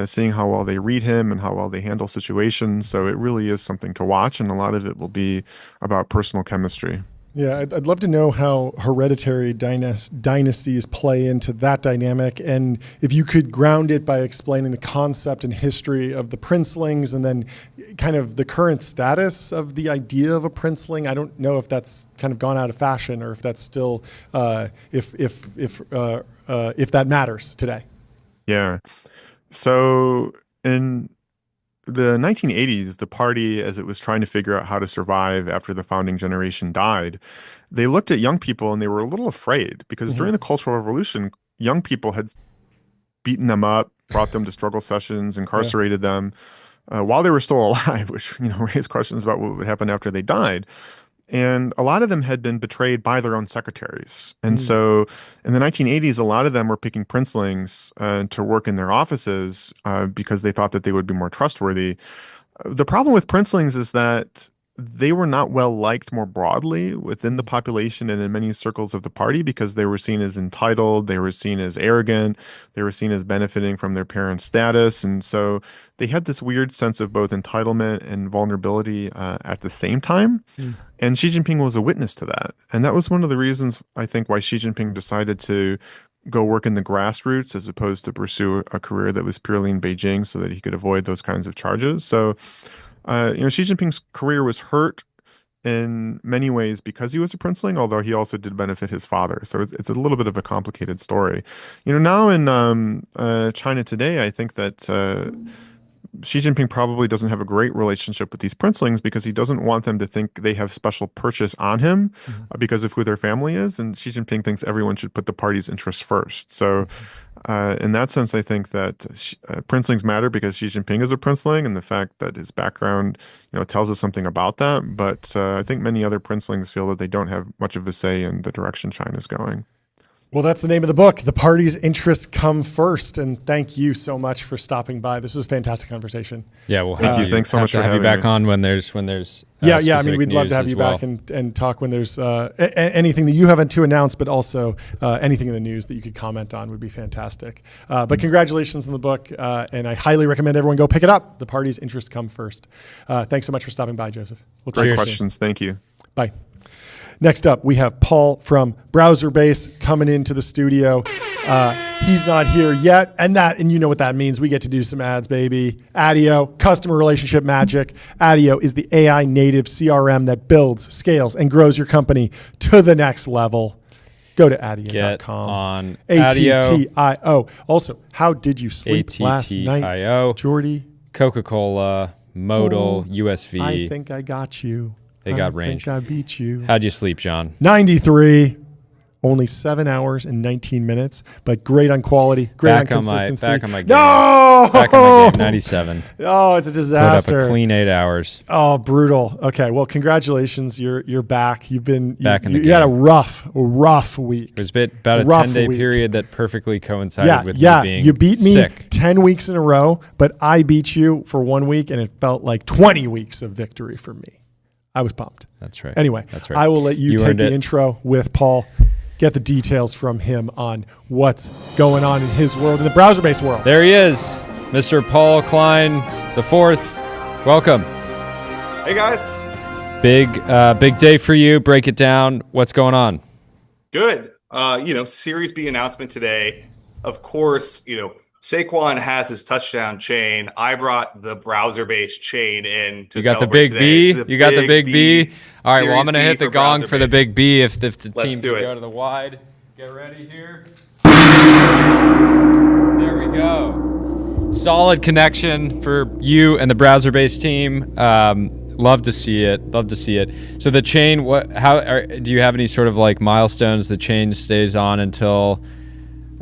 seeing how well they read him and how well they handle situations. So it really is something to watch, and a lot of it will be about personal chemistry. Yeah, I'd love to know how hereditary dynasties play into that dynamic, and if you could ground it by explaining the concept and history of the princelings, and then kind of the current status of the idea of a princeling. I don't know if that's kind of gone out of fashion, or if that's still if that matters today. Yeah. So in the 1980s, the party, as it was trying to figure out how to survive after the founding generation died, they looked at young people and they were a little afraid because during the Cultural Revolution, young people had beaten them up, brought them to struggle sessions, incarcerated them while they were still alive, which raised questions about what would happen after they died. And a lot of them had been betrayed by their own secretaries. And so in the 1980s, a lot of them were picking princelings to work in their offices because they thought that they would be more trustworthy. The problem with princelings is that they were not well liked more broadly within the population and in many circles of the party because they were seen as entitled, they were seen as arrogant, they were seen as benefiting from their parents' status. And so they had this weird sense of both entitlement and vulnerability at the same time. And Xi Jinping was a witness to that. And that was one of the reasons, I think, why Xi Jinping decided to go work in the grassroots as opposed to pursue a career that was purely in Beijing so that he could avoid those kinds of charges. So Xi Jinping's career was hurt in many ways because he was a princeling, although he also did benefit his father. So it's a little bit of a complicated story. Now in China today, I think that Xi Jinping probably doesn't have a great relationship with these princelings because he doesn't want them to think they have special purchase on him because of who their family is. And Xi Jinping thinks everyone should put the party's interests first. So in that sense, I think that princelings matter because Xi Jinping is a princeling, and the fact that his background, tells us something about that. But I think many other princelings feel that they don't have much of a say in the direction China's going. Well, that's the name of the book. The party's interests come first. And thank you so much for stopping by. This was a fantastic conversation. Yeah, well, thank you. Thanks so much for having me. Have you back on when there's yeah. I mean, we'd love to have you back and talk when there's anything that you haven't to announce, but also anything in the news that you could comment on would be fantastic. But congratulations on the book, and I highly recommend everyone go pick it up. The party's interests come first. Thanks so much for stopping by, Joseph. Great questions. Thank you. Bye. Next up, we have Paul from Browserbase coming into the studio. He's not here yet, and you know what that means. We get to do some ads, baby. ADIO, customer relationship magic. ADIO is the AI native CRM that builds, scales, and grows your company to the next level. Go to adio.com. Get on ATTIO. Also, how did you sleep last night, Jordy? Coca-Cola, modal, USV. I think I got you. They got range. I think I beat you. How'd you sleep, John? 93. Only 7 hours and 19 minutes, but great on quality, great on consistency. Back on my game. No! Back on my game, 97. Oh, it's a disaster. Put up a clean 8 hours. Oh, brutal. Okay, well, congratulations. You're back. You've been back in the game. You had a rough week. It was about a 10-day period that perfectly coincided with me being you beat me sick. 10 weeks in a row, but I beat you for 1 week, and it felt like 20 weeks of victory for me. I was pumped. That's right. Anyway, that's right. I will let you take the intro with Paul. Get the details from him on what's going on in his world, in the Browserbase world. There he is. Mr. Paul Klein the fourth. Welcome. Hey guys. Big day for you. Break it down. What's going on? Good. Series B announcement today. Of course, Saquon has his touchdown chain. I brought the Browserbase chain in to You got the celebrate big today. B? You got the big B? All right, well, I'm going to hit the gong for the Browserbase. big B if the team Let's do can it. go to the wide. Get ready here. There we go. Solid connection for you and the Browserbase team. Love to see it. Love to see it. So the chain, do you have any sort of like milestones? The chain stays on until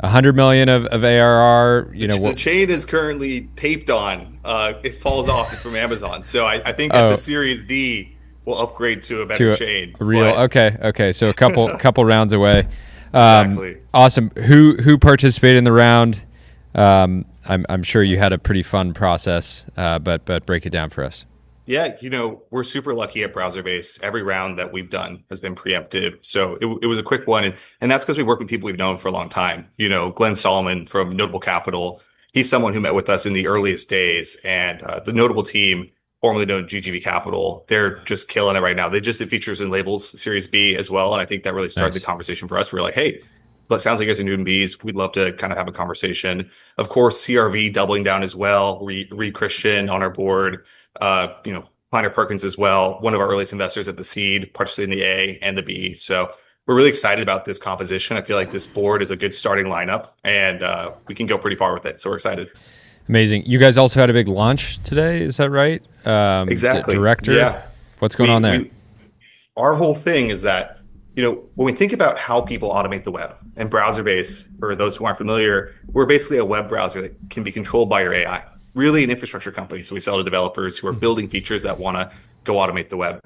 100 million of ARR. The chain is currently taped on. It falls off. It's from Amazon. So I think that the Series D will upgrade to a better chain. Okay. So a couple rounds away. Exactly. Awesome. Who participated in the round? I'm sure you had a pretty fun process, but break it down for us. Yeah, we're super lucky at Browserbase. Every round that we've done has been preemptive. So it was a quick one. And that's because we work with people we've known for a long time. Glenn Solomon from Notable Capital. He's someone who met with us in the earliest days. And the Notable team, formerly known as GGV Capital, they're just killing it right now. They just did features and labels Series B as well. And I think that really started the conversation for us. We were like, hey, that sounds like you guys are new bees. We'd love to kind of have a conversation. Of course, CRV doubling down as well. Reed Christian on our board. Kleiner Perkins as well, one of our earliest investors at the seed, participating in the A and the B. So we're really excited about this composition. I feel like this board is a good starting lineup, and we can go pretty far with it. So we're excited. Amazing. You guys also had a big launch today. Is that right? Exactly. Director. Yeah. What's going on there? Our whole thing is that, when we think about how people automate the web, and Browserbase, for those who aren't familiar, we're basically a web browser that can be controlled by your AI. Really an infrastructure company. So we sell to developers who are building features that want to go automate the web.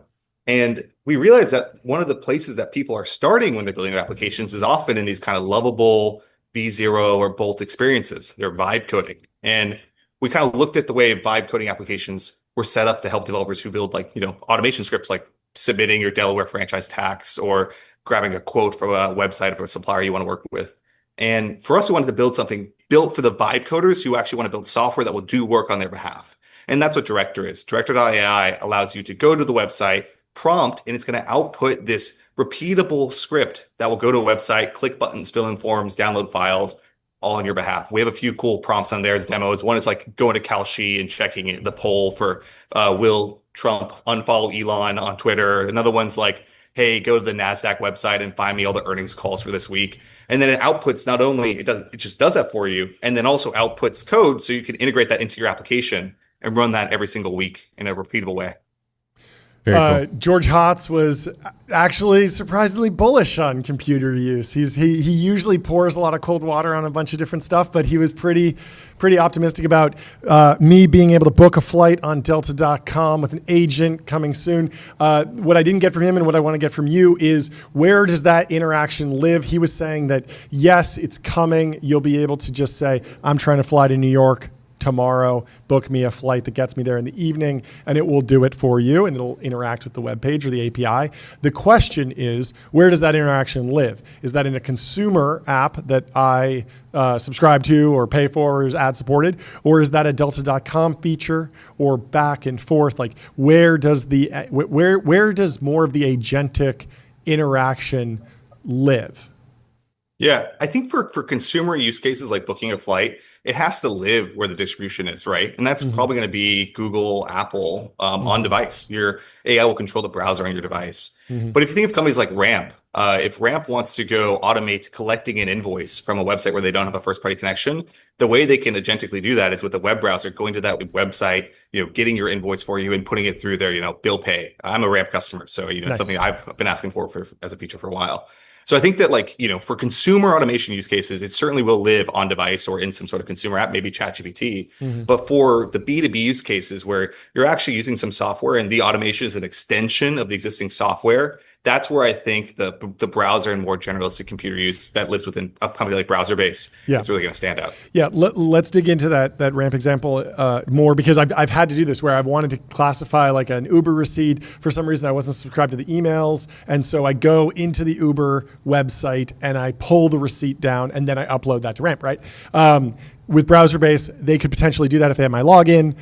And we realize that one of the places that people are starting when they're building their applications is often in these kind of lovable V0 or Bolt experiences. They're vibe coding. And we kind of looked at the way vibe coding applications were set up to help developers who build automation scripts, like submitting your Delaware franchise tax or grabbing a quote from a website of a supplier you want to work with. And for us, we wanted to build something built for the vibe coders who actually want to build software that will do work on their behalf. And that's what Director is. Director.ai allows you to go to the website, prompt, and it's going to output this repeatable script that will go to a website, click buttons, fill in forms, download files, all on your behalf. We have a few cool prompts on there as demos. One is like going to Kalshi and checking the poll for will Trump unfollow Elon on Twitter. Another one's like, hey, go to the NASDAQ website and find me all the earnings calls for this week. And then it outputs, not only it just does that for you, and then also outputs code so you can integrate that into your application and run that every single week in a repeatable way. Very cool. George Hotz was actually surprisingly bullish on computer use. He usually pours a lot of cold water on a bunch of different stuff, but he was pretty optimistic about me being able to book a flight on Delta.com with an agent coming soon. What I didn't get from him and what I want to get from you is, where does that interaction live? He was saying that, yes, it's coming. You'll be able to just say, I'm trying to fly to New York tomorrow, book me a flight that gets me there in the evening, and it will do it for you, and it'll interact with the web page or the API. The question is, where does that interaction live? Is that in a consumer app that I subscribe to or pay for or is ad supported, or is that a Delta.com feature, or back and forth? Like, where does where does more of the agentic interaction live? Yeah, I think for consumer use cases like booking a flight, it has to live where the distribution is, right? And that's probably going to be Google, Apple on device. Your AI will control the browser on your device. But if you think of companies like Ramp, if Ramp wants to go automate collecting an invoice from a website where they don't have a first-party connection, the way they can agentically do that is with a web browser, going to that website, getting your invoice for you and putting it through their, bill pay. I'm a Ramp customer, so it's something I've been asking for as a feature for a while. So I think that for consumer automation use cases, it certainly will live on device or in some sort of consumer app, maybe ChatGPT. But for the B2B use cases where you're actually using some software and the automation is an extension of the existing software, that's where I think the browser and more generalistic computer use that lives within a company like Browserbase is really going to stand out. Yeah, let's dig into that Ramp example more, because I've had to do this where I've wanted to classify like an Uber receipt. For some reason, I wasn't subscribed to the emails, and so I go into the Uber website and I pull the receipt down and then I upload that to Ramp, right? with Browserbase, they could potentially do that if they have my login.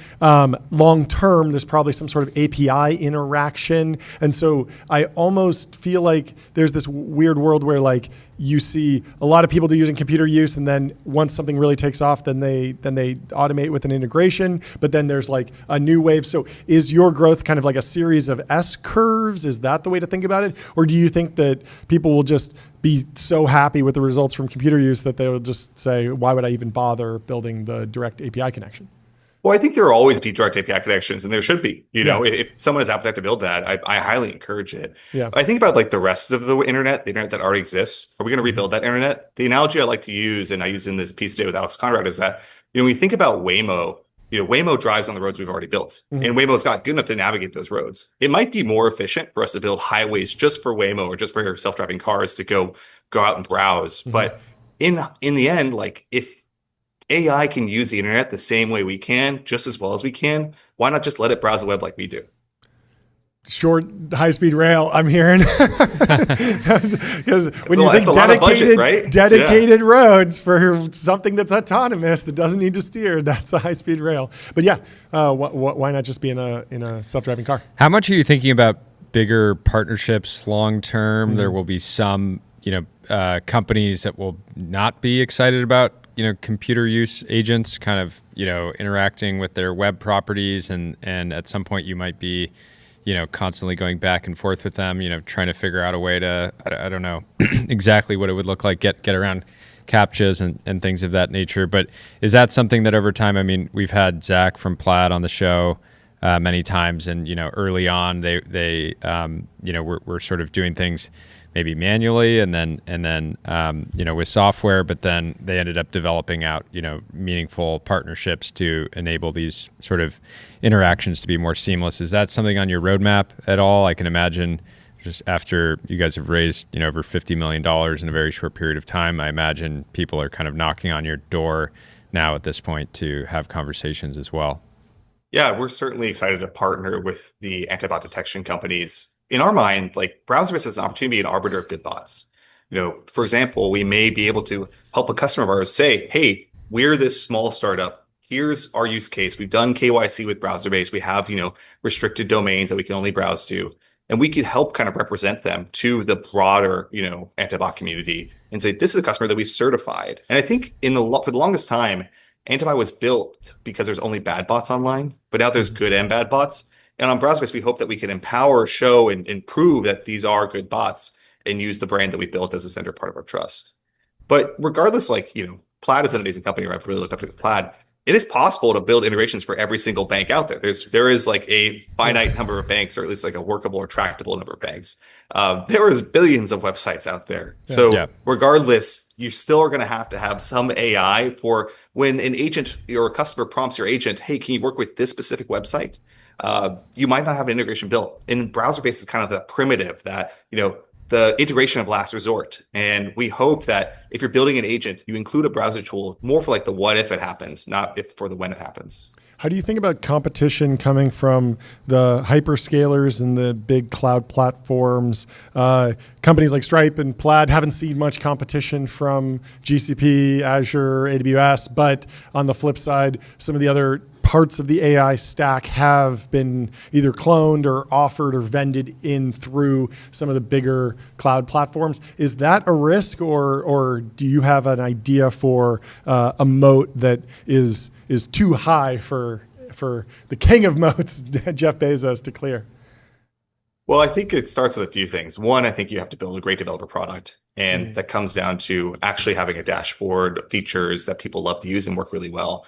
Long term, there's probably some sort of API interaction. And so I almost feel like there's this weird world where like you see a lot of people do using computer use, and then once something really takes off, then they automate with an integration. But then there's like a new wave. So is your growth kind of like a series of S curves? Is that the way to think about it? Or do you think that people will just be so happy with the results from computer use that they will just say, why would I even bother building the direct API connection? Well, I think there will always be direct API connections, and there should be. You know, if someone is appetite to build that, I highly encourage it. Yeah. I think about like the rest of the internet that already exists. Are we going to rebuild that internet? The analogy I like to use, and I use in this piece today with Alex Conrad, is that when we think about Waymo, Waymo drives on the roads we've already built, and Waymo's got good enough to navigate those roads. It might be more efficient for us to build highways just for Waymo or just for self-driving cars to go out and browse. But in the end, like if AI can use the internet the same way we can, just as well as we can, why not just let it browse the web like we do? Short, high-speed rail, I'm hearing. Because when you think dedicated roads for something that's autonomous, that doesn't need to steer, that's a high-speed rail. But yeah, why not just be in a self-driving car? How much are you thinking about bigger partnerships long-term? There will be some, companies that will not be excited about computer use agents kind of, interacting with their web properties. And at some point you might be, constantly going back and forth with them, trying to figure out a way to, I don't know exactly what it would look like, get around CAPTCHAs and things of that nature. But is that something that over time, I mean, we've had Zach from Plaid on the show many times, and, early on they were sort of doing things maybe manually and then with software, but then they ended up developing out, meaningful partnerships to enable these sort of interactions to be more seamless. Is that something on your roadmap at all? I can imagine just after you guys have raised, over $50 million in a very short period of time, I imagine people are kind of knocking on your door now at this point to have conversations as well. Yeah, we're certainly excited to partner with the anti-bot detection companies. In our mind, like Browserbase has an opportunity to be an arbiter of good bots. For example, we may be able to help a customer of ours say, hey, we're this small startup. Here's our use case. We've done KYC with Browserbase. We have, restricted domains that we can only browse to. And we could help kind of represent them to the broader, anti-bot community and say, this is a customer that we've certified. And I think for the longest time, anti-bot was built because there's only bad bots online, but now there's good and bad bots. And on Browserbase, we hope that we can empower, show, and prove that these are good bots and use the brand that we built as a center part of our trust. But regardless, Plaid is an amazing company, right? I've really looked up to Plaid. It is possible to build integrations for every single bank out there. There is like a finite number of banks, or at least like a workable or tractable number of banks. There is billions of websites out there. So regardless, you still are going to have some AI for when an agent or a customer prompts your agent, hey, can you work with this specific website? You might not have an integration built. And Browserbase is kind of the primitive that, the integration of last resort. And we hope that if you're building an agent, you include a browser tool more for like the what if it happens, not if for the when it happens. How do you think about competition coming from the hyperscalers and the big cloud platforms? Companies like Stripe and Plaid haven't seen much competition from GCP, Azure, AWS, but on the flip side, some of the other parts of the AI stack have been either cloned or offered or vended in through some of the bigger cloud platforms. Is that a risk, or do you have an idea for a moat that is too high for the king of moats, Jeff Bezos, to clear? Well, I think it starts with a few things. One, I think you have to build a great developer product. And that comes down to actually having a dashboard, features that people love to use and work really well.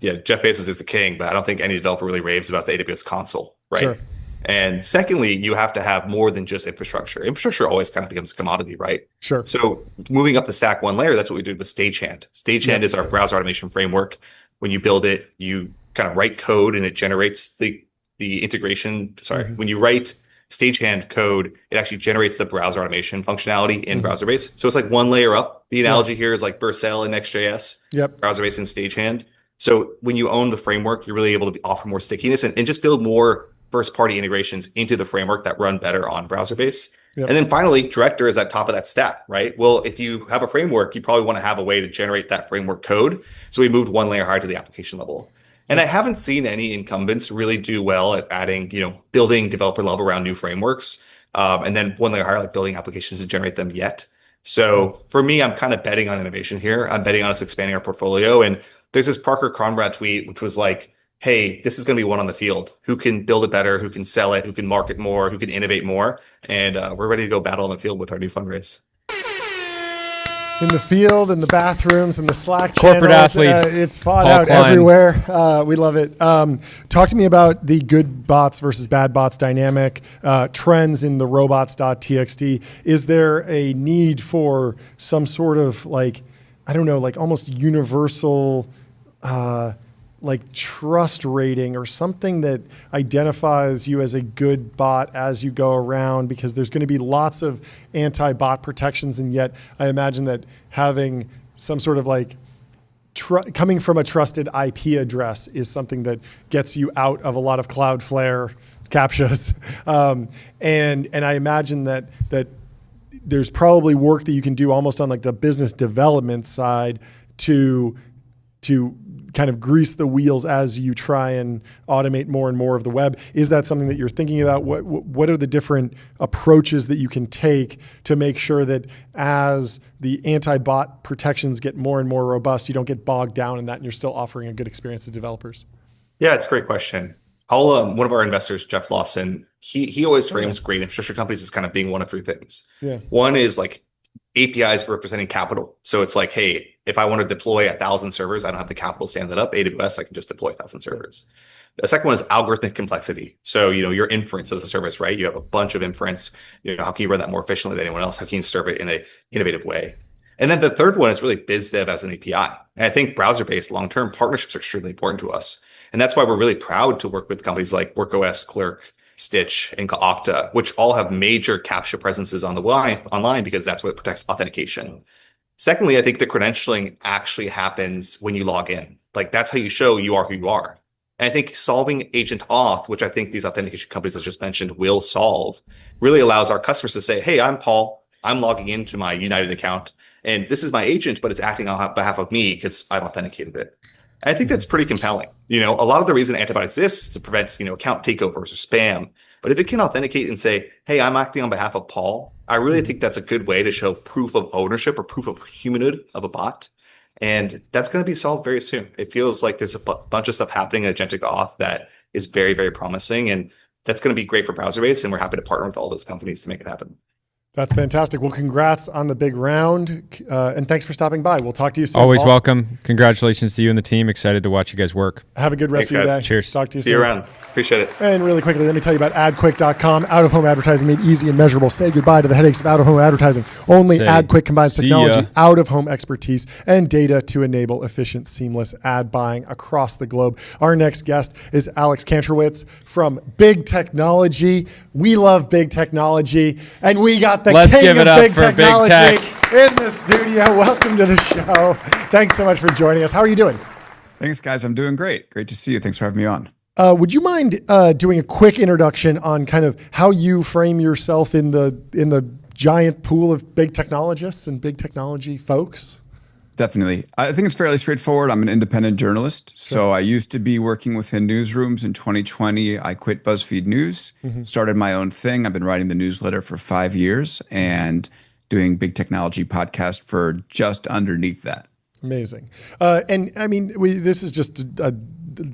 Jeff Bezos is the king, but I don't think any developer really raves about the AWS console, right? Sure. And secondly, you have to have more than just infrastructure. Infrastructure always kind of becomes a commodity, right? Sure. So moving up the stack one layer, that's what we did with Stagehand. Stagehand is our browser automation framework. When you build it, you kind of write code and it generates the integration. When you write Stagehand code, it actually generates the browser automation functionality in Browserbase. So it's like one layer up. The analogy here is like Vercel and Next.js, Browserbase and Stagehand. So when you own the framework, you're really able to offer more stickiness and just build more first-party integrations into the framework that run better on Browserbase. Yep. And then finally, director is at top of that stack, right? Well, if you have a framework, you probably want to have a way to generate that framework code. So we moved one layer higher to the application level. And I haven't seen any incumbents really do well at adding, building developer level around new frameworks. And then one layer higher, like building applications to generate them yet. So for me, I'm kind of betting on innovation here. I'm betting on us expanding our portfolio. And there's this Parker Conrad tweet, which was like, hey, this is going to be one on the field. Who can build it better? Who can sell it? Who can market more? Who can innovate more? And we're ready to go battle on the field with our new fundraise. In the field, in the bathrooms, in the Slack corporate channels, athlete. it's fought Paul out Klein. everywhere. We love it. Talk to me about the good bots versus bad bots dynamic, trends in the robots.txt. Is there a need for some sort of almost universal trust rating or something that identifies you as a good bot as you go around, because there's going to be lots of anti-bot protections, and yet I imagine that having some sort of coming from a trusted IP address is something that gets you out of a lot of Cloudflare CAPTCHAs, and I imagine that there's probably work that you can do almost on the business development side to kind of grease the wheels as you try and automate more and more of the web. Is that something that you're thinking about? What are the different approaches that you can take to make sure that as the anti-bot protections get more and more robust, you don't get bogged down in that and you're still offering a good experience to developers? Yeah, it's a great question. One of our investors, Jeff Lawson, he always frames great infrastructure companies as kind of being one of three things. Yeah. One is APIs representing capital. So it's hey, if I want to deploy 1,000 servers, I don't have the capital to stand that up. AWS, I can just deploy 1,000 servers. The second one is algorithmic complexity. So, your inference as a service, right? You have a bunch of inference. How can you run that more efficiently than anyone else? How can you serve it in an innovative way? And then the third one is really biz dev as an API. And I think browser-based long-term partnerships are extremely important to us. And that's why we're really proud to work with companies like WorkOS, Clerk, Stitch, and Okta, which all have major CAPTCHA presences on the online, because that's what protects authentication. Secondly, I think the credentialing actually happens when you log in. That's how you show you are who you are. And I think solving agent auth, which I think these authentication companies I just mentioned will solve, really allows our customers to say, hey, I'm Paul. I'm logging into my United account, and this is my agent, but it's acting on behalf of me because I've authenticated it. And I think that's pretty compelling. A lot of the reason antibot exists is to prevent, account takeovers or spam. But if it can authenticate and say, hey, I'm acting on behalf of Paul, I really think that's a good way to show proof of ownership or proof of humanhood of a bot. And that's going to be solved very soon. It feels like there's a bunch of stuff happening in agentic auth that is very, very promising. And that's going to be great for Browserbase. And we're happy to partner with all those companies to make it happen. That's fantastic. Well, congrats on the big round, and thanks for stopping by. We'll talk to you soon. Always Paul. welcome. Congratulations to you and the team. Excited to watch you guys work. Have a good rest of your day. Cheers. Talk to you soon. See you around. Appreciate it. And really quickly, let me tell you about adquick.com. Out-of-home advertising made easy and measurable. Say goodbye to the headaches of out-of-home advertising. Only AdQuick combines technology, out-of-home expertise, and data to enable efficient, seamless ad buying across the globe. Our next guest is Alex Kantrowitz from Big Technology. We love big technology, and we got the king of big technology in the studio. Welcome to the show. Thanks so much for joining us. How are you doing? Thanks, guys. I'm doing great. Great to see you. Thanks for having me on. Would you mind doing a quick introduction on kind of how you frame yourself in the giant pool of big technologists and big technology folks? Definitely. I think it's fairly straightforward. I'm an independent journalist. Sure. So I used to be working within newsrooms. In 2020, I quit BuzzFeed News, started my own thing. I've been writing the newsletter for 5 years and doing big technology podcast for just underneath that. Amazing. And I mean, this is just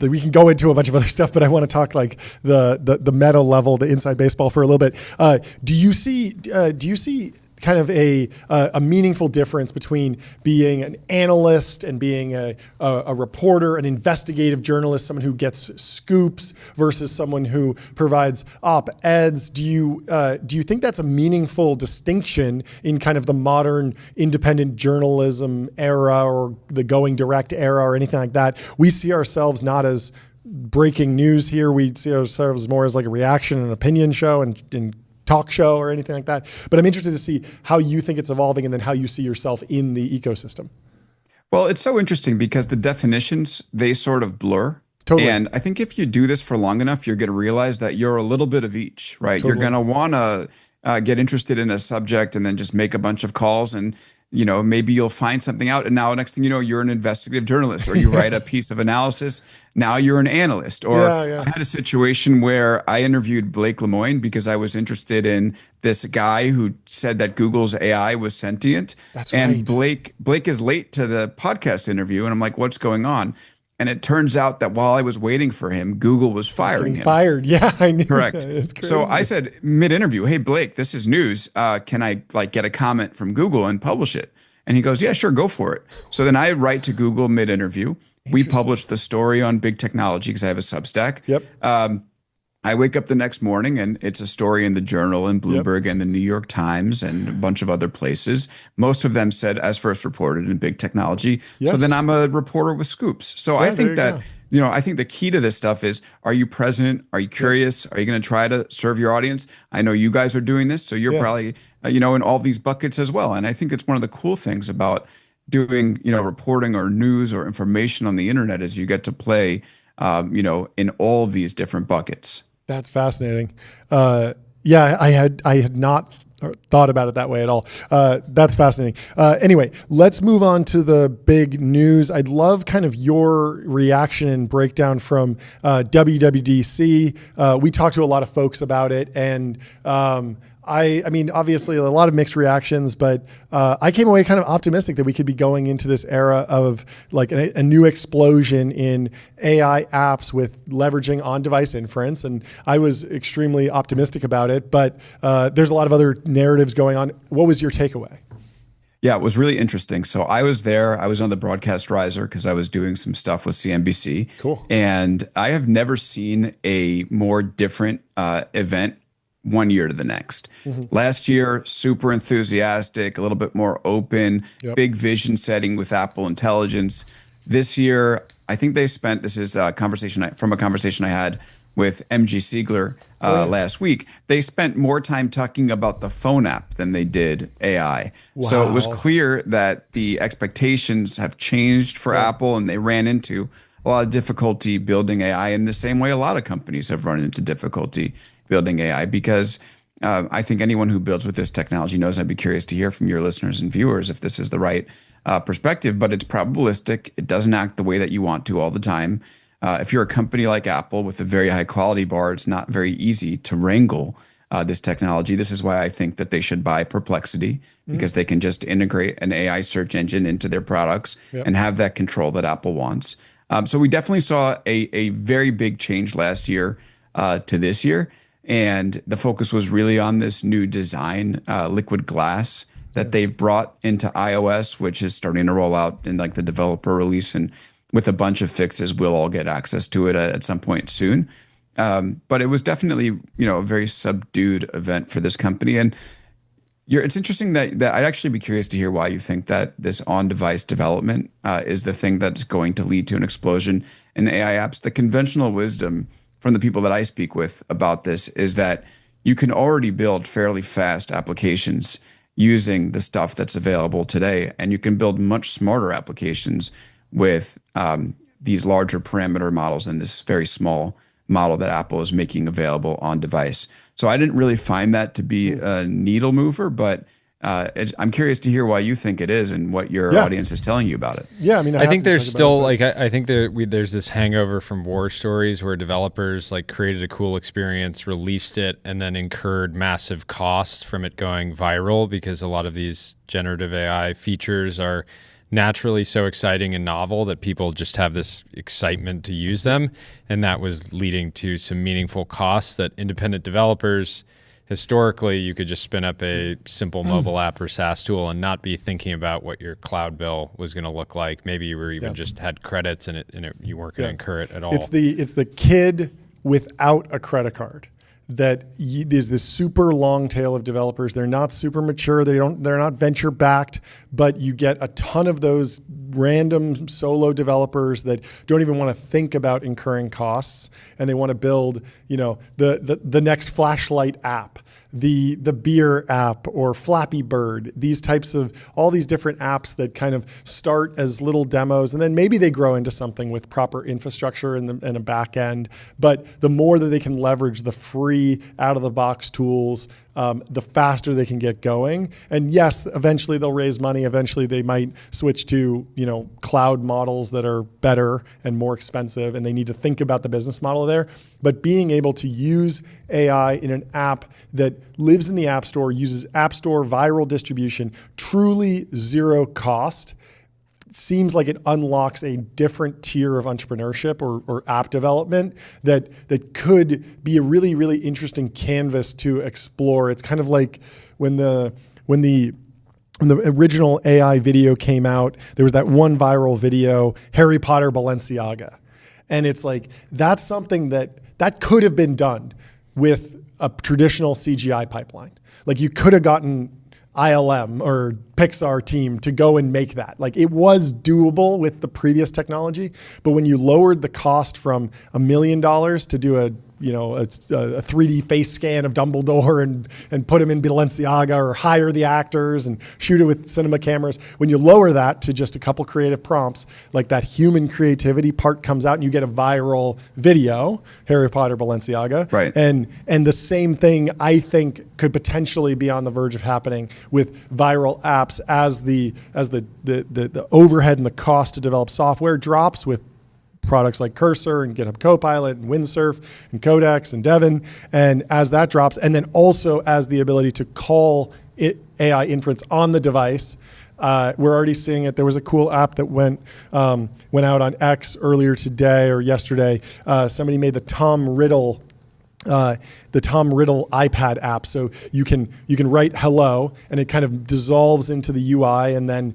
we can go into a bunch of other stuff, but I want to talk the meta level, the inside baseball for a little bit. Do you see kind of a meaningful difference between being an analyst and being a reporter, an investigative journalist, someone who gets scoops versus someone who provides op-eds? Do you think that's a meaningful distinction in kind of the modern independent journalism era or the going direct era or anything like that? We see ourselves not as breaking news here. We see ourselves more as like a reaction and opinion show and talk show or anything like that. But I'm interested to see how you think it's evolving and then how you see yourself in the ecosystem. Well, it's so interesting because the definitions, they sort of blur. Totally. And I think if you do this for long enough, you're going to realize that you're a little bit of each, right? Totally. You're going to want to get interested in a subject and then just make a bunch of calls and maybe you'll find something out. And now next thing you know, you're an investigative journalist or you write a piece of analysis. Now you're an analyst. Or I had a situation where I interviewed Blake Lemoine because I was interested in this guy who said that Google's AI was sentient. That's and right. Blake is late to the podcast interview. And I'm like, what's going on? And it turns out that while I was waiting for him, Google was firing him. Fired. Yeah, I knew. Correct. It's crazy. So I said mid-interview, "Hey Blake, this is news. Can I get a comment from Google and publish it?" And he goes, "Yeah, sure, go for it." So then I write to Google mid-interview. We publish the story on Big Technology because I have a Substack. Yep. I wake up the next morning and it's a story in the Journal and Bloomberg and the New York Times and a bunch of other places. Most of them said as first reported in Big Technology. Yes. So then I'm a reporter with scoops. So I think that, I think the key to this stuff is, are you present? Are you curious? Are you going to try to serve your audience? I know you guys are doing this, so you're probably, in all these buckets as well. And I think it's one of the cool things about doing, reporting or news or information on the internet is you get to play, in all of these different buckets. That's fascinating. I had not thought about it that way at all. That's fascinating. Anyway, let's move on to the big news. I'd love kind of your reaction and breakdown from WWDC. We talked to a lot of folks about it, and I mean, obviously a lot of mixed reactions, but I came away kind of optimistic that we could be going into this era of like a new explosion in AI apps with leveraging on-device inference. And I was extremely optimistic about it, but there's a lot of other narratives going on. What was your takeaway? Yeah, it was really interesting. So I was there. I was on the broadcast riser because I was doing some stuff with CNBC. Cool. And I have never seen a more different event 1 year to the next. Last year, super enthusiastic, a little bit more open, big vision setting with Apple Intelligence. This year, I think they spent, this is a conversation I had with MG Siegler last week. They spent more time talking about the phone app than they did AI. Wow. So it was clear that the expectations have changed for Apple, and they ran into a lot of difficulty building AI in the same way a lot of companies have run into difficulty building AI, because I think anyone who builds with this technology knows. I'd be curious to hear from your listeners and viewers if this is the right perspective, but it's probabilistic. It doesn't act the way that you want to all the time. If you're a company like Apple with a very high quality bar, it's not very easy to wrangle this technology. This is why I think that they should buy Perplexity, because they can just integrate an AI search engine into their products and have that control that Apple wants. So we definitely saw a very big change last year to this year. And the focus was really on this new design, liquid glass, that they've brought into iOS, which is starting to roll out in like the developer release. And with a bunch of fixes, we'll all get access to it at some point soon. But it was definitely, a very subdued event for this company. And it's interesting that I'd actually be curious to hear why you think that this on-device development is the thing that's going to lead to an explosion in AI apps. The conventional wisdom from the people that I speak with about this is that you can already build fairly fast applications using the stuff that's available today, and you can build much smarter applications with these larger parameter models and this very small model that Apple is making available on device. So I didn't really find that to be a needle mover, but I'm curious to hear why you think it is and what your audience is telling you about it. Yeah, I mean, I think there's still I think there's this hangover from war stories where developers created a cool experience, released it, and then incurred massive costs from it going viral, because a lot of these generative AI features are naturally so exciting and novel that people just have this excitement to use them, and that was leading to some meaningful costs that independent developers. Historically, you could just spin up a simple mobile app or SaaS tool and not be thinking about what your cloud bill was going to look like. Maybe you were even just had credits and you weren't going to incur it at all. It's the kid without a credit card. There's this super long tail of developers. They're not super mature. They're not venture backed, but you get a ton of those random solo developers that don't even want to think about incurring costs, and they want to build, the next flashlight app the beer app or Flappy Bird, these types of all these different apps that kind of start as little demos, and then maybe they grow into something with proper infrastructure and a back end. But the more that they can leverage the free out of the box tools, the faster they can get going. And yes, eventually they'll raise money. Eventually they might switch to, cloud models that are better and more expensive, and they need to think about the business model there. But being able to use AI in an app that lives in the App Store, uses App Store viral distribution, truly zero cost, seems like it unlocks a different tier of entrepreneurship or app development that could be a really, really interesting canvas to explore. It's kind of like when the original AI video came out, there was that one viral video, Harry Potter Balenciaga. And it's like, that's something that could have been done with a traditional CGI pipeline. Like you could have gotten ILM or Pixar team to go and make that. Like it was doable with the previous technology, but when you lowered the cost from $1 million to do a 3D face scan of Dumbledore and put him in Balenciaga, or hire the actors and shoot it with cinema cameras, when you lower that to just a couple creative prompts, like that human creativity part comes out and you get a viral video, Harry Potter Balenciaga. Right. And the same thing I think could potentially be on the verge of happening with viral apps as the overhead and the cost to develop software drops with products like Cursor and GitHub Copilot and Windsurf and Codex and Devin. And as that drops, and then also as the ability to call AI inference on the device, we're already seeing it. There was a cool app that went out on X earlier today or yesterday. Somebody made the Tom Riddle iPad app, so you can write hello, and it kind of dissolves into the UI, and then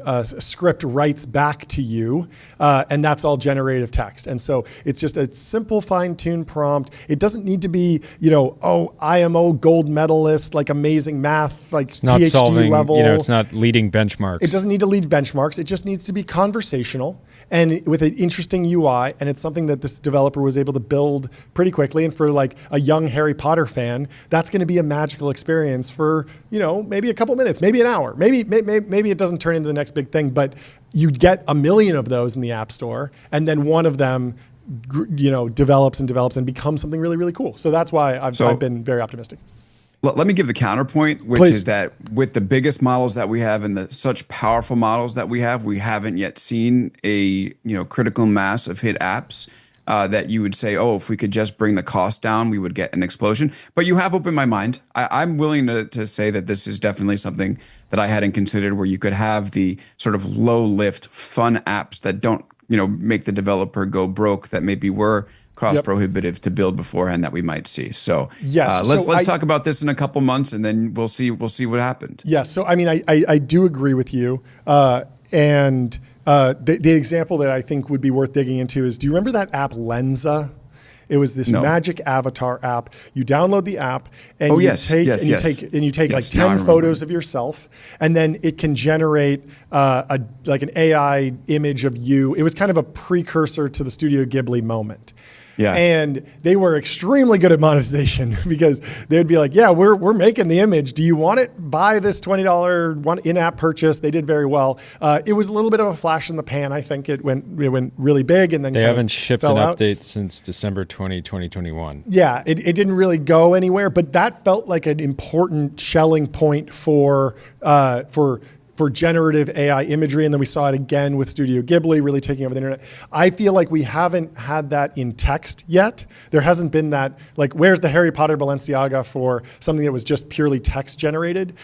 a script writes back to you, and that's all generative text. And so it's just a simple, fine-tuned prompt. It doesn't need to be IMO gold medalist, like amazing math, like it's not PhD solving, level. it's not leading benchmarks. It doesn't need to lead benchmarks. It just needs to be conversational and with an interesting UI. And it's something that this developer was able to build pretty quickly. And for like a young Harry Potter fan, that's going to be a magical experience for, maybe a couple minutes, maybe an hour, maybe it doesn't turn into the next big thing, but you get 1 million of those in the App Store. And then one of them, develops and becomes something really, really cool. So that's why I've been very optimistic. Let me give the counterpoint, which Please. is that with the biggest models that we have and such powerful models that we haven't yet seen a critical mass of hit apps that you would say, oh, if we could just bring the cost down, we would get an explosion. But you have opened my mind. I'm willing to say that this is definitely something that I hadn't considered, where you could have the sort of low lift, fun apps that don't make the developer go broke, that maybe were cost prohibitive to build beforehand, that we might see. So yes, let's talk about this in a couple months, and then we'll see what happened. Yes. So I mean, I do agree with you. And the example that I think would be worth digging into is, do you remember that app Lensa? It was this magic avatar app. You download the app and you take like 10 photos of yourself, and then it can generate like an AI image of you. It was kind of a precursor to the Studio Ghibli moment. Yeah. And they were extremely good at monetization, because they'd be like, yeah, we're making the image. Do you want it? Buy this $20 one in-app purchase. They did very well. It was a little bit of a flash in the pan. I think it went really big, and then they haven't shipped an out. Update since December 2021. Yeah, it didn't really go anywhere, but that felt like an important shelling point for generative AI imagery. And then we saw it again with Studio Ghibli really taking over the internet. I feel like we haven't had that in text yet. There hasn't been that, like, where's the Harry Potter Balenciaga for something that was just purely text generated?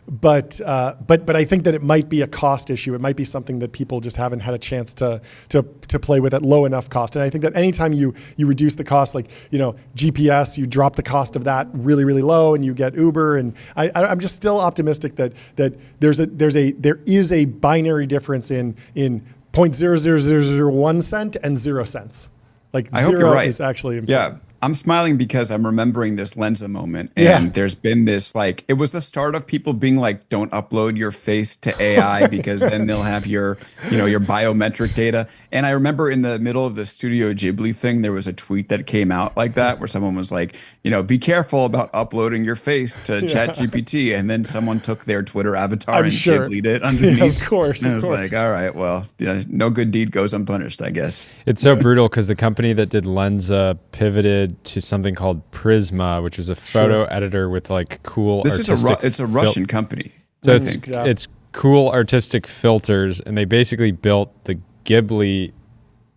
But I think that it might be a cost issue. It might be something that people just haven't had a chance to play with at low enough cost. And I think that anytime you reduce the cost, like GPS, you drop the cost of that really, really low, and you get Uber. And I'm just still optimistic that there is a binary difference in 0.00001 cent and 0 cents. Like I hope zero you're right. is actually important. Yeah. I'm smiling because I'm remembering this Lensa moment, and there's been this, like, it was the start of people being like, don't upload your face to AI because then they'll have your biometric data. And I remember in the middle of the Studio Ghibli thing, there was a tweet that came out like that, where someone was like, be careful about uploading your face to ChatGPT. And then someone took their Twitter avatar and Ghibli'd it underneath. Yeah, of course. And I was like, all right, well, no good deed goes unpunished, I guess. It's so brutal because the company that did Lensa pivoted to something called Prisma, which was a photo editor with like cool It's a Russian company. So it's cool artistic filters, and they basically built the Ghibli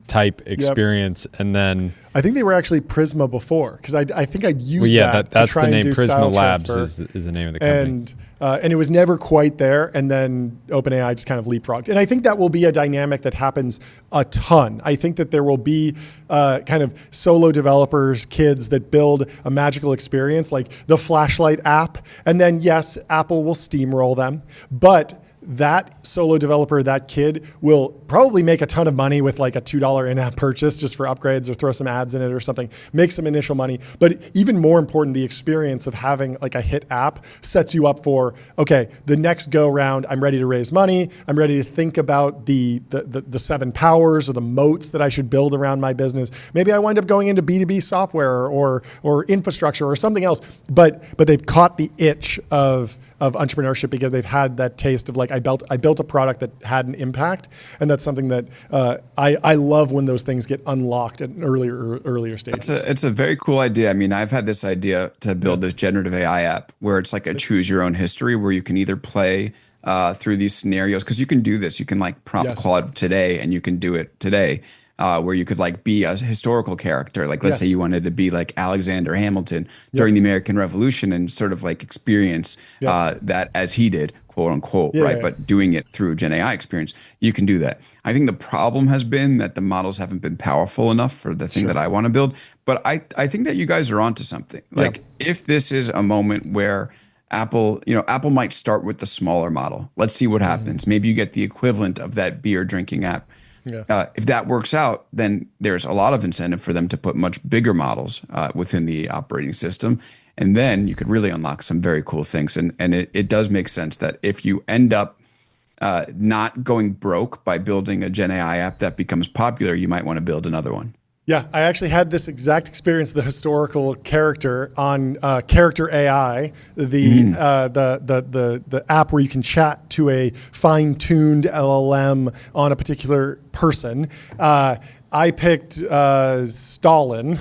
type experience, and then I think they were actually Prisma before, because I think I'd used that's to try the name. and do Prisma style Labs transfer. is the name of the company. And it was never quite there, and then OpenAI just kind of leapfrogged. And I think that will be a dynamic that happens a ton. I think that there will be kind of solo developers, kids that build a magical experience, like the flashlight app, and then yes, Apple will steamroll them, but that solo developer, that kid, will probably make a ton of money with like a $2 in-app purchase just for upgrades, or throw some ads in it or something, make some initial money. But even more important, the experience of having like a hit app sets you up for, okay, the next go round, I'm ready to raise money. I'm ready to think about the 7 powers or the moats that I should build around my business. Maybe I wind up going into B2B software or infrastructure or something else. But they've caught the itch of entrepreneurship, because they've had that taste of like, I built a product that had an impact. And that's something that I love when those things get unlocked at an earlier stages. It's a very cool idea. I mean, I've had this idea to build this generative AI app where it's like a choose your own history, where you can either play through these scenarios, because you can do this. You can like prompt Claude today, and you can do it today. Where you could like be a historical character, like let's say you wanted to be like Alexander Hamilton during the American Revolution, and sort of like experience that as he did, quote unquote, right? But doing it through Gen AI experience, you can do that. I think the problem has been that the models haven't been powerful enough for the thing that I want to build. But I think that you guys are onto something. Like if this is a moment where Apple might start with the smaller model. Let's see what happens. Maybe you get the equivalent of that beer drinking app. If that works out, then there's a lot of incentive for them to put much bigger models within the operating system. And then you could really unlock some very cool things. And it does make sense that if you end up not going broke by building a Gen AI app that becomes popular, you might want to build another one. Yeah, I actually had this exact experience, the historical character on Character AI, the app where you can chat to a fine-tuned LLM on a particular person. I picked Stalin,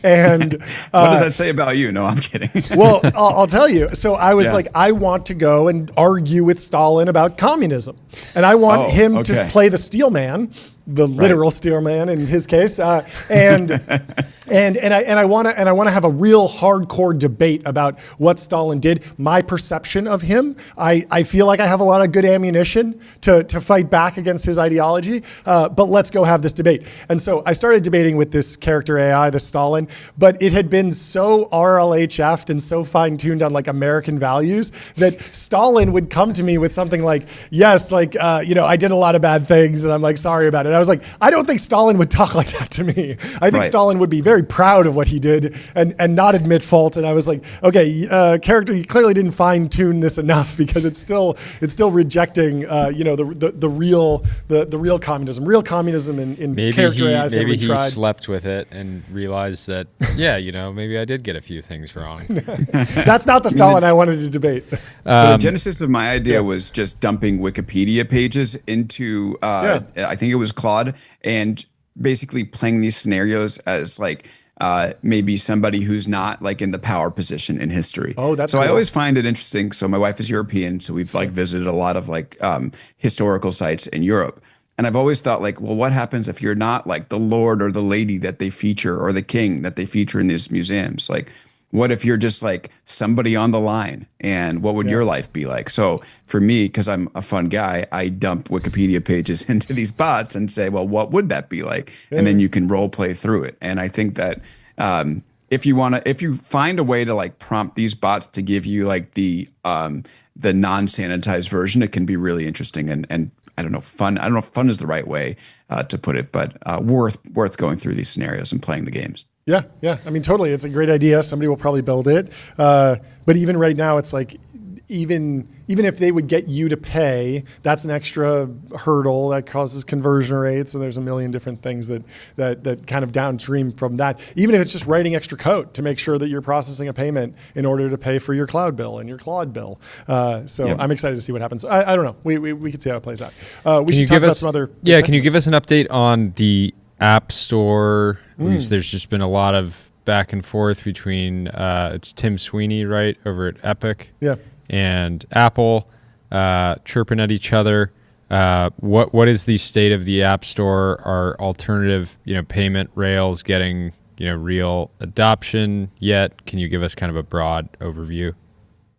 and what does that say about you? No, I'm kidding. Well, I'll tell you. So I was like, I want to go and argue with Stalin about communism, and I want him to play the steel man, the literal steel man in his case, and I want to have a real hardcore debate about what Stalin did, my perception of him. I feel like I have a lot of good ammunition to fight back against his ideology, but let's go have this debate. And so I started debating with this character AI, the Stalin, but it had been so RLHF'd and so fine-tuned on like American values that Stalin would come to me with something like, yes, like, I did a lot of bad things and I'm like, sorry about it. I was like, I don't think Stalin would talk like that to me. I think Stalin would be very proud of what he did and not admit fault. And I was like, okay, character, you clearly didn't fine tune this enough, because it's still rejecting, the real communism. Real communism in character AI is never maybe he tried. slept with it and realized that, maybe I did get a few things wrong. That's not the Stalin I wanted to debate. The genesis of my idea was just dumping Wikipedia pages into, I think it was Claude, and basically playing these scenarios as like maybe somebody who's not like in the power position in history. Oh, that's so cool. I always find it interesting. So my wife is European, so we've like visited a lot of like historical sites in Europe. And I've always thought like, well, what happens if you're not like the lord or the lady that they feature, or the king that they feature in these museums? Like, what if you're just like somebody on the line, and what would your life be like? So for me, because I'm a fun guy, I dump Wikipedia pages into these bots and say, well, what would that be like? And then you can role play through it. And I think that if you find a way to like prompt these bots to give you like the non-sanitized version, it can be really interesting and I don't know, fun. I don't know if fun is the right way to put it, but worth going through these scenarios and playing the games. Yeah. I mean, totally. It's a great idea. Somebody will probably build it. But even right now, it's like, even if they would get you to pay, that's an extra hurdle that causes conversion rates, and there's a million different things that kind of downstream from that. Even if it's just writing extra code to make sure that you're processing a payment in order to pay for your cloud bill and your Claude bill. I'm excited to see what happens. I don't know. We can see how it plays out. We should talk about some other. Yeah, can you give us an update on the App Store? There's just been a lot of back and forth between it's Tim Sweeney, right, over at Epic, and Apple, chirping at each other. What is the state of the App Store? Are alternative, payment rails getting, real adoption yet? Can you give us kind of a broad overview?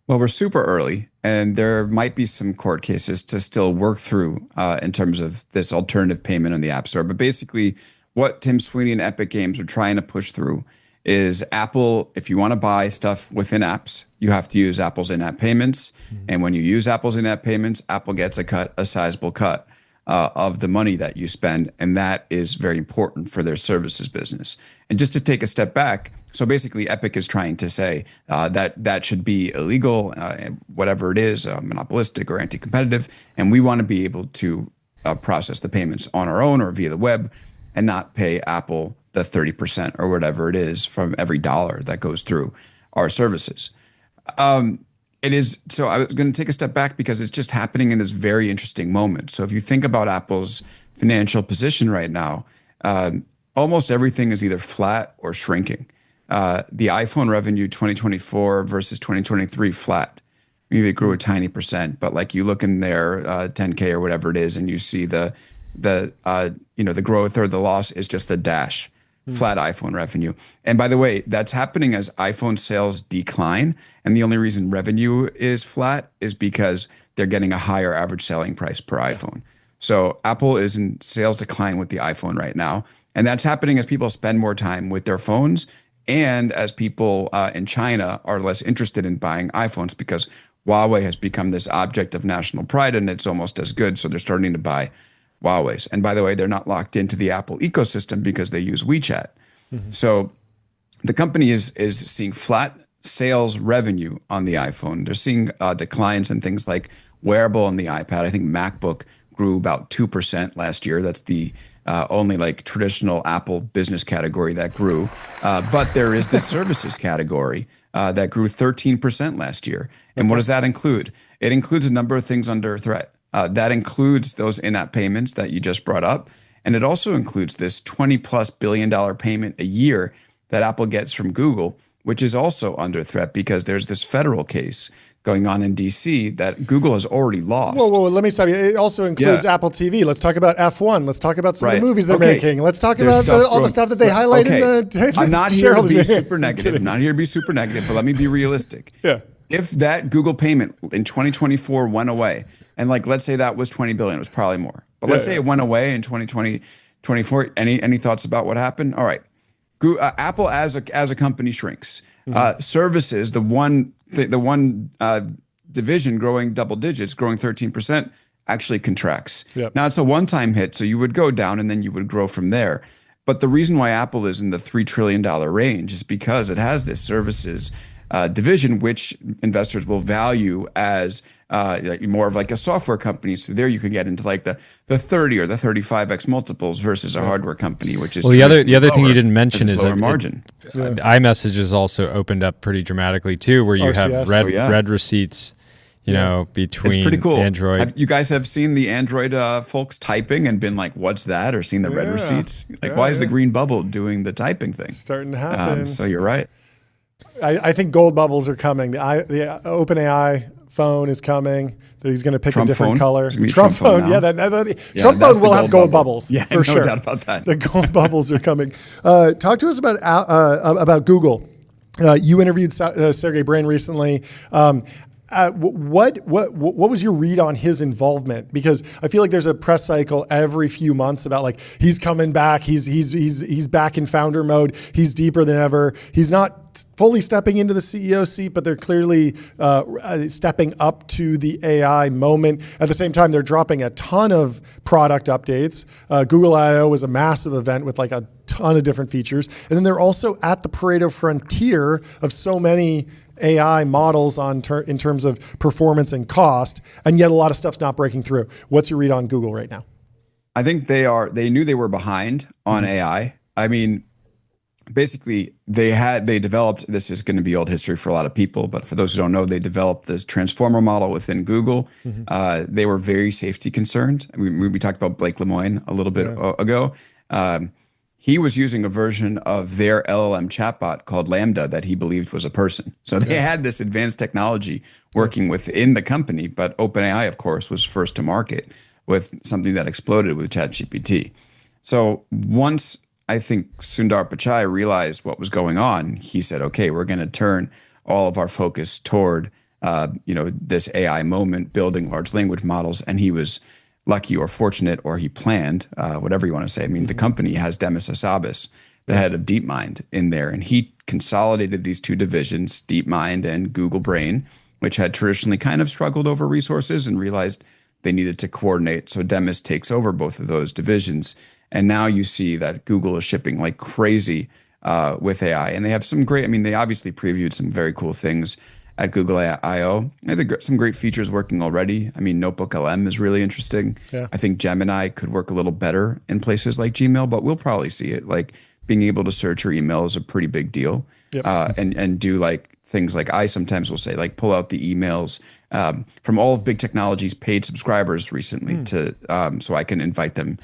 Well, we're super early, and there might be some court cases to still work through in terms of this alternative payment on the App Store. But basically, what Tim Sweeney and Epic Games are trying to push through is Apple, if you want to buy stuff within apps, you have to use Apple's in-app payments. And when you use Apple's in-app payments, Apple gets a sizable cut of the money that you spend. And that is very important for their services business. And just to take a step back, so basically Epic is trying to say that should be illegal, whatever it is, monopolistic or anti-competitive. And we want to be able to process the payments on our own or via the web and not pay Apple the 30% or whatever it is from every dollar that goes through our services. It is, so I was going to take a step back because it's just happening in this very interesting moment. So if you think about Apple's financial position right now, almost everything is either flat or shrinking. The iPhone revenue 2024 versus 2023 flat. Maybe it grew a tiny percent, but like you look in there, 10K or whatever it is, and you see the growth or the loss is just a dash. Flat iPhone revenue. And by the way, that's happening as iPhone sales decline. And the only reason revenue is flat is because they're getting a higher average selling price per iPhone. So Apple is in sales decline with the iPhone right now. And that's happening as people spend more time with their phones and as people in China are less interested in buying iPhones because Huawei has become this object of national pride and it's almost as good. So they're starting to buy Huawei's. And by the way, they're not locked into the Apple ecosystem because they use WeChat. So the company is seeing flat sales revenue on the iPhone. They're seeing declines in things like wearable and the iPad. I think MacBook grew about 2% last year. That's the only like traditional Apple business category that grew. But there is this services category that grew 13% last year. And what does that include? It includes a number of things under threat. That includes those in-app payments that you just brought up. And it also includes this $20+ billion payment a year that Apple gets from Google, which is also under threat because there's this federal case going on in DC that Google has already lost. Whoa, let me stop you. It also includes Apple TV. Let's talk about F1. Let's talk about some of the movies they're making. Let's talk about all the stuff that they highlight in the I'm not here to be super negative. Not here to be super negative, but let me be realistic. If that Google payment in 2024 went away, and like, let's say that was 20 billion, it was probably more. But let's say it went away in 2024. Any thoughts about what happened? All right. Apple as a company shrinks. Services, the one division growing double digits, growing 13%, actually contracts. Now it's a one-time hit, so you would go down and then you would grow from there. But the reason why Apple is in the $3 trillion range is because it has this services division, which investors will value as more of like a software company. So there you could get into like the 30 or the 35x multiples versus a hardware company, which is the other thing you didn't mention is lower margin. iMessage has also opened up pretty dramatically too, where you have read receipts. Between it's pretty cool. Android. You guys have seen the Android folks typing and been like, "What's that?" or seen the red receipts. Like, why is the green bubble doing the typing thing? It's starting to happen. So you're right. I think gold bubbles are coming. The OpenAI phone is coming. He's going to pick a different color. Trump phone, Trump phone will have gold bubbles for sure. No doubt about that. The gold bubbles are coming. Talk to us about Google. You interviewed Sergey Brin recently. What was your read on his involvement? Because I feel like there's a press cycle every few months about like he's coming back, he's back in founder mode, he's deeper than ever. He's not fully stepping into the CEO seat, but they're clearly stepping up to the AI moment. At the same time, they're dropping a ton of product updates. Google I/O was a massive event with like a ton of different features. And then they're also at the Pareto frontier of so many AI models in terms of performance and cost, and yet a lot of stuff's not breaking through. What's your read on Google right now? I think they knew they were behind on AI. I mean, basically they developed, this is going to be old history for a lot of people, but for those who don't know, they developed this transformer model within Google. They were very safety concerned. We talked about Blake Lemoine a little bit ago. He was using a version of their LLM chatbot called Lambda that he believed was a person. So they had this advanced technology working within the company, but OpenAI, of course, was first to market with something that exploded with ChatGPT. So once I think Sundar Pichai realized what was going on, he said, okay, we're going to turn all of our focus toward this AI moment, building large language models. And he was lucky or fortunate, or he planned, whatever you want to say. I mean, the company has Demis Hassabis, the head of DeepMind, in there, and he consolidated these two divisions, DeepMind and Google Brain, which had traditionally kind of struggled over resources and realized they needed to coordinate. So Demis takes over both of those divisions. And now you see that Google is shipping like crazy with AI. And they have some great, I mean, they obviously previewed some very cool things at Google I/O. I think some great features working already. I mean, Notebook LM is really interesting. Yeah. I think Gemini could work a little better in places like Gmail, but we'll probably see it. Like being able to search your email is a pretty big deal. Yep. And do like things like I sometimes will say, like pull out the emails from all of big technology's paid subscribers recently so I can invite them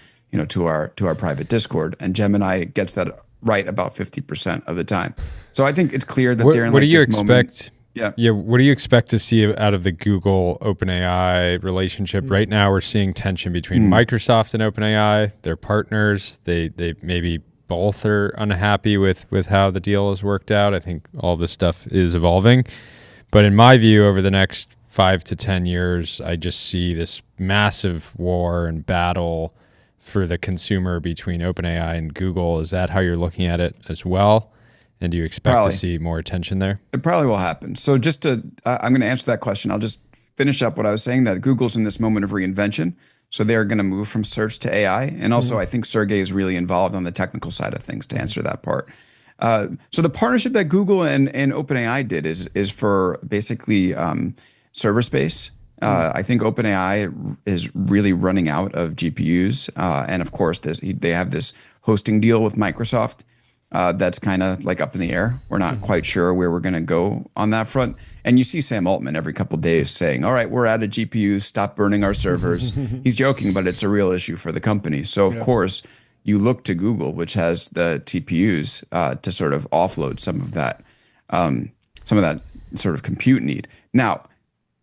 to our private Discord, and Gemini gets that right about 50% of the time. So I think it's clear that they're in like this moment. What do you expect to see out of the Google OpenAI relationship? Right now, we're seeing tension between Microsoft and OpenAI. They're partners. They maybe both are unhappy with how the deal has worked out. I think all this stuff is evolving, but in my view, over the next 5 to 10 years, I just see this massive war and battle for the consumer between OpenAI and Google. Is that how you're looking at it as well? And do you expect to see more attention there? It probably will happen. So just I'm going to answer that question. I'll just finish up what I was saying, that Google's in this moment of reinvention. So they're going to move from search to AI. And also I think Sergey is really involved on the technical side of things to answer that part. So the partnership that Google and OpenAI did is for basically server space. I think OpenAI is really running out of GPUs. And of course, they have this hosting deal with Microsoft that's kind of like up in the air. We're not quite sure where we're going to go on that front. And you see Sam Altman every couple of days saying, all right, we're out of GPUs, stop burning our servers. He's joking, but it's a real issue for the company. So of course, you look to Google, which has the TPUs to sort of offload some of that sort of compute need. Now,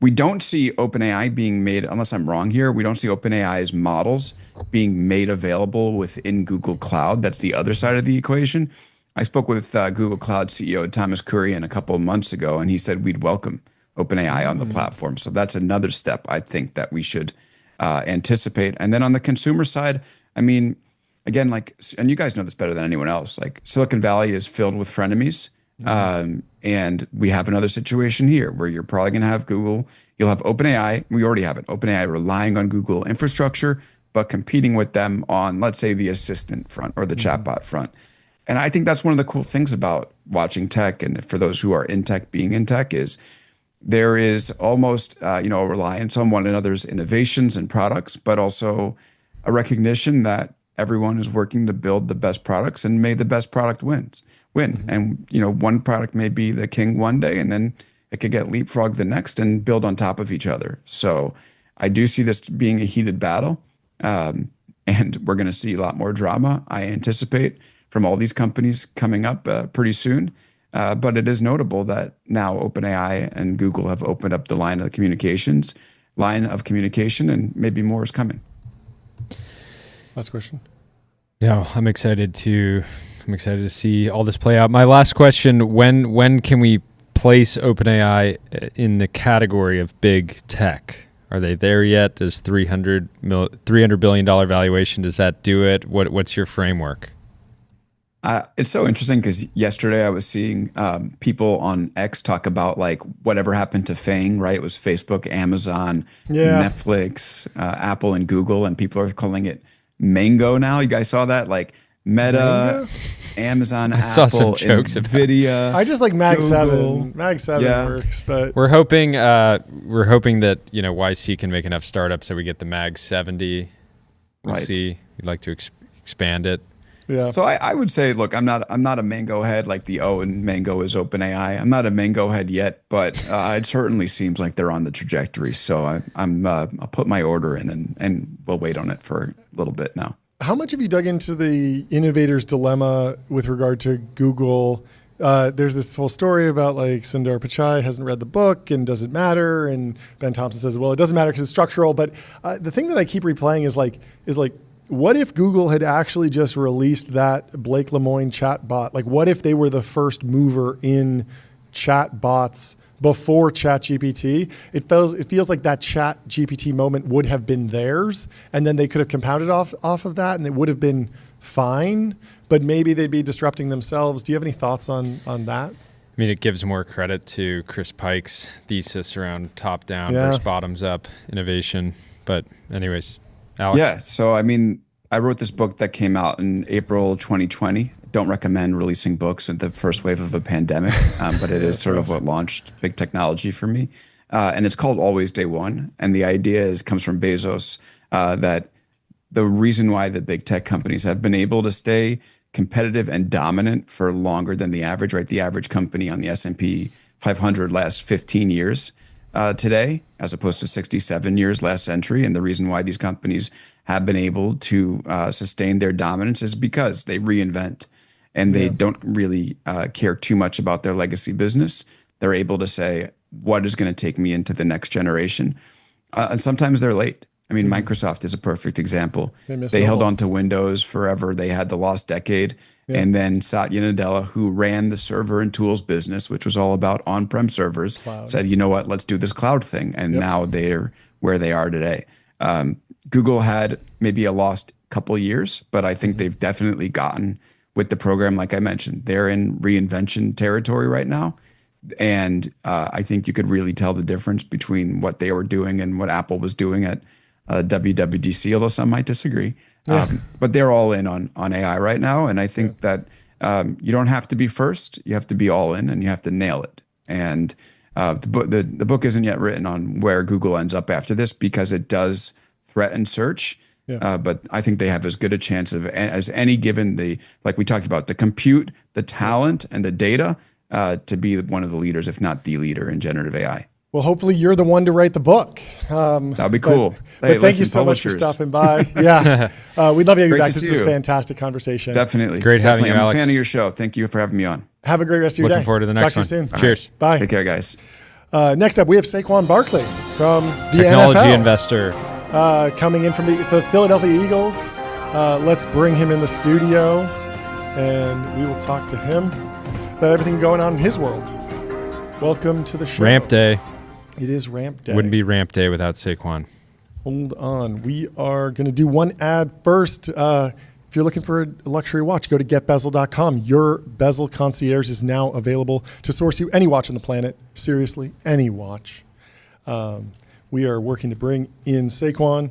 we don't see OpenAI being made, unless I'm wrong here, we don't see OpenAI's models being made available within Google Cloud. That's the other side of the equation. I spoke with Google Cloud CEO Thomas Kurian a couple of months ago, and he said we'd welcome OpenAI on the platform. So that's another step I think that we should anticipate. And then on the consumer side, I mean, again, and you guys know this better than anyone else, like Silicon Valley is filled with frenemies. And we have another situation here where you're probably going to have Google, you'll have OpenAI, we already have it, OpenAI relying on Google infrastructure, but competing with them on, let's say, the assistant front or the chatbot front. And I think that's one of the cool things about watching tech, and for those who are in tech, being in tech, is there is almost a reliance on one another's innovations and products, but also a recognition that everyone is working to build the best products, and may the best product win. And one product may be the king one day, and then it could get leapfrogged the next and build on top of each other. So I do see this being a heated battle, and we're going to see a lot more drama, I anticipate, from all these companies coming up pretty soon. But it is notable that now OpenAI and Google have opened up the line of communication, and maybe more is coming. Last question. No, I'm excited to see all this play out. My last question, when can we place OpenAI in the category of big tech? Are they there yet? Does $300 billion valuation, does that do it? What's your framework? It's so interesting because yesterday I was seeing people on X talk about like whatever happened to FANG, right? It was Facebook, Amazon, Netflix, Apple, and Google, and people are calling it Mango now. You guys saw that? Like Meta, Amazon, I Apple, saw some jokes about Nvidia. I just like Mag Google. 7. Mag 7 Yeah. works, but we're hoping that YC can make enough startups so we get the Mag 70. We'll Right. see. We'd like to expand it. yeah. So I would say, look, I'm not a Mango head like the O in Mango is OpenAI. I'm not a Mango head yet, but it certainly seems like they're on the trajectory. So I'll put my order in and we'll wait on it for a little bit now. How much have you dug into the innovator's dilemma with regard to Google? There's this whole story about like Sundar Pichai hasn't read the book and does it matter? And Ben Thompson says, well, it doesn't matter because it's structural. But the thing that I keep replaying is like, what if Google had actually just released that Blake Lemoine chat bot? Like, what if they were the first mover in chat bots before ChatGPT? It feels like that ChatGPT moment would have been theirs, and then they could have compounded off of that, and it would have been fine. But maybe they'd be disrupting themselves. Do you have any thoughts on that? I mean, it gives more credit to Chris Pike's thesis around top-down Yeah. versus bottoms-up innovation. But anyways, Alex. Yeah. So, I mean, I wrote this book that came out in April 2020. Don't recommend releasing books at the first wave of a pandemic, but it is sort of what launched big technology for me. And it's called Always Day One. And the idea comes from Bezos that the reason why the big tech companies have been able to stay competitive and dominant for longer than the average, right? The average company on the S&P 500 lasts 15 years today, as opposed to 67 years last century. And the reason why these companies have been able to sustain their dominance is because they reinvent and they don't really care too much about their legacy business. They're able to say, what is going to take me into the next generation? And sometimes they're late. I mean, Microsoft is a perfect example. They held on to Windows forever. They had the lost decade. Yeah. And then Satya Nadella, who ran the server and tools business, which was all about on-prem servers, said, you know what, let's do this cloud thing. And now they're where they are today. Google had maybe a lost couple years, but I think they've definitely gotten with the program. Like I mentioned, they're in reinvention territory right now. And I think you could really tell the difference between what they were doing and what Apple was doing at WWDC, although some might disagree. But they're all in on AI right now. And I think that you don't have to be first. You have to be all in and you have to nail it. And the book isn't yet written on where Google ends up after this because it does threaten search. But I think they have as good a chance as any given like we talked about, the compute, the talent, and the data to be one of the leaders, if not the leader in generative AI. Well, hopefully you're the one to write the book. That'd be cool. But thank you so much for stopping by. Yeah. We'd love to have you back. This was a fantastic conversation. Definitely. Great having you, I'm Alex. a fan of your show. Thank you for having me on. Have a great rest of your day. Looking forward to the next one. one. Talk to you soon. Cheers. Bye. Take care, guys. Next up, we have Saquon Barkley from the Technology NFL. investor. Coming in from the Philadelphia Eagles. Let's bring him in the studio and we will talk to him about everything going on in his world. Welcome to the show. Ramp day. It is ramp day. Wouldn't be ramp day without Saquon. Hold on. We are going to do one ad first. If you're looking for a luxury watch, go to getbezel.com. Your bezel concierge is now available to source you any watch on the planet. Seriously, any watch. We are working to bring in Saquon.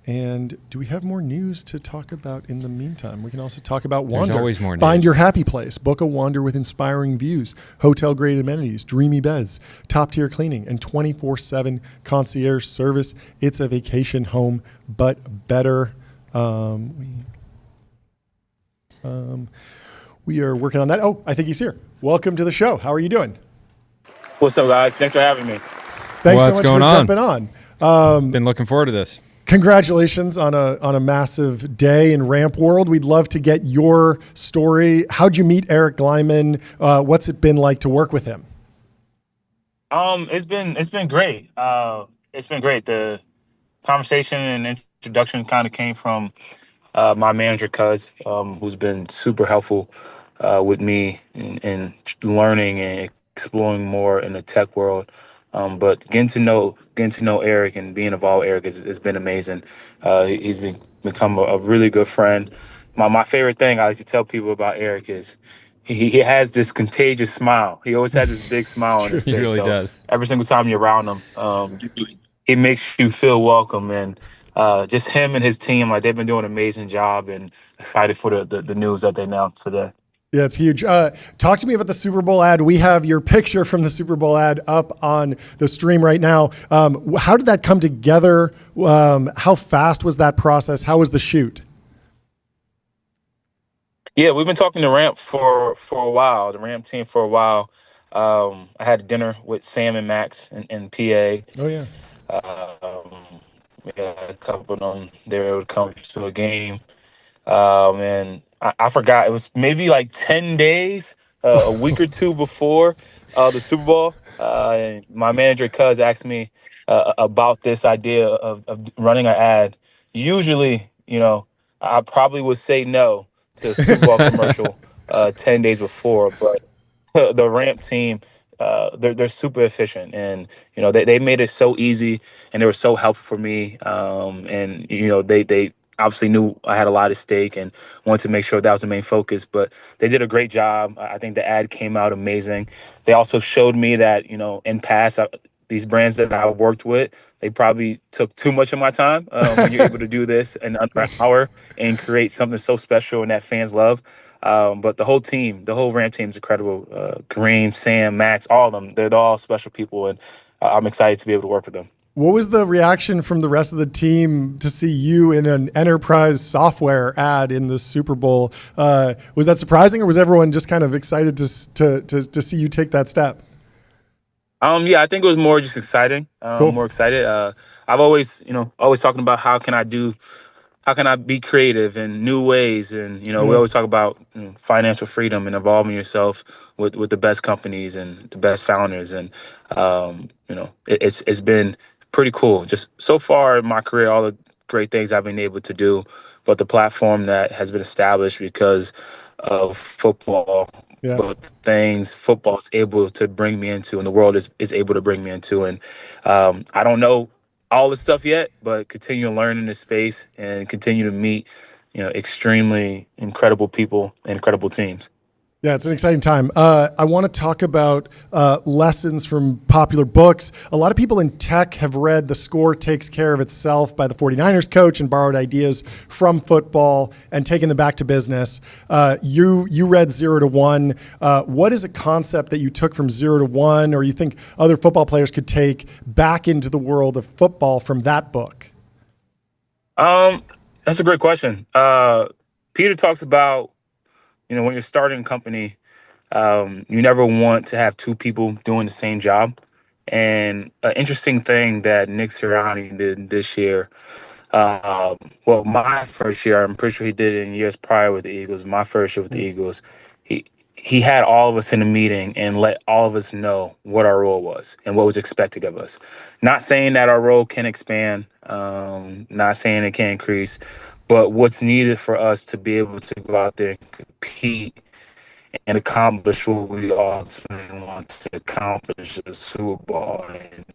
And do we have more news to talk about in the meantime? We can also talk about Wander. There's always more news. Find your happy place. Book a Wander with inspiring views, hotel-grade amenities, dreamy beds, top-tier cleaning, and 24/7 concierge service. It's a vacation home, but better. We are working on that. Oh, I think he's here. Welcome to the show. How are you doing? What's up, guys? Thanks for having me. Thanks so What's much going for on? jumping on. Been looking forward to this. Congratulations on a massive day in Ramp World. We'd love to get your story. How'd you meet Eric Glyman? What's it been like to work with him? It's been great. It's been great. The conversation and introduction kind of came from my manager, Cuz, who's been super helpful with me in learning and exploring more in the tech world. But getting to know Eric and being involved with Eric has been amazing. He's become a really good friend. My favorite thing I like to tell people about Eric is he has this contagious smile. He always has this big smile on his face. He really does. Every single time you're around him, he makes you feel welcome. And just him and his team, like they've been doing an amazing job, and excited for the news that they announced today. Yeah, it's huge. Talk to me about the Super Bowl ad. We have your picture from the Super Bowl ad up on the stream right now. How did that come together? How fast was that process? How was the shoot? Yeah, we've been talking to Ramp for a while, the Ramp team for a while. I had dinner with Sam and Max in PA. Oh, yeah. Yeah, a couple of them, they were able to come to a game. And I forgot, it was maybe like 10 days, a week or two before the Super Bowl. And my manager, Cuz, asked me about this idea of running an ad. Usually, I probably would say no to a Super Bowl commercial 10 days before, but the Ramp team, they're super efficient, and they made it so easy, and they were so helpful for me. And they obviously knew I had a lot at stake and wanted to make sure that was the main focus. But they did a great job. I think the ad came out amazing. They also showed me that in past these brands that I worked with, they probably took too much of my time. When you're able to do this in under an hour and create something so special and that fans love. But the whole Ram team is incredible. Kareem, Sam, Max, all of them, they're all special people, and I'm excited to be able to work with them. What was the reaction from the rest of the team to see you in an enterprise software ad in the Super Bowl? Was that surprising, or was everyone just kind of excited to see you take that step? Yeah, I think it was more just exciting. Cool. More excited. I've always talking about how can I be creative in new ways, and we always talk about financial freedom and involving yourself with the best companies and the best founders, and it's been pretty cool. Just so far in my career, all the great things I've been able to do, but the platform that has been established because of football. Yeah. But things football is able to bring me into, and the world is able to bring me into. And I don't know all this stuff yet, but continue to learn in this space and continue to meet, extremely incredible people and incredible teams. Yeah, it's an exciting time. I want to talk about lessons from popular books. A lot of people in tech have read The Score Takes Care of Itself by the 49ers coach and borrowed ideas from football and taken them back to business. You read 0 to 1. What is a concept that you took from 0 to 1, or you think other football players could take back into the world of football from that book? That's a great question. Peter talks about, when you're starting a company, you never want to have two people doing the same job. And an interesting thing that Nick Sirianni did this year, my first year, I'm pretty sure he did it in years prior with the Eagles. My first year with the Eagles, he had all of us in a meeting and let all of us know what our role was and what was expected of us. Not saying that our role can expand, not saying it can increase, but what's needed for us to be able to go out there and compete and accomplish what we ultimately want to accomplish at the Super Bowl. And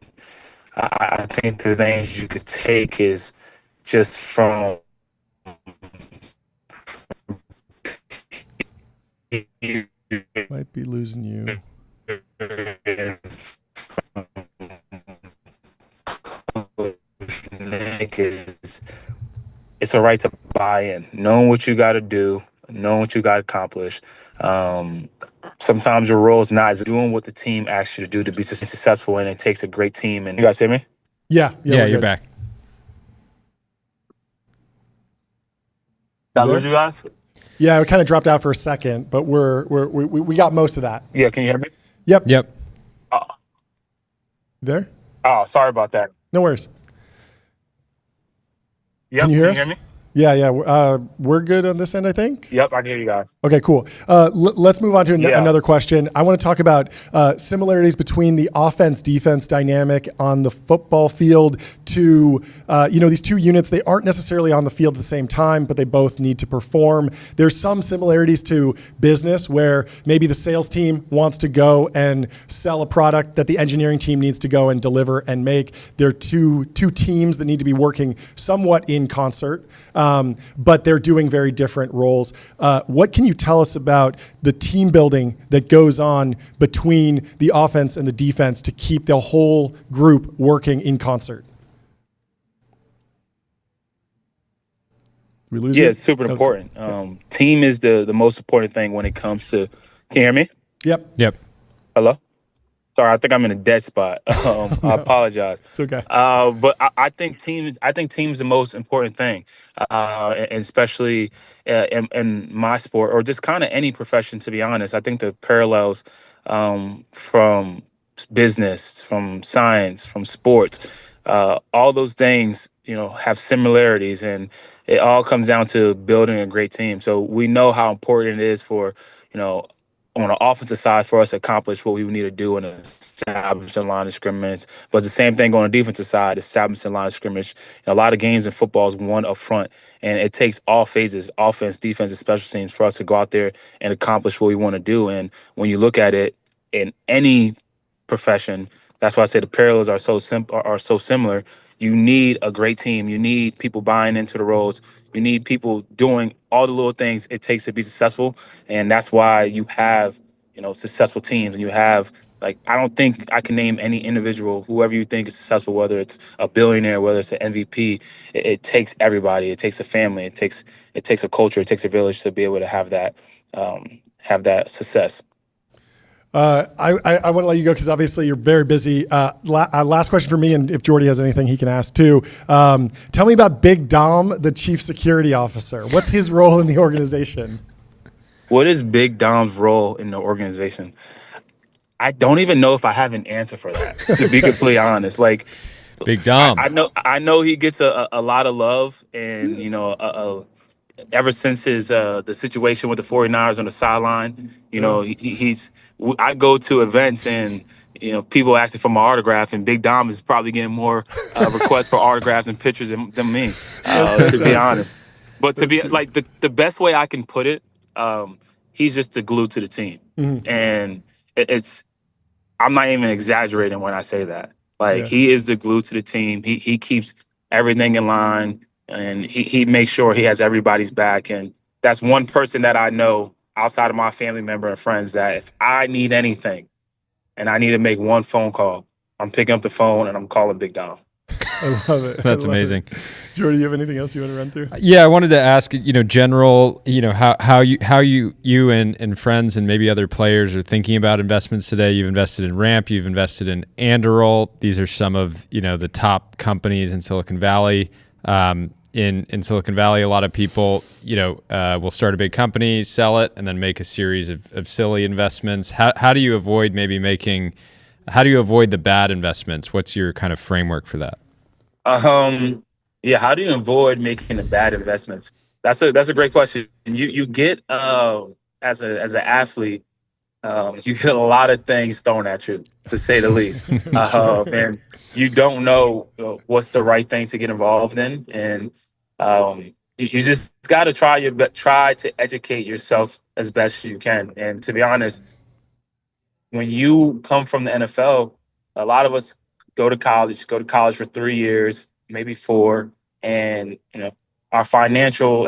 I think the things you could take is just from Might be losing you. It's a right to buy in, knowing what you got to do, knowing what you got to accomplish. Sometimes your role is not doing what the team asks you to do to be successful, and it takes a great team. And you guys hear me? Yeah, you're good. back. Did I lose you guys? Yeah, we kind of dropped out for a second, but we got most of that. Yeah, can you hear me? Yep. There? Oh, sorry about that. No worries. Yep, can you hear us? Hear me? Yeah. We're good on this end, I think. Yep, I can hear you guys. Okay, cool. Let's move on to another question. I want to talk about similarities between the offense-defense dynamic on the football field to, these two units. They aren't necessarily on the field at the same time, but they both need to perform. There's some similarities to business where maybe the sales team wants to go and sell a product that the engineering team needs to go and deliver and make. They're two teams that need to be working somewhat in concert. But they're doing very different roles. What can you tell us about the team building that goes on between the offense and the defense to keep the whole group working in concert? we lose Yeah, you? it's super important. Team is the most important thing when it comes to. Can you hear me? Yep. Hello. Sorry, I think I'm in a dead spot. I apologize. It's okay. But I think team. I think team's the most important thing, and especially in my sport or just kind of any profession. To be honest, I think the parallels from business, from science, from sports, all those things, have similarities, and it all comes down to building a great team. So we know how important it is for, on the offensive side for us to accomplish what we need to do in establishing line of scrimmage. But it's the same thing on the defensive side, establishing line of scrimmage. A lot of games in football is won up front, and it takes all phases, offense, defense, and special teams, for us to go out there and accomplish what we want to do. And when you look at it in any profession, that's why I say the parallels are so similar. You need a great team. You need people buying into the roles. You need people doing all the little things it takes to be successful. And that's why you have, successful teams. And you have, I don't think I can name any individual, whoever you think is successful, whether it's a billionaire, whether it's an MVP. It takes everybody. It takes a family. It takes a culture. It takes a village to be able to have that success. I want to let you go because obviously you're very busy. Last question for me, and if Jordy has anything, he can ask too. Tell me about Big Dom, the chief security officer. What's his role in the organization? What is Big Dom's role in the organization? I don't even know if I have an answer for that, to be completely honest. Big Dom. I know he gets a lot of love, and ever since the situation with the 49ers on the sideline, I go to events and people asking for my autograph, and Big Dom is probably getting more requests for autographs and pictures than me, to be honest. But to be the best way I can put it, he's just the glue to the team, and I'm not even exaggerating when I say that. He is the glue to the team. He keeps everything in line, and he makes sure he has everybody's back. And that's one person that I know outside of my family member and friends that if I need anything and I need to make one phone call, I'm picking up the phone and I'm calling Big Dom. I love it. That's amazing. Jordy, you have anything else you want to run through? Yeah, I wanted to ask, general, how you and friends and maybe other players are thinking about investments today. You've invested in Ramp, you've invested in Anduril. These are some of, the top companies in Silicon Valley. In Silicon Valley, a lot of people, will start a big company, sell it, and then make a series of silly investments. How do you avoid how do you avoid the bad investments? What's your kind of framework for that? How do you avoid making the bad investments? That's a great question. You get as an athlete, you get a lot of things thrown at you, to say the least, and you don't know what's the right thing to get involved in, and you just got to try to educate yourself as best you can. And to be honest, when you come from the NFL, a lot of us go to college for 3 years, maybe 4, and our financial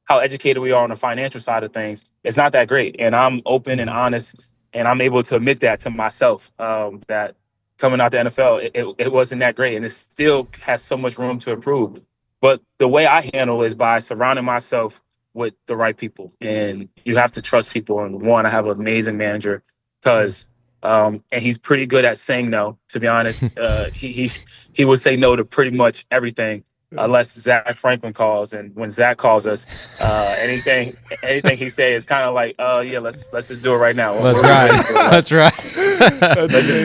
how educated we are on the financial side of things, it's not that great. And I'm open and honest, and I'm able to admit that to myself, that coming out the NFL, it wasn't that great, and it still has so much room to improve. But the way I handle is by surrounding myself with the right people, and you have to trust people. And one, I have an amazing manager, because and he's pretty good at saying no. To be honest, he would say no to pretty much everything, unless Zach Franklin calls. And when Zach calls us, anything he says is kind of like, yeah, let's just do it right now. That's right. That's right.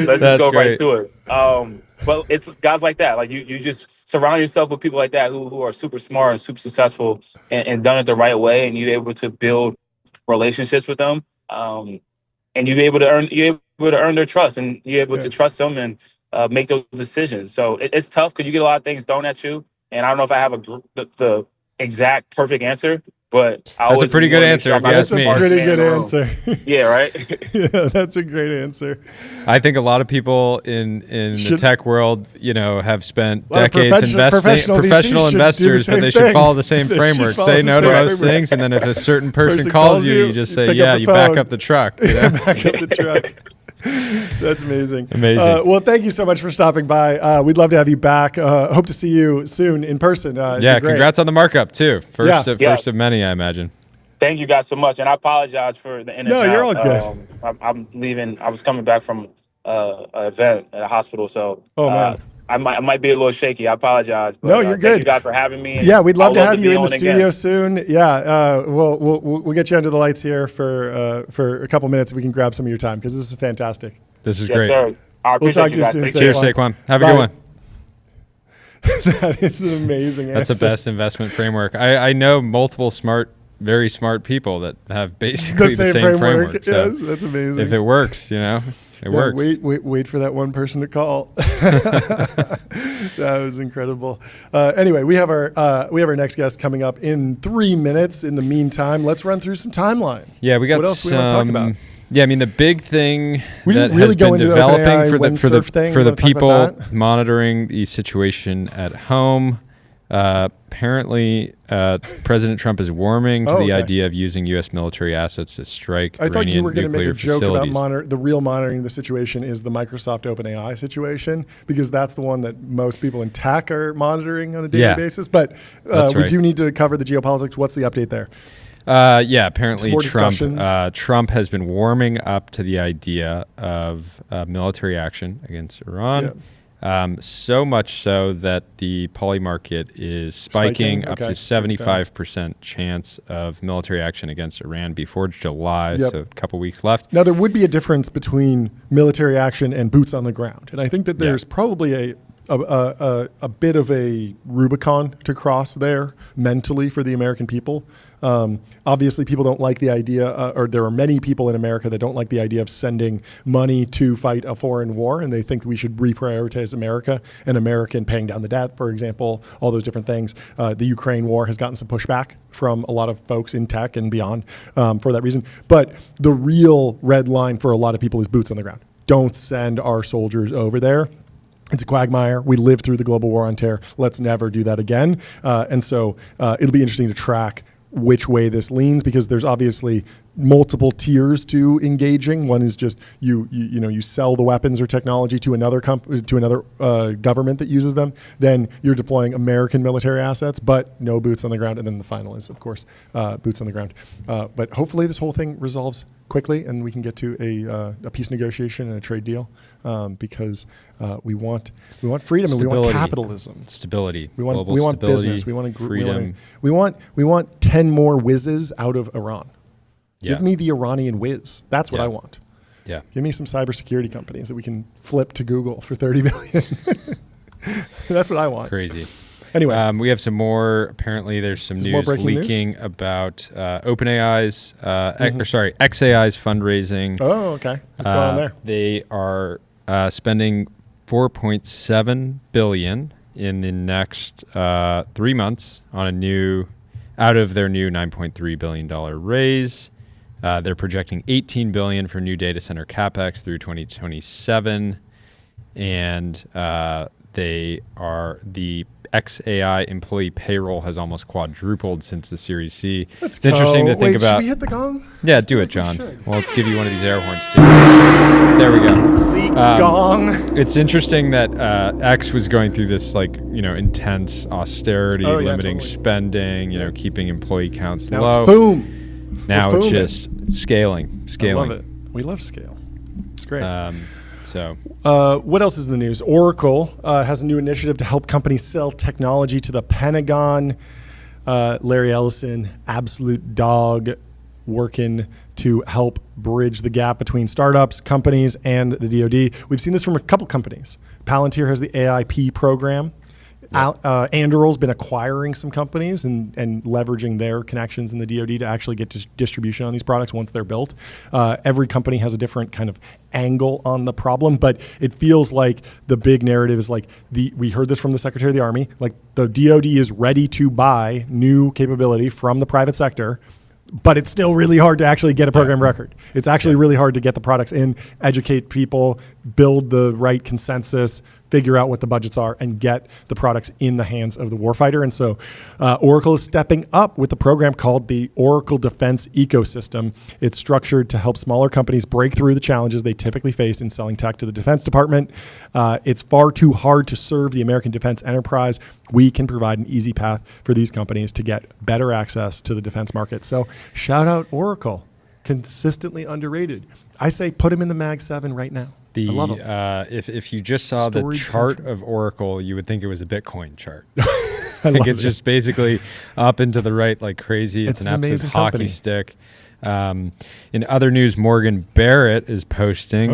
Let's just go right to it. But it's guys like that. You just surround yourself with people like that who are super smart and super successful and done it the right way, and you're able to build relationships with them. And you're able to earn their trust, and you're able to trust them and make those decisions. So it's tough because you get a lot of things thrown at you. And I don't know if I have the exact perfect answer, but that's a pretty good answer. If you ask me, pretty good answer. Yeah, right. Yeah, that's a great answer. I think a lot of people in the tech world, have spent decades investing. Professional investors, but they should follow the same framework. Say no to most things, and then if a certain person calls you, you just say, "Yeah, you back up the truck." Back up the truck. That's amazing. Amazing. Well, thank you so much for stopping by. We'd love to have you back. Hope to see you soon in person. Yeah, congrats on the markup too. First of many, I imagine. Thank you guys so much, and I apologize for the in and out. No, you're all good. I'm leaving. I was coming back from an event at a hospispital, so man. I might be a little shaky. I apologize. But, no, you're good. Thank you guys for having me. Yeah, we'd love to have you in the studio soon. Yeah, we'll get you under the lights here for a couple minutes if we can grab some of your time, because this is fantastic. This is great. Sir. I We'll talk to you guys. soon. Cheers, Saquon. Have a good one. That is an amazing answer. That's the best investment framework. I know multiple very smart people that have basically the same framework. So yes, that's amazing. If it works, it works. Wait for that one person to call. That was incredible. Anyway, we have our next guest coming up in 3 minutes. In the meantime, let's run through some timeline. Yeah, we got what else we want to talk about? Yeah, I mean the big thing we that really has go been into developing the for the people monitoring the situation at home. Apparently, President Trump is warming to the idea of using U.S. military assets to strike I thought you were going to make a joke facilities. about the real monitoring the situation is the Microsoft OpenAI situation, because that's the one that most people in tech are monitoring on a daily basis. But we do need to cover the geopolitics. What's the update there? Apparently Trump has been warming up to the idea of military action against Iran. Yeah. So much so that the poly market is spiking up to 75% chance of military action against Iran before July. So a couple weeks left. Now, there would be a difference between military action and boots on the ground. And I think that there's probably a bit of a Rubicon to cross there mentally for the American people. Obviously, people don't like the idea, or there are many people in America that don't like the idea of sending money to fight a foreign war, and they think we should reprioritize America and American paying down the debt, for example, all those different things. The Ukraine war has gotten some pushback from a lot of folks in tech and beyond for that reason. But the real red line for a lot of people is boots on the ground. Don't send our soldiers over there. It's a quagmire. We lived through the global war on terror. Let's never do that again. And so it'll be interesting to track which way this leans, because there's obviously multiple tiers to engaging. One is just you sell the weapons or technology to another government that uses them. Then you're deploying American military assets, but no boots on the ground. And then the final is, of course, boots on the ground. But hopefully this whole thing resolves quickly and we can get to a peace negotiation and a trade deal, because we want freedom and we want capitalism, stability. We want stability, business. We want freedom. We want 10 more whizzes out of Iran. Yeah. Give me the Iranian whiz. That's what I want. Yeah. Give me some cybersecurity companies that we can flip to Google for $30 billion. That's what I want. Crazy. Anyway, we have some more. Apparently, there's some news leaking about OpenAI's, XAI's fundraising. Oh, okay. What's going on there? They are spending $4.7 billion in the next 3 months on out of their new $9.3 billion raise. They're projecting $18 billion for new data center capex through 2027, and the XAI employee payroll has almost quadrupled since the Series C. It's interesting to think about. Should we hit the gong? Yeah, do it, John. We'll give you one of these air horns too. There we go. Leaked gong. It's interesting that X was going through this intense austerity, limiting spending, keeping employee counts now low. It's boom. Now it's just scaling. I love it. We love scale. It's great. What else is in the news? Oracle has a new initiative to help companies sell technology to the Pentagon. Larry Ellison, absolute dog, working to help bridge the gap between startups, companies, and the DoD. We've seen this from a couple companies. Palantir has the AIP program. Anduril's been acquiring some companies and leveraging their connections in the DoD to actually get distribution on these products once they're built. Every company has a different kind of angle on the problem, but it feels like the big narrative is we heard this from the Secretary of the Army, the DoD is ready to buy new capability from the private sector, but it's still really hard to actually get a program record. It's actually really hard to get the products in, educate people, build the right consensus figure out what the budgets are and get the products in the hands of the warfighter. And so Oracle is stepping up with a program called the Oracle Defense Ecosystem. It's structured to help smaller companies break through the challenges they typically face in selling tech to the Defense Department. It's far too hard to serve the American defense enterprise. We can provide an easy path for these companies to get better access to the defense market. So shout out Oracle, consistently underrated. I say put them in the Mag 7 right now. I love them. If you just saw the chart of Oracle, you would think it was a Bitcoin chart. It's just basically up and to the right like crazy. It's an absolute hockey stick. In other news, Morgan Barrett is posting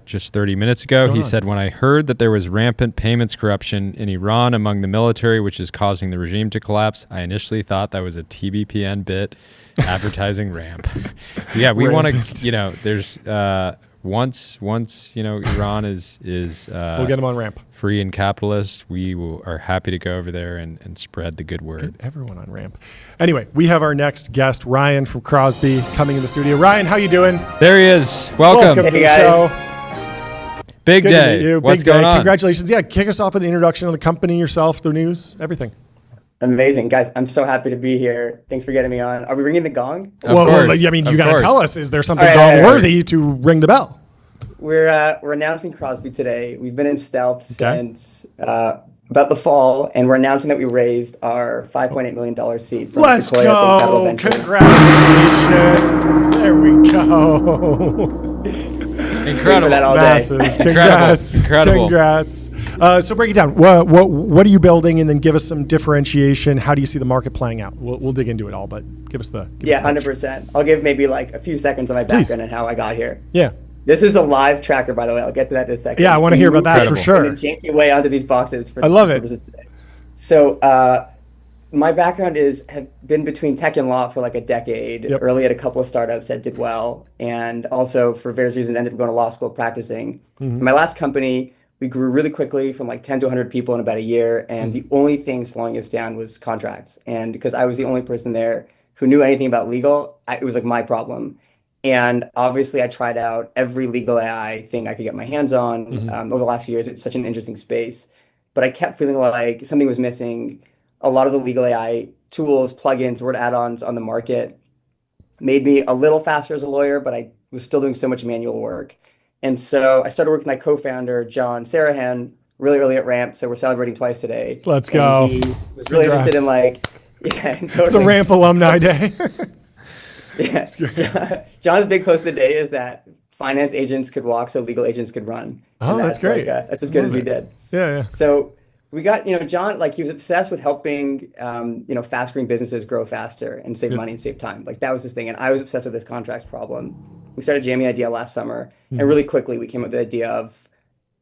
just 30 minutes ago. He said, when I heard that there was rampant payments corruption in Iran among the military, which is causing the regime to collapse, I initially thought that was a TBPN bit advertising ramp. So yeah, we want to, there's once Iran is we'll get them on ramp. Free and capitalist, we are happy to go over there and spread the good word. Get everyone on ramp. Anyway, we have our next guest, Ryan from Crosby, coming in the studio. Ryan, how you doing? There he is. Welcome to the show. Big day. What's going on? Congratulations. Yeah, kick us off with the introduction of the company, yourself, the news, everything. Amazing, guys. I'm so happy to be here. Thanks for getting me on. Are we ringing the gong? Well, you got to tell us, is there something gong-worthy to ring the bell? We're announcing Crosby today. We've been in stealth since about the fall, and we're announcing that we raised our $5.8 million seed from Let's Sequoia go! Capital Ventures. Congratulations! There we go. Incredible. That all Massive. day. Congrats. Incredible. Congrats. So break it down. What are you building, and then give us some differentiation. How do you see the market playing out? We'll dig into it all, but give us the 100%. I'll give maybe like a few seconds on my background and how I got here. Yeah. This is a live tracker, by the way. I'll get to that in a second. Yeah, I want to hear about that for sure. In a janky way onto these boxes. I love it. Today. So my background have been between tech and law for like a decade. Yep. Early at a couple of startups that did well, and also for various reasons ended up going to law school practicing. Mm-hmm. My last company, we grew really quickly from like 10 to 100 people in about a year, and the only thing slowing us down was contracts. And because I was the only person there who knew anything about legal, it was like my problem. And obviously, I tried out every legal AI thing I could get my hands on over the last few years. It's such an interesting space. But I kept feeling like something was missing. A lot of the legal AI tools, plugins, word add-ons on the market made me a little faster as a lawyer, but I was still doing so much manual work. And so I started working with my co-founder, John Sarahan, really early at Ramp. So we're celebrating twice today. Let's go. He was really interested in totally. It's the Ramp Alumni Day. Yeah, John's big post today is that finance agents could walk so legal agents could run. Oh, that's great. That's as good as we did. Yeah. So we got, John, like he was obsessed with helping, fast growing businesses grow faster and save money and save time. Like that was his thing. And I was obsessed with this contracts problem. We started jamming the idea last summer, and really quickly we came up with the idea of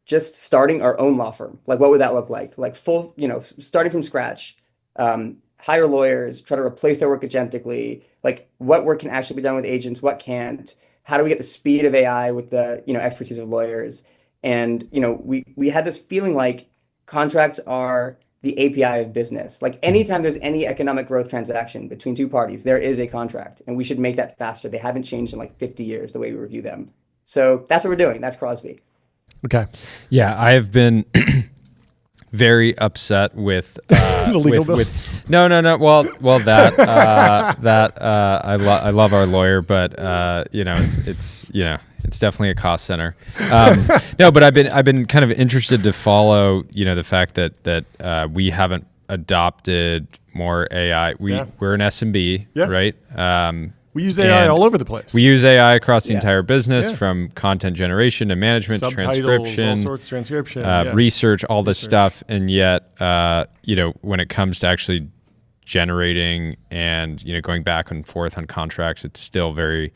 just starting our own law firm. Like what would that look like? Like full, starting from scratch, hire lawyers, try to replace their work agentically. Like what work can actually be done with agents, what can't? How do we get the speed of AI with the expertise of lawyers? And we had this feeling like contracts are the API of business. Like anytime there's any economic growth transaction between two parties, there is a contract, and we should make that faster. They haven't changed in like 50 years the way we review them. So that's what we're doing. That's Crosby. Okay. Yeah, I have been very upset with the legal bills. No. Well, that I love our lawyer, but it's definitely a cost center. No, but I've been kind of interested to follow the fact that we haven't adopted more AI. We're an SMB, right? We use AI all over the place. We use AI across the entire business, from content generation to management, transcription, all sorts, transcription, research, all this stuff. And yet, when it comes to actually generating and going back and forth on contracts, it's still very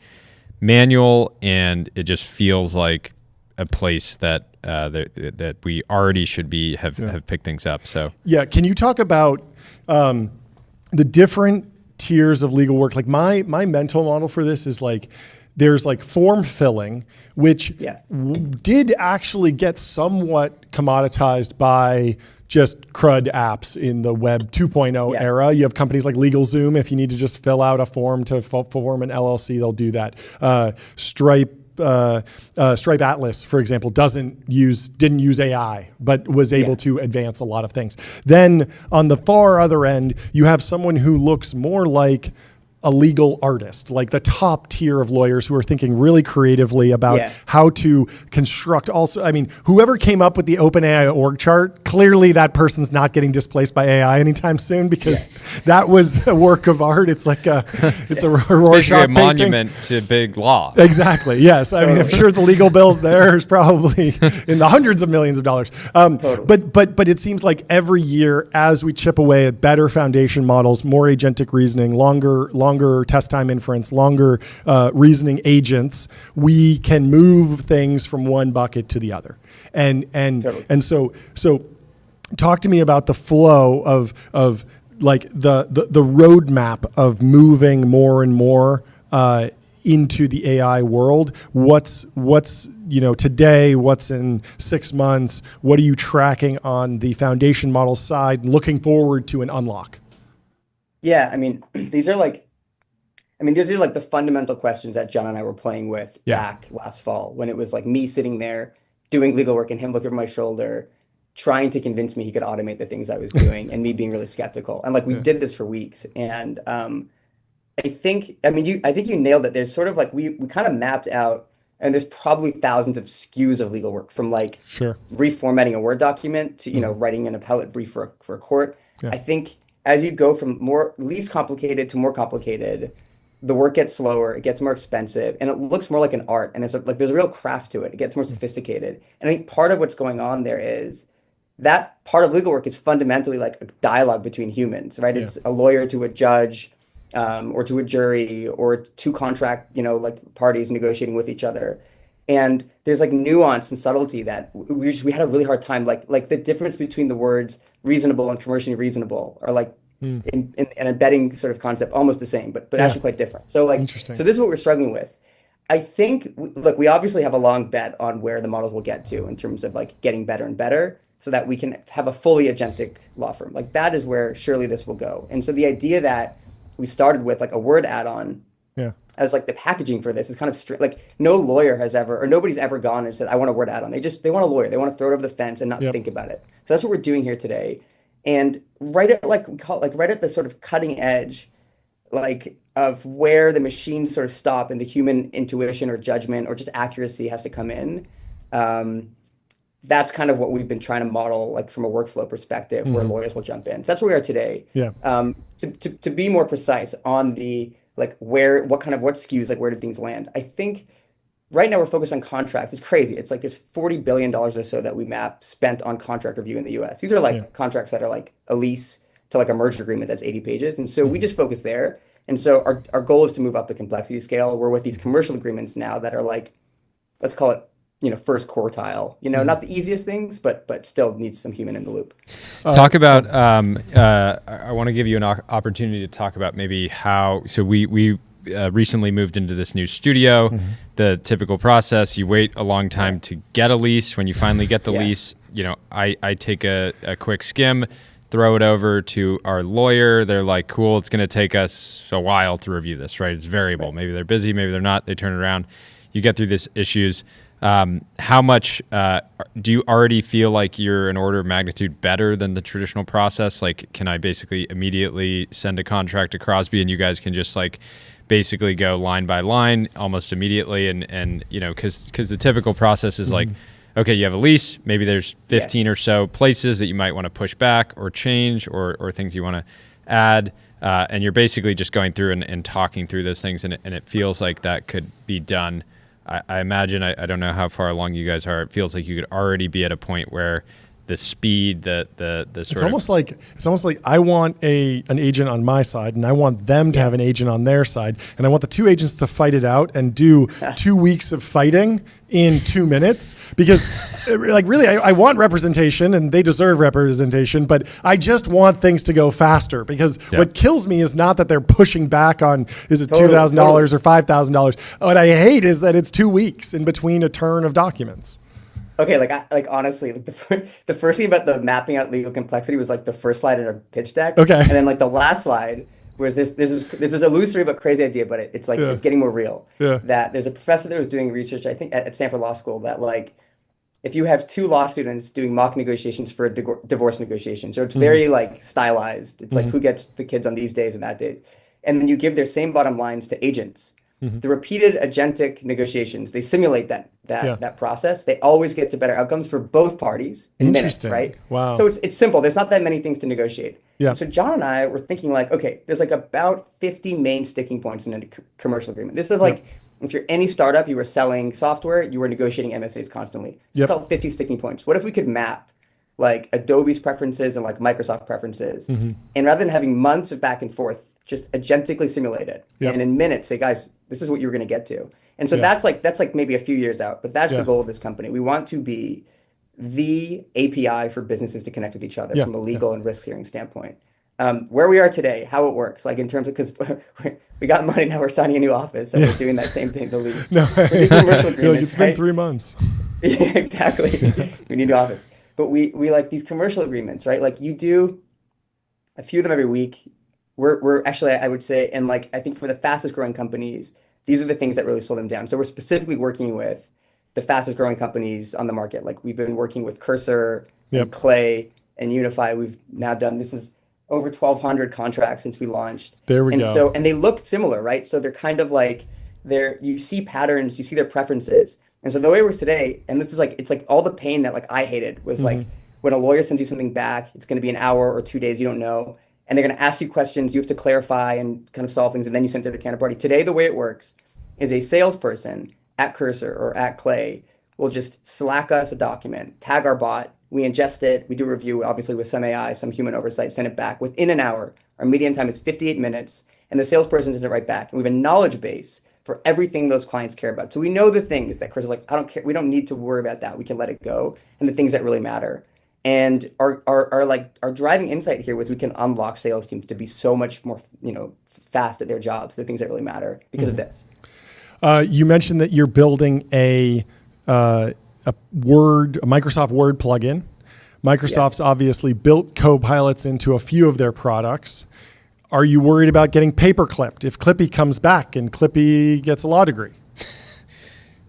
manual, and it just feels like a place that that we already should have picked things up. So can you talk about the different tiers of legal work? Like my mental model for this is like there's like form filling, which did actually get somewhat commoditized by just CRUD apps in the Web 2.0 era. You have companies like LegalZoom. If you need to just fill out a form to form an LLC, they'll do that. Stripe Stripe Atlas, for example, didn't use AI, but was able to advance a lot of things. Then on the far other end, you have someone who looks more like a legal artist, like the top tier of lawyers who are thinking really creatively about how to construct. Also, I mean, whoever came up with the OpenAI org chart, clearly that person's not getting displaced by AI anytime soon, because that was a work of art. It's like it's a Rorschach a monument to big law. Exactly. Yes. I mean, I'm sure the legal bills there is probably in the hundreds of millions of dollars. But it seems like every year, as we chip away at better foundation models, more agentic reasoning, longer test time inference, longer reasoning agents, we can move things from one bucket to the other. And so talk to me about the flow of like the roadmap of moving more and more into the AI world. What's today, what's in 6 months, what are you tracking on the foundation model side, looking forward to an unlock? Yeah, I mean, these are like the fundamental questions that John and I were playing with back last fall, when it was like me sitting there doing legal work and him looking over my shoulder, trying to convince me he could automate the things I was doing, and me being really skeptical. And like we did this for weeks. And I think you nailed it. There's sort of like we kind of mapped out, and there's probably thousands of SKUs of legal work, from like reformatting a Word document to writing an appellate brief for a court. I think as you go from least complicated to more complicated, the work gets slower, it gets more expensive, and it looks more like an art. And it's like there's a real craft to it. It gets more sophisticated. And I think part of what's going on there is that part of legal work is fundamentally like a dialogue between humans, right? It's a lawyer to a judge, or to a jury, or two contract, like parties negotiating with each other. And there's like nuance and subtlety that we had a really hard time, like the difference between the words reasonable and commercially reasonable are like in an embedding sort of concept, almost the same, but actually quite different. So like, so this is what we're struggling with. I think, look, we obviously have a long bet on where the models will get to in terms of like getting better and better, so that we can have a fully agentic law firm. Like that is where surely this will go. And so the idea that we started with like a Word add-on as like the packaging for this is kind of like no lawyer has ever, or nobody's ever gone and said, I want a Word add-on. They want a lawyer. They want to throw it over the fence and not think about it. So that's what we're doing here today. And right at like, we call it like right at the sort of cutting edge, like of where the machines sort of stop and the human intuition or judgment or just accuracy has to come in. That's kind of what we've been trying to model, like from a workflow perspective, where lawyers will jump in. So that's where we are today. To be more precise on the like what SKUs, like where did things land? I think right now we're focused on contracts. It's crazy. It's like there's $40 billion or so that we spent on contract review in the US. These are like contracts that are like a lease to like a merger agreement that's 80 pages. And so we just focus there. And so our goal is to move up the complexity scale. We're with these commercial agreements now that are like, let's call it, first quartile, not the easiest things, but still needs some human in the loop. Talk about, I want to give you an opportunity to talk about maybe how, so we recently moved into this new studio. The typical process, you wait a long time to get a lease. When you finally get the lease, I take a quick skim, throw it over to our lawyer. They're like, cool, it's going to take us a while to review this, right? It's variable. Maybe they're busy, maybe they're not. They turn it around. You get through these issues. How much do you already feel like you're an order of magnitude better than the traditional process? Like, can I basically immediately send a contract to Crosby and you guys can just like basically go line by line almost immediately? And because the typical process is like, okay, you have a lease, maybe there's 15 or so places that you might want to push back or change or things you want to add. And you're basically just going through and talking through those things. And it feels like that could be done. I imagine, I don't know how far along you guys are. It feels like you could already be at a point where the speed, the sort it's almost like I want an agent on my side, and I want them to have an agent on their side, and I want the two agents to fight it out and do 2 weeks of fighting in 2 minutes, because like really I want representation and they deserve representation, but I just want things to go faster, because what kills me is not that they're pushing back on, is it $2,000 or $5,000? What I hate is that it's 2 weeks in between a turn of documents. Okay, like honestly, like the first thing about the mapping out legal complexity was like the first slide in our pitch deck. Okay. And then like the last slide Whereas there's this illusory but crazy idea, but it's like it's getting more real. Yeah. That there's a professor that was doing research, I think, at Stanford Law School, that like if you have two law students doing mock negotiations for a divorce negotiation, so it's very like stylized. It's like who gets the kids on these days and that day, and then you give their same bottom lines to agents. The repeated agentic negotiations, they simulate that process. They always get to better outcomes for both parties in minutes, right? Wow. So it's simple. There's not that many things to negotiate. Yeah. So John and I were thinking like, okay, there's like about 50 main sticking points in a commercial agreement. This is like, if you're any startup, you were selling software, you were negotiating MSAs constantly. It's called 50 sticking points. What if we could map like Adobe's preferences and like Microsoft preferences, and rather than having months of back and forth, just agentically simulate it, and in minutes say, guys, this is what you're going to get to. And so that's like maybe a few years out, but that's the goal of this company. We want to be the API for businesses to connect with each other from a legal and risk sharing standpoint. Where we are today, how it works, like in terms of, because we got money, now we're signing a new office, so we're doing that same thing to leave. No, these commercial agreements, like it's been 3 months. Yeah, exactly. We need a new office. But we like these commercial agreements, right? Like you do a few of them every week. We're actually, I would say, and like I think for the fastest growing companies, these are the things that really slow them down. So we're specifically working with the fastest growing companies on the market. Like we've been working with Cursor and Clay and Unify. We've now done, this is over 1,200 contracts since we launched. There we go. And they look similar, right? So they're kind of like, you see patterns, you see their preferences. And so the way it works today, and this is like, it's like all the pain that like I hated was like when a lawyer sends you something back, it's going to be an hour or 2 days, you don't know. And they're going to ask you questions, you have to clarify and kind of solve things, and then you send it to the counterparty. Today, the way it works is a salesperson at Cursor or at Clay will just Slack us a document, tag our bot, we ingest it, we do a review, obviously with some AI, some human oversight, send it back within an hour. Our median time is 58 minutes, and the salesperson sends it right back. And we have a knowledge base for everything those clients care about. So we know the things that Cursor's like, I don't care, we don't need to worry about that, we can let it go, and the things that really matter. And our driving insight here was we can unlock sales teams to be so much more, fast at their jobs, the things that really matter because of this. You mentioned that you're building a Microsoft Word plugin. Microsoft's obviously built Copilots into a few of their products. Are you worried about getting paper clipped if Clippy comes back and Clippy gets a law degree?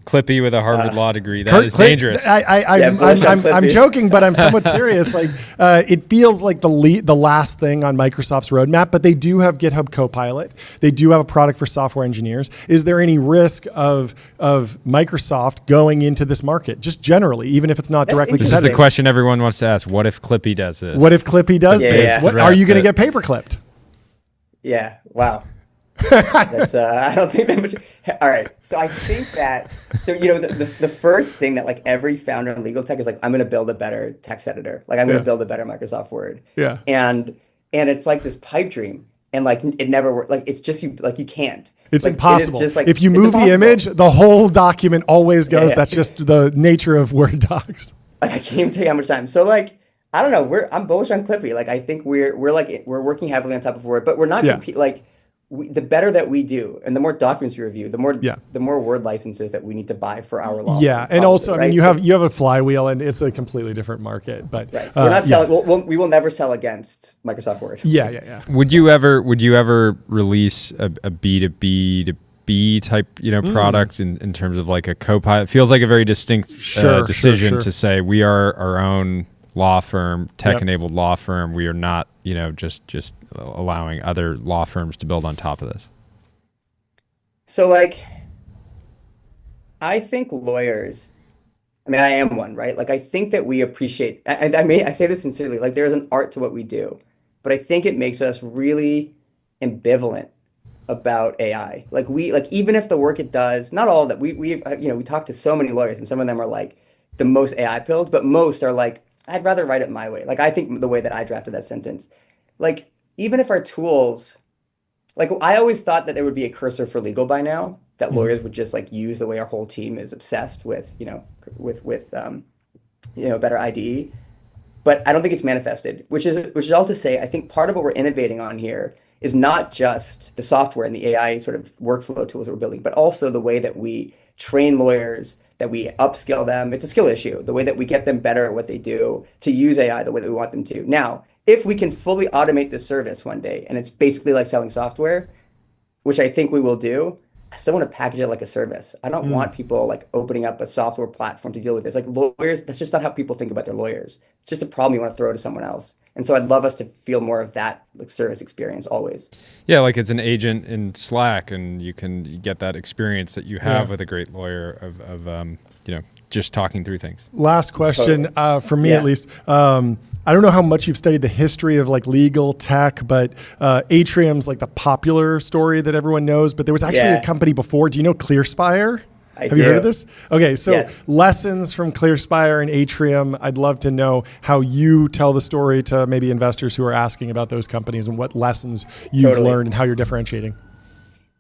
Clippy with a Harvard law degree. That is dangerous. I'm joking, but I'm somewhat serious. Like it feels like the last thing on Microsoft's roadmap, but they do have GitHub Copilot. They do have a product for software engineers. Is there any risk of Microsoft going into this market, just generally, even if it's not directly competitive? This is the question everyone wants to ask. What if Clippy does this? What if Clippy does this? Yeah. What, are you going to get paper clipped? Yeah. Wow. That's I don't think that much. All right, so I think that the first thing that like every founder in legal tech is like, I'm going to build a better text editor, like I'm going to build a better Microsoft Word. Yeah. And it's like this pipe dream, and like it never works. Like it's just you can't. It's like, impossible. It is just, like, if you move the image, the whole document always goes. That's just the nature of Word docs. Like, I can't even tell you how much time. So like I don't know. I'm bullish on Clippy. Like I think we're working heavily on top of Word, but we're not the better that we do, and the more documents we review, the more Word licenses that we need to buy for our law. Yeah, and also, right? I mean, you have a flywheel, and it's a completely different market. But we're not selling. We will never sell against Microsoft Word. Yeah. Would you ever release a B2B type product in terms of like a Copilot? It feels like a very distinct decision to say we are our own law firm, tech-enabled law firm. We are not, just allowing other law firms to build on top of this. So, like, I think lawyers, I mean, I am one, right? Like, I think that we appreciate, and I say this sincerely, like, there's an art to what we do, but I think it makes us really ambivalent about AI. Like, even if the work it does, not all of that, we talk to so many lawyers, and some of them are like the most AI pilled, but most are like, I'd rather write it my way. Like, I think the way that I drafted that sentence, like, even if our tools, like, I always thought that there would be a Cursor for legal by now, that lawyers would just like use the way our whole team is obsessed with, better IDE. But I don't think it's manifested, which is all to say, I think part of what we're innovating on here is not just the software and the AI sort of workflow tools that we're building, but also the way that we train lawyers, that we upskill them. It's a skill issue, the way that we get them better at what they do, to use AI the way that we want them to. Now, if we can fully automate this service one day, and it's basically like selling software, which I think we will do, I still want to package it like a service. I don't want people like opening up a software platform to deal with this. Like lawyers, that's just not how people think about their lawyers. It's just a problem you want to throw to someone else. And so I'd love us to feel more of that like service experience always. Yeah, like it's an agent in Slack, and you can get that experience that you have with a great lawyer of just talking through things. Last question for me, at least. I don't know how much you've studied the history of like legal tech, but Atrium's like the popular story that everyone knows. But there was actually a company before. Do you know ClearSpire? Have you heard of this? Okay, so lessons from ClearSpire and Atrium. I'd love to know how you tell the story to maybe investors who are asking about those companies and what lessons you've learned and how you're differentiating.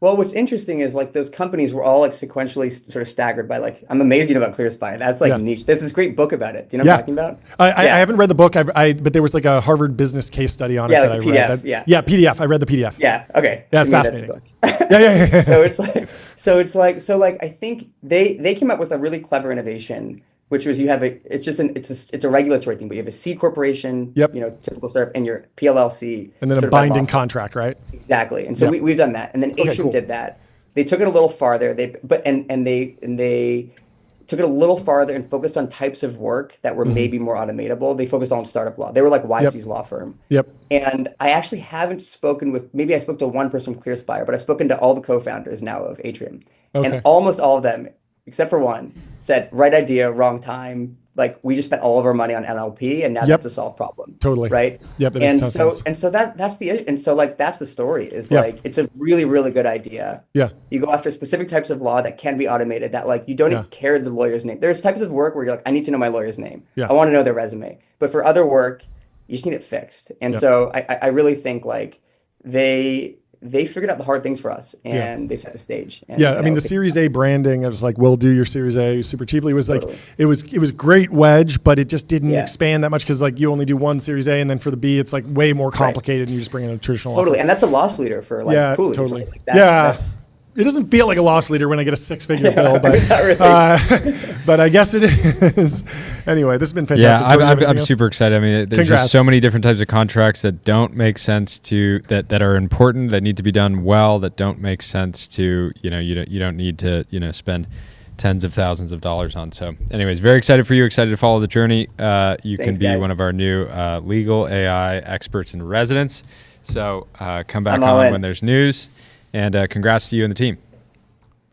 Well, what's interesting is like those companies were all like sequentially sort of staggered by like, I'm amazed you know about ClearSpire. That's like niche. There's this great book about it. Do you know what I'm talking about? I haven't read the book, but there was like a Harvard business case study on it that I read. PDF. I read the PDF. Yeah. Okay. That's fascinating. Yeah. So I think they came up with a really clever innovation, which was it's a regulatory thing, but you have a C corporation, typical startup, and your PLLC, and then a binding contract, right? Exactly. And so we've done that, and then Atrium did that. They took it a little farther. They took it a little farther and focused on types of work that were maybe more automatable. They focused on startup law. They were like YC's law firm. And I actually haven't spoken with, maybe I spoke to one person from ClearSpire, but I've spoken to all the co-founders now of Atrium, and almost all of them, except for one, said right idea, wrong time. Like we just spent all of our money on NLP, and now that's a solved problem. Totally. Right. Yep. That makes sense. And so that's the story is like, it's a really, really good idea. Yeah. You go after specific types of law that can be automated that like, you don't even care the lawyer's name. There's types of work where you're like, I need to know my lawyer's name. I want to know their resume. But for other work, you just need it fixed. And so I really think like they figured out the hard things for us, and they've set the stage. And, I mean, the Series A branding, I was like, we'll do your Series A super cheaply. It was like, it was great wedge, but it just didn't expand that much because like you only do one Series A, and then for the B, it's like way more complicated, and you just bring in a traditional offer. And that's a loss leader for like coolies. Totally. Right? Like it doesn't feel like a loss leader when I get a 6-figure bill, but but I guess it is. Anyway, this has been fantastic. Yeah, I'm super excited. I mean, there's just so many different types of contracts that don't make sense to that are important, that need to be done well, that don't make sense to you don't need to spend tens of thousands of dollars on. So, anyways, very excited for you. Excited to follow the journey. You can be one of our new legal AI experts in residence. So come back on when there's news. And congrats to you and the team.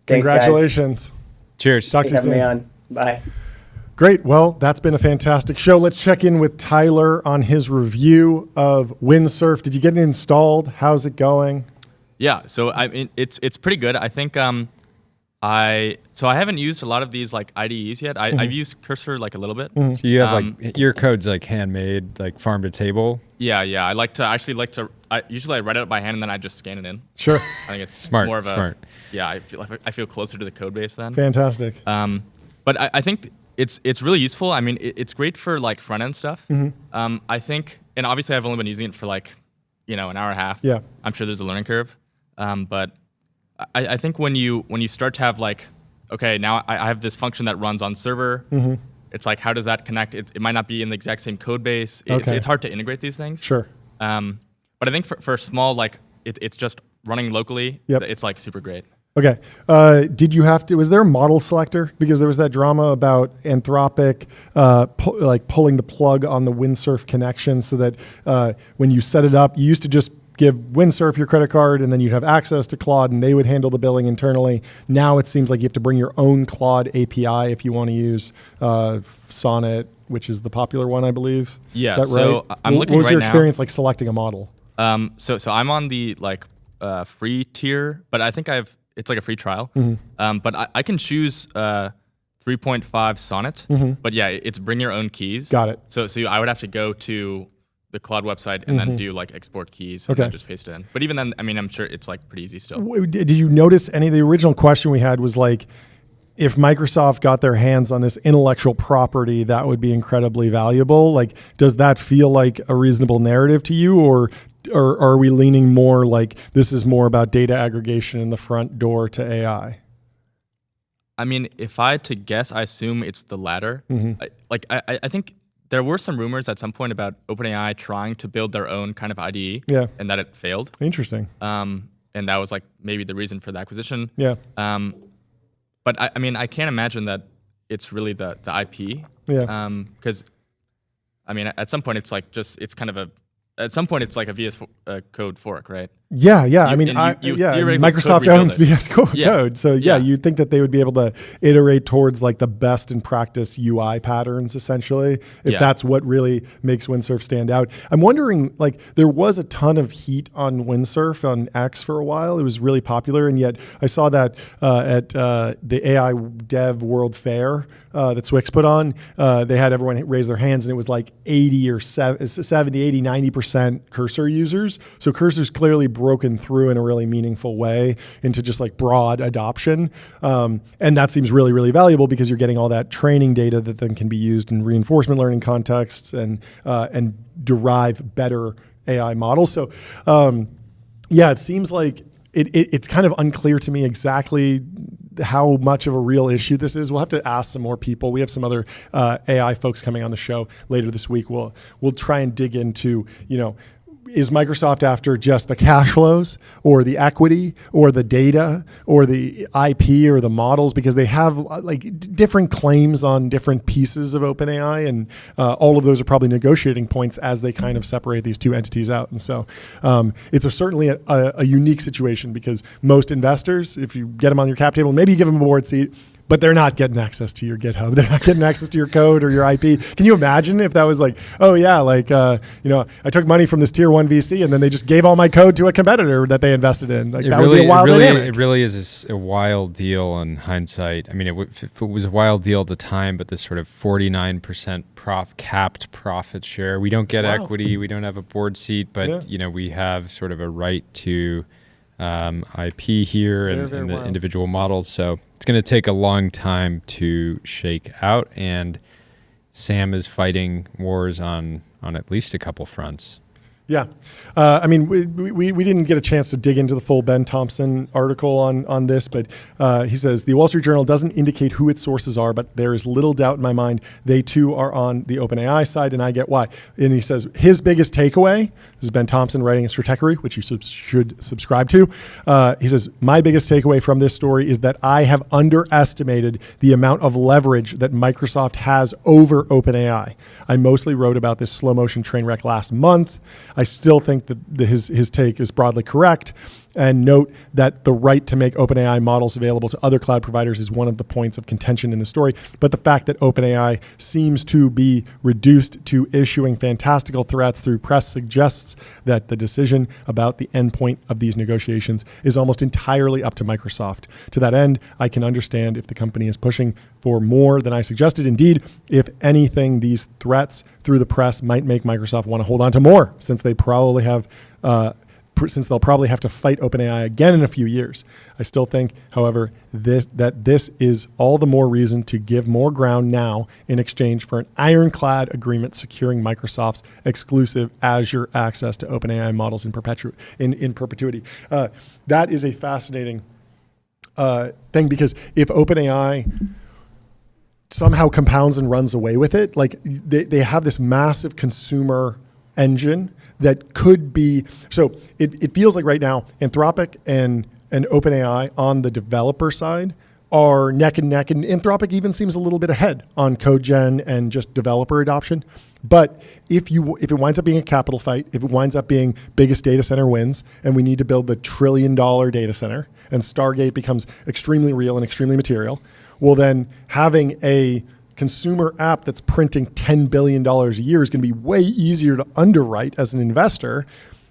Thanks, congratulations. Guys. Cheers. Talk to you soon. Me on. Bye. Great. Well, that's been a fantastic show. Let's check in with Tyler on his review of Windsurf. Did you get it installed? How's it going? Yeah. So I mean, it's pretty good. I think I haven't used a lot of these like IDEs yet. I've used Cursor like a little bit. So you have like your code's like handmade, like farm to table. Yeah. I usually I write it up by hand and then I just scan it in. Sure. I think it's smart. More of smart. I feel closer to the code base then. Fantastic. But I think it's really useful. I mean, it's great for like front end stuff. I think, and obviously I've only been using it for like an hour and a half. Yeah. I'm sure there's a learning curve. But I think when you start to have like, okay, now I have this function that runs on server. It's like, how does that connect? It might not be in the exact same code base. It's hard to integrate these things. Sure. But I think for small, like it's just running locally. It's like super great. Okay. Did you have to, was there a model selector? Because there was that drama about Anthropic pulling the plug on the Windsurf connection so that when you set it up, you used to just give Windsurf your credit card and then you'd have access to Claude and they would handle the billing internally. Now it seems like you have to bring your own Claude API if you want to use Sonnet, which is the popular one, I believe. Yeah. Is that so right? I'm looking What was your right experience like selecting a model? So I'm on the like free tier, but I think it's like a free trial. But I can choose 3.5 Sonnet. But yeah, it's bring your own keys. Got it. So I would have to go to the Claude website and then do like export keys and then just paste it in. But even then, I mean, I'm sure it's like pretty easy still. Did you notice the original question we had was like, if Microsoft got their hands on this intellectual property, that would be incredibly valuable. Like, does that feel like a reasonable narrative to you, or are we leaning more like this is more about data aggregation in the front door to AI? I mean, if I had to guess, I assume it's the latter. I think there were some rumors at some point about OpenAI trying to build their own kind of IDE, and that it failed. Interesting. And that was like maybe the reason for the acquisition. Yeah. But I mean, I can't imagine that it's really the IP. Yeah. Because I mean, at some point it's like it's kind of at some point it's like a VS Code fork, right? Yeah. I mean, Microsoft owns VS Code, so you'd think that they would be able to iterate towards like the best in practice UI patterns, essentially, if that's what really makes Windsurf stand out. I'm wondering, like, there was a ton of heat on Windsurf on X for a while. It was really popular, and yet I saw that at the AI Dev World Fair that Swix put on. They had everyone raise their hands, and it was like 80 or 70, 80, 90% cursor users. So cursor's clearly broken through in a really meaningful way into just like broad adoption. And that seems really, really valuable because you're getting all that training data that then can be used in reinforcement learning contexts and derive better AI models. So it seems like it's kind of unclear to me exactly how much of a real issue this is. We'll have to ask some more people. We have some other AI folks coming on the show later this week. We'll try and dig into, is Microsoft after just the cash flows or the equity or the data or the IP or the models? Because they have like different claims on different pieces of OpenAI, and all of those are probably negotiating points as they kind of separate these two entities out. And so it's certainly a unique situation, because most investors, if you get them on your cap table, maybe you give them a board seat, but they're not getting access to your GitHub. They're not getting access to your code or your IP. Can you imagine if that was like, oh yeah, like, I took money from this tier 1 VC and then they just gave all my code to a competitor that they invested in. Like, that would be a wild dynamic. It really is a wild deal in hindsight. I mean, if it was a wild deal at the time, but this sort of 49% capped profit share. We don't get equity. We don't have a board seat, but we have sort of a right to IP here and the individual models. So it's going to take a long time to shake out, and Sam is fighting wars on at least a couple fronts. Yeah. I mean, we didn't get a chance to dig into the full Ben Thompson article on this, but he says, the Wall Street Journal doesn't indicate who its sources are, but there is little doubt in my mind they too are on the OpenAI side, and I get why. And he says his biggest takeaway, this is Ben Thompson writing in Stratechery, which you should subscribe to. He says, my biggest takeaway from this story is that I have underestimated the amount of leverage that Microsoft has over OpenAI. I mostly wrote about this slow motion train wreck last month. I still think that his take is broadly correct, and note that the right to make OpenAI models available to other cloud providers is one of the points of contention in the story. But the fact that OpenAI seems to be reduced to issuing fantastical threats through press suggests that the decision about the endpoint of these negotiations is almost entirely up to Microsoft. To that end, I can understand if the company is pushing for more than I suggested. Indeed, if anything, these threats through the press might make Microsoft want to hold on to more, since they'll probably have to fight OpenAI again in a few years. I still think, however, this is all the more reason to give more ground now in exchange for an ironclad agreement securing Microsoft's exclusive Azure access to OpenAI models in perpetuity. That is a fascinating thing, because if OpenAI somehow compounds and runs away with it, like they have this massive consumer engine that could be, so it feels like right now Anthropic and OpenAI on the developer side are neck and neck, and Anthropic even seems a little bit ahead on code gen and just developer adoption. But if it winds up being a capital fight, if it winds up being biggest data center wins, and we need to build the $1 trillion data center, and Stargate becomes extremely real and extremely material, well then having a consumer app that's printing $10 billion a year is going to be way easier to underwrite as an investor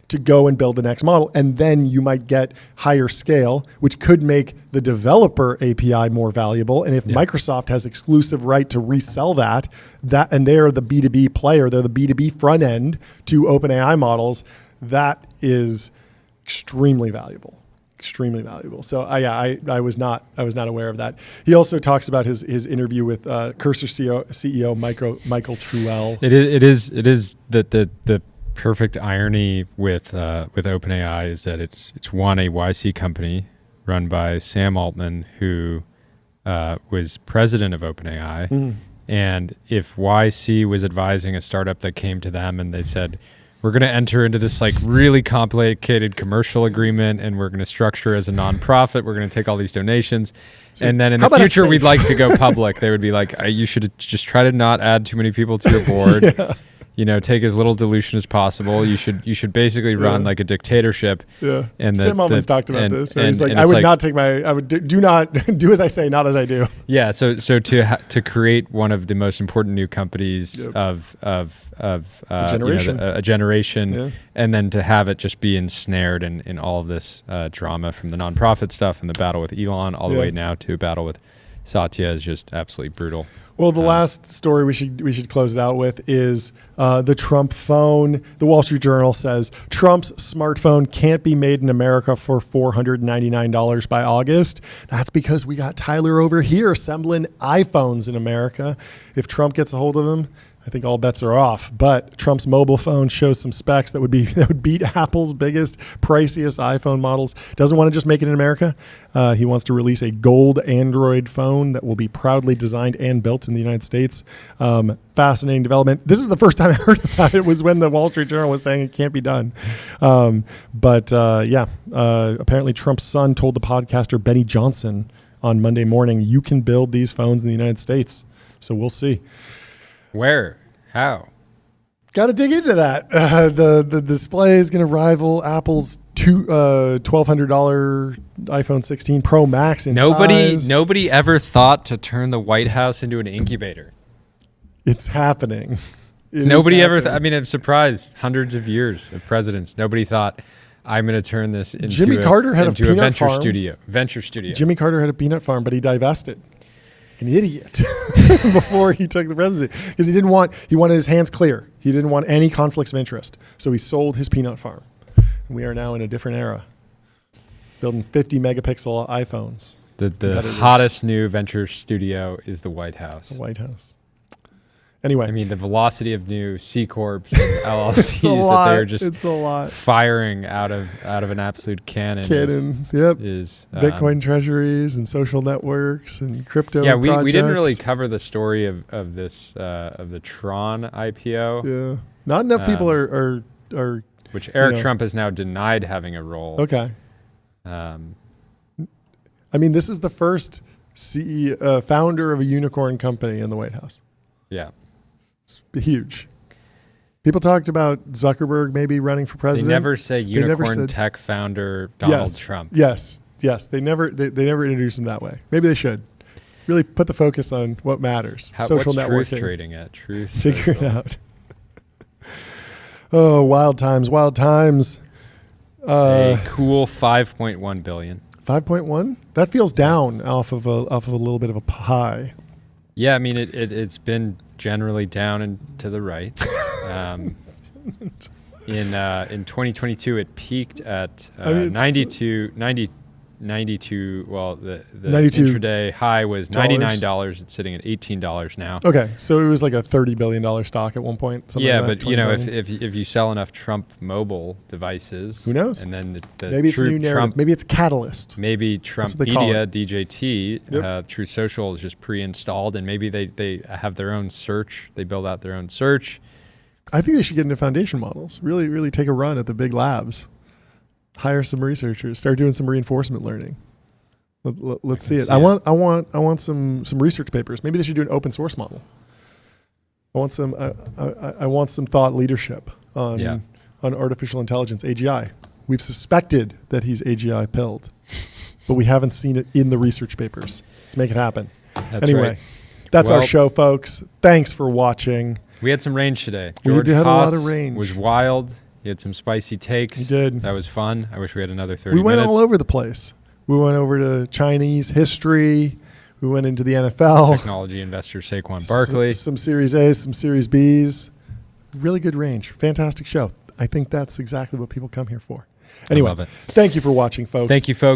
to go and build the next model. And then you might get higher scale, which could make the developer API more valuable. And if Microsoft has exclusive right to resell that, and they're the B2B player, they're the B2B front end to OpenAI models, that is extremely valuable. Extremely valuable. So I was not aware of that. He also talks about his interview with Cursor CEO Michael Truell. It is the perfect irony with OpenAI is that it's one, a YC company run by Sam Altman, who was president of OpenAI, And if YC was advising a startup that came to them and they said, we're going to enter into this like really complicated commercial agreement and we're going to structure as a nonprofit, we're going to take all these donations. And then in the future, we'd like to go public. They would be like, you should just try to not add too many people to your board. Yeah. You know, take as little dilution as possible. You should basically run like a dictatorship. Yeah. And Sam Altman's talked about this. And he's like, I would not take I would do not do as I say, not as I do. Yeah. So to create one of the most important new companies of a generation, a generation, and then to have it just be ensnared in all of this drama from the nonprofit stuff and the battle with Elon all the way now to a battle with Satya is just absolutely brutal. Well, the last story we should close it out with is the Trump phone. The Wall Street Journal says Trump's smartphone can't be made in America for $499 by August. That's because we got Tyler over here assembling iPhones in America. If Trump gets a hold of them, I think all bets are off. But Trump's mobile phone shows some specs that would beat Apple's biggest, priciest iPhone models. Doesn't want to just make it in America. He wants to release a gold Android phone that will be proudly designed and built in the United States. Fascinating development. This is the first time I heard about it was when the Wall Street Journal was saying it can't be done. Apparently Trump's son told the podcaster Benny Johnson on Monday morning, you can build these phones in the United States. So we'll see. Where? How? Got to dig into that. The display is going to rival Apple's $1,200 iPhone 16 Pro Max in size. Nobody ever thought to turn the White House into an incubator. It's happening. Nobody ever. I'm surprised. Hundreds of years of presidents. Nobody thought I'm going to turn this into Jimmy Carter had a venture farm. Venture studio. Jimmy Carter had a peanut farm, but he divested. An idiot before he took the presidency because he wanted his hands clear. He didn't want any conflicts of interest. So he sold his peanut farm. And we are now in a different era. Building 50 megapixel iPhones. The hottest new venture studio is the White House. The White House. Anyway. I mean, the velocity of new C Corps and LLCs that they're just firing out of an absolute cannon. Is Bitcoin treasuries and social networks and crypto. Yeah, we didn't really cover the story of this of the Tron IPO. Yeah, not enough people are which Eric Trump has now denied having a role. Okay. I mean, this is the first founder of a unicorn company in the White House. Yeah. Huge. People talked about Zuckerberg maybe running for president. They never say unicorn tech founder Donald Trump. Yes. They never introduce him that way. Maybe they should. Really put the focus on what matters. Social networking. Truth trading at? Truth. Figure it out. Oh, wild times. A cool 5.1 billion. 5.1? That feels down off of a little bit of a high. Yeah, I mean it's been generally down and to the right. In 2022, it peaked at 92. Well, the 92. Intraday high was $99. It's sitting at $18 now. Okay, so it was like a $30 billion stock at one point. Yeah, but if you sell enough Trump mobile devices, who knows? And then maybe it's a new narrative. Maybe it's Catalyst. Maybe Trump Media DJT, True Social is just pre-installed, and maybe they have their own search. They build out their own search. I think they should get into foundation models. Really, really take a run at the big labs. Hire some researchers. Start doing some reinforcement learning. Let's see it. I want some research papers. Maybe they should do an open source model. I want some thought leadership on artificial intelligence, AGI. We've suspected that he's AGI pilled, but we haven't seen it in the research papers. Let's make it happen. That's our show, folks. Thanks for watching. We had some range today. George Hotz had a lot of range. Was wild. He had some spicy takes. He did. That was fun. I wish we had another 30 minutes. We went all over the place. We went over to Chinese history. We went into the NFL. Technology investor Saquon Barkley. Some Series A's, some Series B's. Really good range. Fantastic show. I think that's exactly what people come here for. Anyway, I love it. Thank you for watching, folks. Thank you, folks.